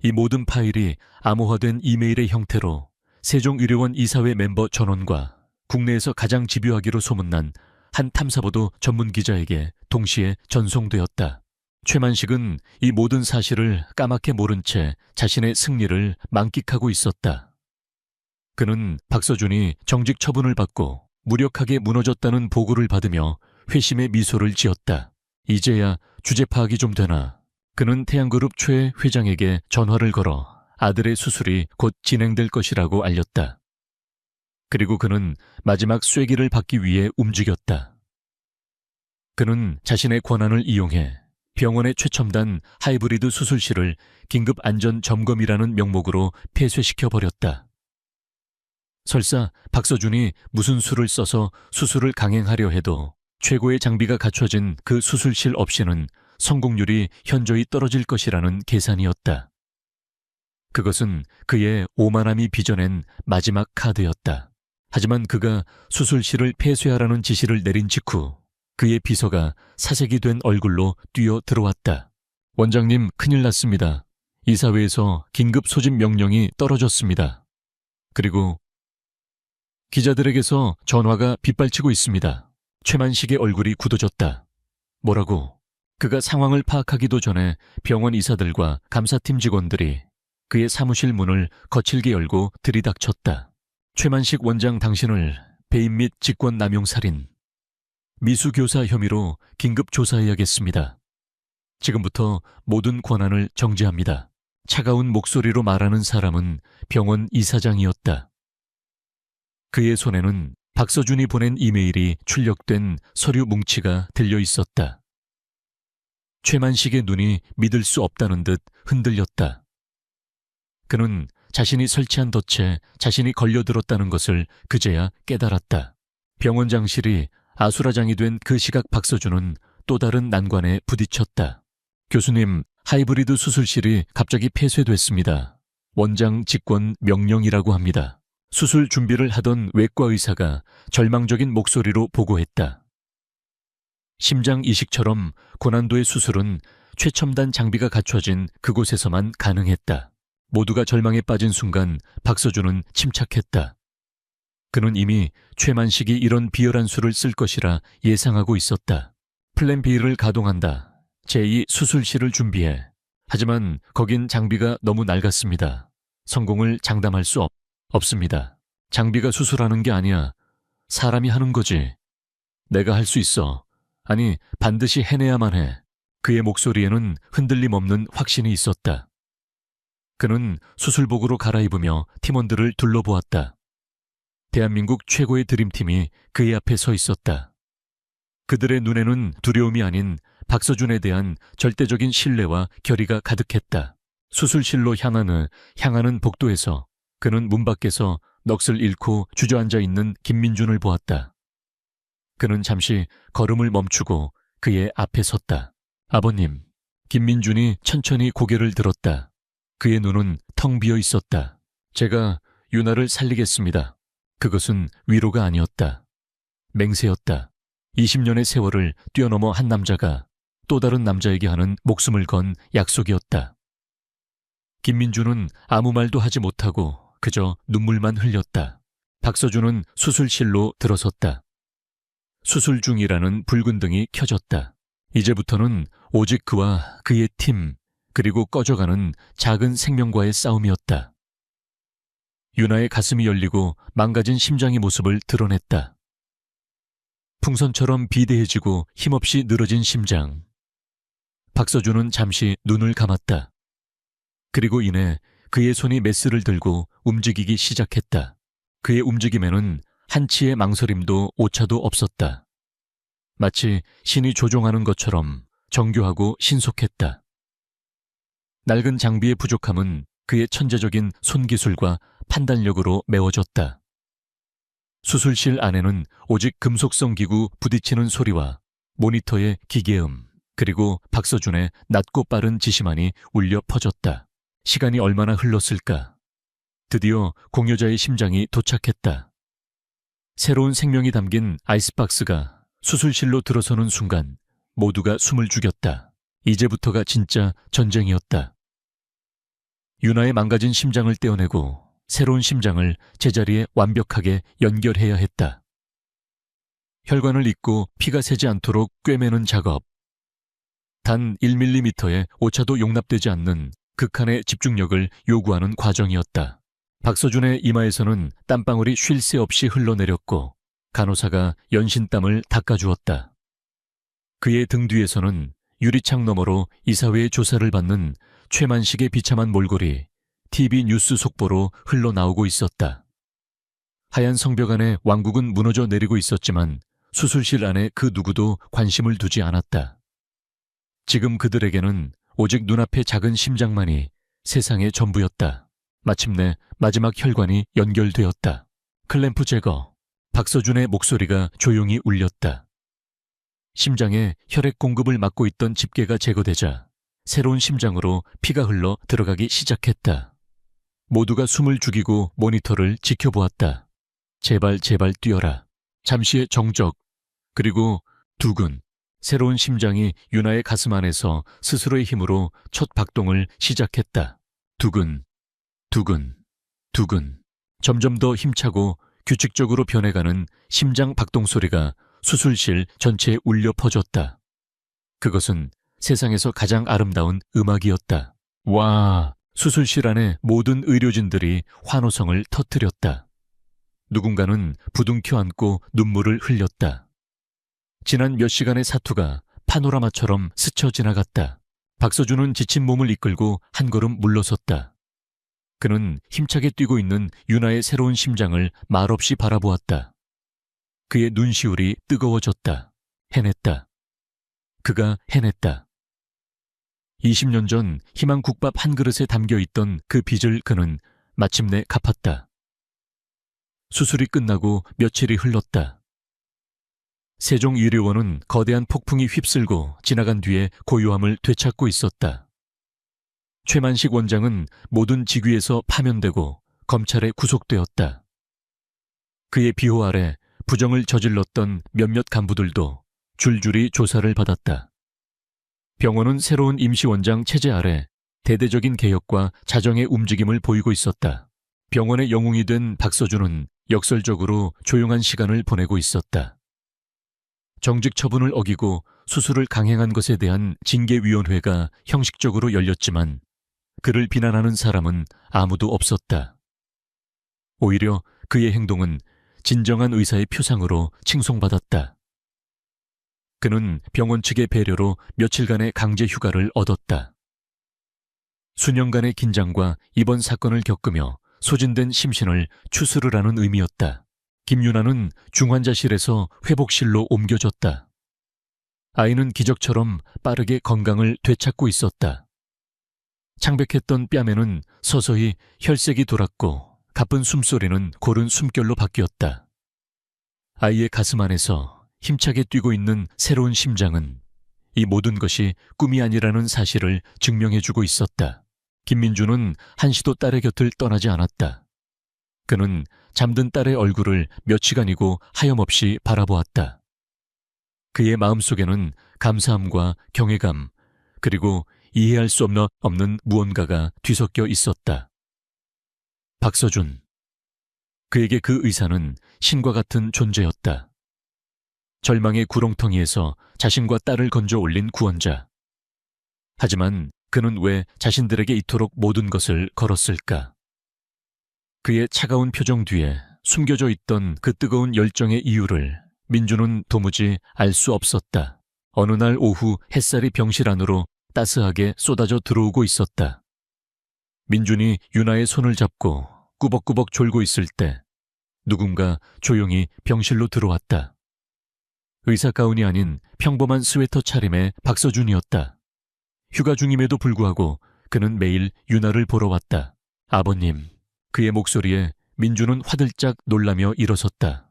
이 모든 파일이 암호화된 이메일의 형태로 세종의료원 이사회 멤버 전원과 국내에서 가장 집요하기로 소문난 한 탐사보도 전문 기자에게 동시에 전송되었다. 최만식은 이 모든 사실을 까맣게 모른 채 자신의 승리를 만끽하고 있었다. 그는 박서준이 정직 처분을 받고 무력하게 무너졌다는 보고를 받으며 회심의 미소를 지었다. 이제야 주제 파악이 좀 되나. 그는 태양그룹 최 회장에게 전화를 걸어 아들의 수술이 곧 진행될 것이라고 알렸다. 그리고 그는 마지막 쐐기를 받기 위해 움직였다. 그는 자신의 권한을 이용해 병원의 최첨단 하이브리드 수술실을 긴급 안전 점검이라는 명목으로 폐쇄시켜버렸다. 설사 박서준이 무슨 수를 써서 수술을 강행하려 해도 최고의 장비가 갖춰진 그 수술실 없이는 성공률이 현저히 떨어질 것이라는 계산이었다. 그것은 그의 오만함이 빚어낸 마지막 카드였다. 하지만 그가 수술실을 폐쇄하라는 지시를 내린 직후 그의 비서가 사색이 된 얼굴로 뛰어 들어왔다. 원장님, 큰일 났습니다. 이사회에서 긴급 소집 명령이 떨어졌습니다. 그리고 기자들에게서 전화가 빗발치고 있습니다. 최만식의 얼굴이 굳어졌다. 뭐라고? 그가 상황을 파악하기도 전에 병원 이사들과 감사팀 직원들이 그의 사무실 문을 거칠게 열고 들이닥쳤다. 최만식 원장, 당신을 배임 및 직권남용살인, 미수교사 혐의로 긴급 조사해야겠습니다. 지금부터 모든 권한을 정지합니다. 차가운 목소리로 말하는 사람은 병원 이사장이었다. 그의 손에는 박서준이 보낸 이메일이 출력된 서류 뭉치가 들려 있었다. 최만식의 눈이 믿을 수 없다는 듯 흔들렸다. 그는 자신이 설치한 덫에 자신이 걸려들었다는 것을 그제야 깨달았다. 병원장실이 아수라장이 된 그 시각 박서준은 또 다른 난관에 부딪혔다. 교수님, 하이브리드 수술실이 갑자기 폐쇄됐습니다. 원장 직권 명령이라고 합니다. 수술 준비를 하던 외과 의사가 절망적인 목소리로 보고했다. 심장 이식처럼 고난도의 수술은 최첨단 장비가 갖춰진 그곳에서만 가능했다. 모두가 절망에 빠진 순간 박서준은 침착했다. 그는 이미 최만식이 이런 비열한 수를 쓸 것이라 예상하고 있었다. 플랜 B를 가동한다. 제2 수술실을 준비해. 하지만 거긴 장비가 너무 낡았습니다. 성공을 장담할 수 없습니다. 장비가 수술하는 게 아니야. 사람이 하는 거지. 내가 할 수 있어. 아니, 반드시 해내야만 해. 그의 목소리에는 흔들림 없는 확신이 있었다. 그는 수술복으로 갈아입으며 팀원들을 둘러보았다. 대한민국 최고의 드림팀이 그의 앞에 서 있었다. 그들의 눈에는 두려움이 아닌 박서준에 대한 절대적인 신뢰와 결의가 가득했다. 수술실로 향하는 복도에서 그는 문 밖에서 넋을 잃고 주저앉아 있는 김민준을 보았다. 그는 잠시 걸음을 멈추고 그의 앞에 섰다. 아버님. 김민준이 천천히 고개를 들었다. 그의 눈은 텅 비어 있었다. 제가 유나를 살리겠습니다. 그것은 위로가 아니었다. 맹세였다. 20년의 세월을 뛰어넘어 한 남자가 또 다른 남자에게 하는 목숨을 건 약속이었다. 김민준은 아무 말도 하지 못하고 그저 눈물만 흘렸다. 박서준은 수술실로 들어섰다. 수술 중이라는 붉은 등이 켜졌다. 이제부터는 오직 그와 그의 팀, 그리고 꺼져가는 작은 생명과의 싸움이었다. 유나의 가슴이 열리고 망가진 심장의 모습을 드러냈다. 풍선처럼 비대해지고 힘없이 늘어진 심장. 박서준은 잠시 눈을 감았다. 그리고 이내 그의 손이 메스를 들고 움직이기 시작했다. 그의 움직임에는 한치의 망설임도 오차도 없었다. 마치 신이 조종하는 것처럼 정교하고 신속했다. 낡은 장비의 부족함은 그의 천재적인 손기술과 판단력으로 메워졌다. 수술실 안에는 오직 금속성 기구 부딪히는 소리와 모니터의 기계음, 그리고 박서준의 낮고 빠른 지시만이 울려 퍼졌다. 시간이 얼마나 흘렀을까? 드디어 공여자의 심장이 도착했다. 새로운 생명이 담긴 아이스박스가 수술실로 들어서는 순간 모두가 숨을 죽였다. 이제부터가 진짜 전쟁이었다. 유나의 망가진 심장을 떼어내고 새로운 심장을 제자리에 완벽하게 연결해야 했다. 혈관을 잇고 피가 새지 않도록 꿰매는 작업. 단 1mm의 오차도 용납되지 않는 극한의 집중력을 요구하는 과정이었다. 박서준의 이마에서는 땀방울이 쉴 새 없이 흘러내렸고 간호사가 연신땀을 닦아주었다. 그의 등 뒤에서는 유리창 너머로 이사회의 조사를 받는 최만식의 비참한 몰골이 TV 뉴스 속보로 흘러나오고 있었다. 하얀 성벽 안에 왕국은 무너져 내리고 있었지만 수술실 안에 그 누구도 관심을 두지 않았다. 지금 그들에게는 오직 눈앞의 작은 심장만이 세상의 전부였다. 마침내 마지막 혈관이 연결되었다. 클램프 제거. 박서준의 목소리가 조용히 울렸다. 심장에 혈액 공급을 막고 있던 집게가 제거되자 새로운 심장으로 피가 흘러 들어가기 시작했다. 모두가 숨을 죽이고 모니터를 지켜보았다. 제발 제발 뛰어라. 잠시의 정적, 그리고 두근. 새로운 심장이 유나의 가슴 안에서 스스로의 힘으로 첫 박동을 시작했다. 두근, 두근, 두근. 점점 더 힘차고 규칙적으로 변해가는 심장 박동 소리가 수술실 전체에 울려 퍼졌다. 그것은 세상에서 가장 아름다운 음악이었다. 와, 수술실 안에 모든 의료진들이 환호성을 터뜨렸다. 누군가는 부둥켜 안고 눈물을 흘렸다. 지난 몇 시간의 사투가 파노라마처럼 스쳐 지나갔다. 박서준은 지친 몸을 이끌고 한 걸음 물러섰다. 그는 힘차게 뛰고 있는 유나의 새로운 심장을 말없이 바라보았다. 그의 눈시울이 뜨거워졌다. 해냈다. 그가 해냈다. 20년 전 희망국밥 한 그릇에 담겨있던 그 빚을 그는 마침내 갚았다. 수술이 끝나고 며칠이 흘렀다. 세종의료원은 거대한 폭풍이 휩쓸고 지나간 뒤에 고요함을 되찾고 있었다. 최만식 원장은 모든 직위에서 파면되고 검찰에 구속되었다. 그의 비호 아래 부정을 저질렀던 몇몇 간부들도 줄줄이 조사를 받았다. 병원은 새로운 임시원장 체제 아래 대대적인 개혁과 자정의 움직임을 보이고 있었다. 병원의 영웅이 된 박서준은 역설적으로 조용한 시간을 보내고 있었다. 정직 처분을 어기고 수술을 강행한 것에 대한 징계위원회가 형식적으로 열렸지만 그를 비난하는 사람은 아무도 없었다. 오히려 그의 행동은 진정한 의사의 표상으로 칭송받았다. 그는 병원 측의 배려로 며칠간의 강제 휴가를 얻었다. 수년간의 긴장과 이번 사건을 겪으며 소진된 심신을 추스르라는 의미였다. 김유나는 중환자실에서 회복실로 옮겨졌다. 아이는 기적처럼 빠르게 건강을 되찾고 있었다. 창백했던 뺨에는 서서히 혈색이 돌았고 가쁜 숨소리는 고른 숨결로 바뀌었다. 아이의 가슴 안에서 힘차게 뛰고 있는 새로운 심장은 이 모든 것이 꿈이 아니라는 사실을 증명해주고 있었다. 김민주는 한시도 딸의 곁을 떠나지 않았다. 그는 잠든 딸의 얼굴을 몇 시간이고 하염없이 바라보았다. 그의 마음속에는 감사함과 경외감, 그리고 이해할 수 없는 무언가가 뒤섞여 있었다. 박서준. 그에게 그 의사는 신과 같은 존재였다. 절망의 구렁텅이에서 자신과 딸을 건져 올린 구원자. 하지만 그는 왜 자신들에게 이토록 모든 것을 걸었을까? 그의 차가운 표정 뒤에 숨겨져 있던 그 뜨거운 열정의 이유를 민주는 도무지 알 수 없었다. 어느 날 오후 햇살이 병실 안으로 따스하게 쏟아져 들어오고 있었다. 민준이 유나의 손을 잡고 꾸벅꾸벅 졸고 있을 때 누군가 조용히 병실로 들어왔다. 의사 가운이 아닌 평범한 스웨터 차림의 박서준이었다. 휴가 중임에도 불구하고 그는 매일 유나를 보러 왔다. 아버님. 그의 목소리에 민주는 화들짝 놀라며 일어섰다.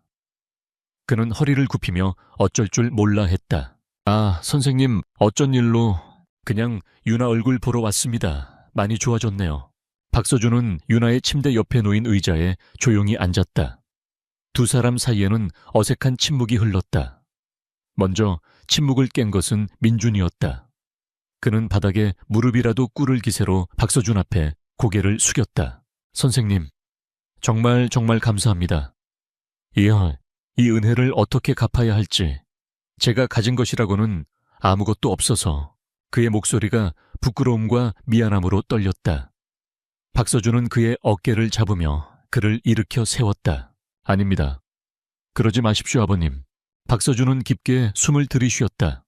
그는 허리를 굽히며 어쩔 줄 몰라 했다. 아, 선생님, 어쩐 일로? 그냥 유나 얼굴 보러 왔습니다. 많이 좋아졌네요. 박서준은 유나의 침대 옆에 놓인 의자에 조용히 앉았다. 두 사람 사이에는 어색한 침묵이 흘렀다. 먼저 침묵을 깬 것은 민준이었다. 그는 바닥에 무릎이라도 꿇을 기세로 박서준 앞에 고개를 숙였다. 선생님, 정말 감사합니다. 이야, 이 은혜를 어떻게 갚아야 할지. 제가 가진 것이라고는 아무것도 없어서. 그의 목소리가 부끄러움과 미안함으로 떨렸다. 박서준은 그의 어깨를 잡으며 그를 일으켜 세웠다. 아닙니다. 그러지 마십시오, 아버님. 박서준은 깊게 숨을 들이쉬었다.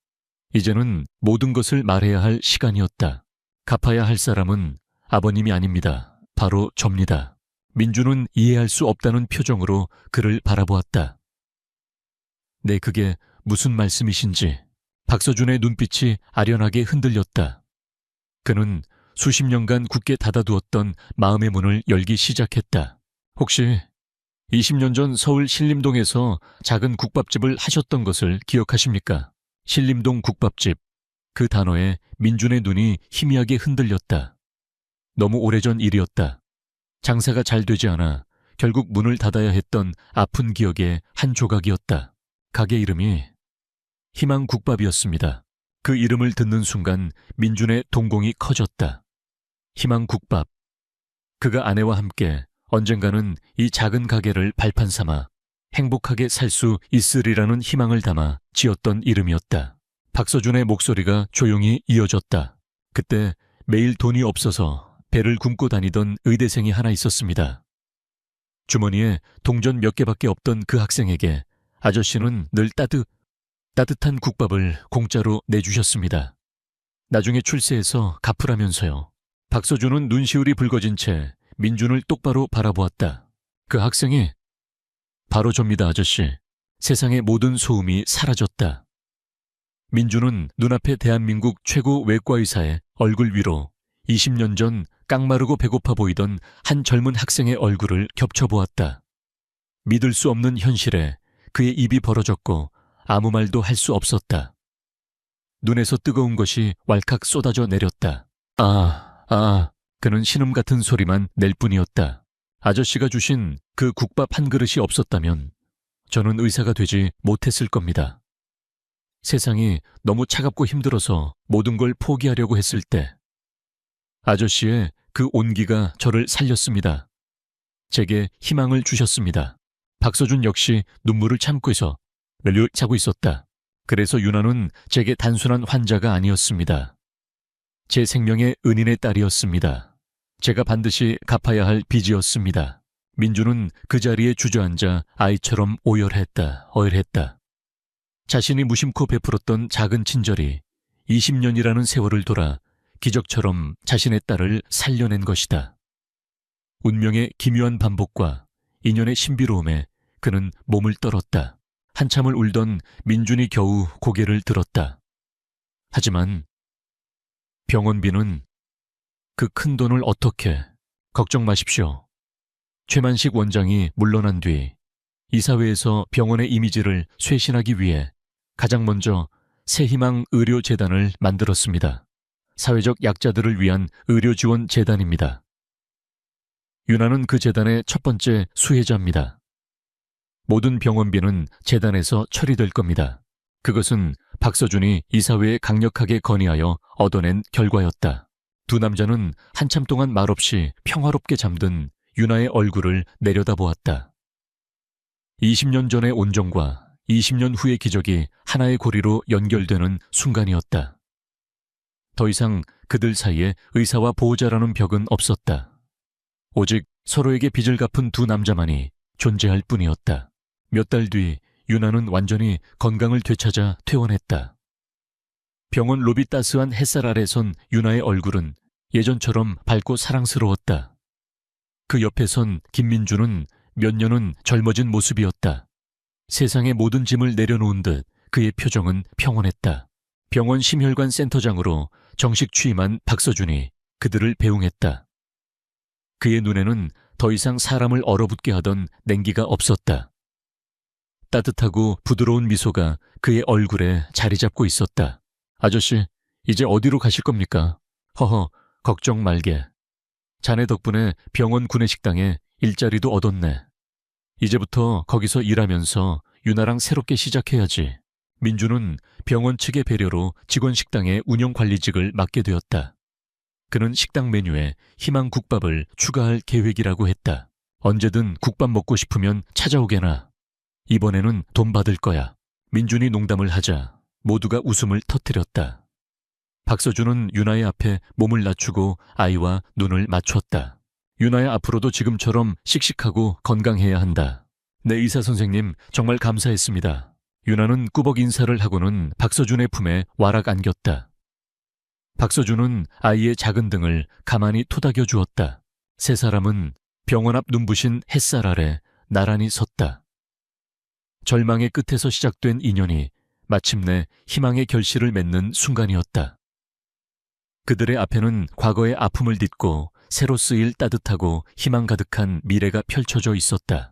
이제는 모든 것을 말해야 할 시간이었다. 갚아야 할 사람은 아버님이 아닙니다. 바로 접니다. 민주는 이해할 수 없다는 표정으로 그를 바라보았다. 네, 그게 무슨 말씀이신지. 박서준의 눈빛이 아련하게 흔들렸다. 그는 수십 년간 굳게 닫아두었던 마음의 문을 열기 시작했다. 혹시 20년 전 서울 신림동에서 작은 국밥집을 하셨던 것을 기억하십니까? 신림동 국밥집. 그 단어에 민준의 눈이 희미하게 흔들렸다. 너무 오래전 일이었다. 장사가 잘 되지 않아 결국 문을 닫아야 했던 아픈 기억의 한 조각이었다. 가게 이름이 희망국밥이었습니다. 그 이름을 듣는 순간 민준의 동공이 커졌다. 희망국밥. 그가 아내와 함께 언젠가는 이 작은 가게를 발판 삼아 행복하게 살 수 있으리라는 희망을 담아 지었던 이름이었다. 박서준의 목소리가 조용히 이어졌다. 그때 매일 돈이 없어서 배를 굶고 다니던 의대생이 하나 있었습니다. 주머니에 동전 몇 개밖에 없던 그 학생에게 아저씨는 늘 따뜻한 국밥을 공짜로 내주셨습니다. 나중에 출세해서 갚으라면서요. 박서준은 눈시울이 붉어진 채 민준을 똑바로 바라보았다. 그 학생이 바로 접니다, 아저씨. 세상의 모든 소음이 사라졌다. 민준은 눈앞에 대한민국 최고 외과의사의 얼굴 위로 20년 전 깡마르고 배고파 보이던 한 젊은 학생의 얼굴을 겹쳐보았다. 믿을 수 없는 현실에 그의 입이 벌어졌고 아무 말도 할 수 없었다. 눈에서 뜨거운 것이 왈칵 쏟아져 내렸다. 그는 신음 같은 소리만 낼 뿐이었다. 아저씨가 주신 그 국밥 한 그릇이 없었다면 저는 의사가 되지 못했을 겁니다. 세상이 너무 차갑고 힘들어서 모든 걸 포기하려고 했을 때 아저씨의 그 온기가 저를 살렸습니다. 제게 희망을 주셨습니다. 박서준 역시 눈물을 참고서 멜려 자고 있었다. 그래서 유나는 제게 단순한 환자가 아니었습니다. 제 생명의 은인의 딸이었습니다. 제가 반드시 갚아야 할 빚이었습니다. 민주는 그 자리에 주저앉아 아이처럼 어열했다. 자신이 무심코 베풀었던 작은 친절이 20년이라는 세월을 돌아 기적처럼 자신의 딸을 살려낸 것이다. 운명의 기묘한 반복과 인연의 신비로움에 그는 몸을 떨었다. 한참을 울던 민준이 겨우 고개를 들었다. 하지만 병원비는 그 큰 돈을 어떻게... 걱정 마십시오. 최만식 원장이 물러난 뒤 이사회에서 병원의 이미지를 쇄신하기 위해 가장 먼저 새희망 의료재단을 만들었습니다. 사회적 약자들을 위한 의료지원재단입니다. 유나는 그 재단의 첫 번째 수혜자입니다. 모든 병원비는 재단에서 처리될 겁니다. 그것은 박서준이 이사회에 강력하게 건의하여 얻어낸 결과였다. 두 남자는 한참 동안 말없이 평화롭게 잠든 유나의 얼굴을 내려다보았다. 20년 전의 온정과 20년 후의 기적이 하나의 고리로 연결되는 순간이었다. 더 이상 그들 사이에 의사와 보호자라는 벽은 없었다. 오직 서로에게 빚을 갚은 두 남자만이 존재할 뿐이었다. 몇 달 뒤 유나는 완전히 건강을 되찾아 퇴원했다. 병원 로비 따스한 햇살 아래 선 유나의 얼굴은 예전처럼 밝고 사랑스러웠다. 그 옆에 선 김민주는 몇 년은 젊어진 모습이었다. 세상의 모든 짐을 내려놓은 듯 그의 표정은 평온했다. 병원 심혈관 센터장으로 정식 취임한 박서준이 그들을 배웅했다. 그의 눈에는 더 이상 사람을 얼어붙게 하던 냉기가 없었다. 따뜻하고 부드러운 미소가 그의 얼굴에 자리 잡고 있었다. 아저씨, 이제 어디로 가실 겁니까? 허허, 걱정 말게. 자네 덕분에 병원 구내식당에 일자리도 얻었네. 이제부터 거기서 일하면서 유나랑 새롭게 시작해야지. 민주는 병원 측의 배려로 직원 식당의 운영관리직을 맡게 되었다. 그는 식당 메뉴에 희망국밥을 추가할 계획이라고 했다. 언제든 국밥 먹고 싶으면 찾아오게나. 이번에는 돈 받을 거야. 민준이 농담을 하자 모두가 웃음을 터뜨렸다. 박서준은 유나의 앞에 몸을 낮추고 아이와 눈을 맞췄다. 유나야, 앞으로도 지금처럼 씩씩하고 건강해야 한다. 네, 의사 선생님, 정말 감사했습니다. 유나는 꾸벅 인사를 하고는 박서준의 품에 와락 안겼다. 박서준은 아이의 작은 등을 가만히 토닥여 주었다. 세 사람은 병원 앞 눈부신 햇살 아래 나란히 섰다. 절망의 끝에서 시작된 인연이 마침내 희망의 결실을 맺는 순간이었다. 그들의 앞에는 과거의 아픔을 딛고 새로 쓰일 따뜻하고 희망 가득한 미래가 펼쳐져 있었다.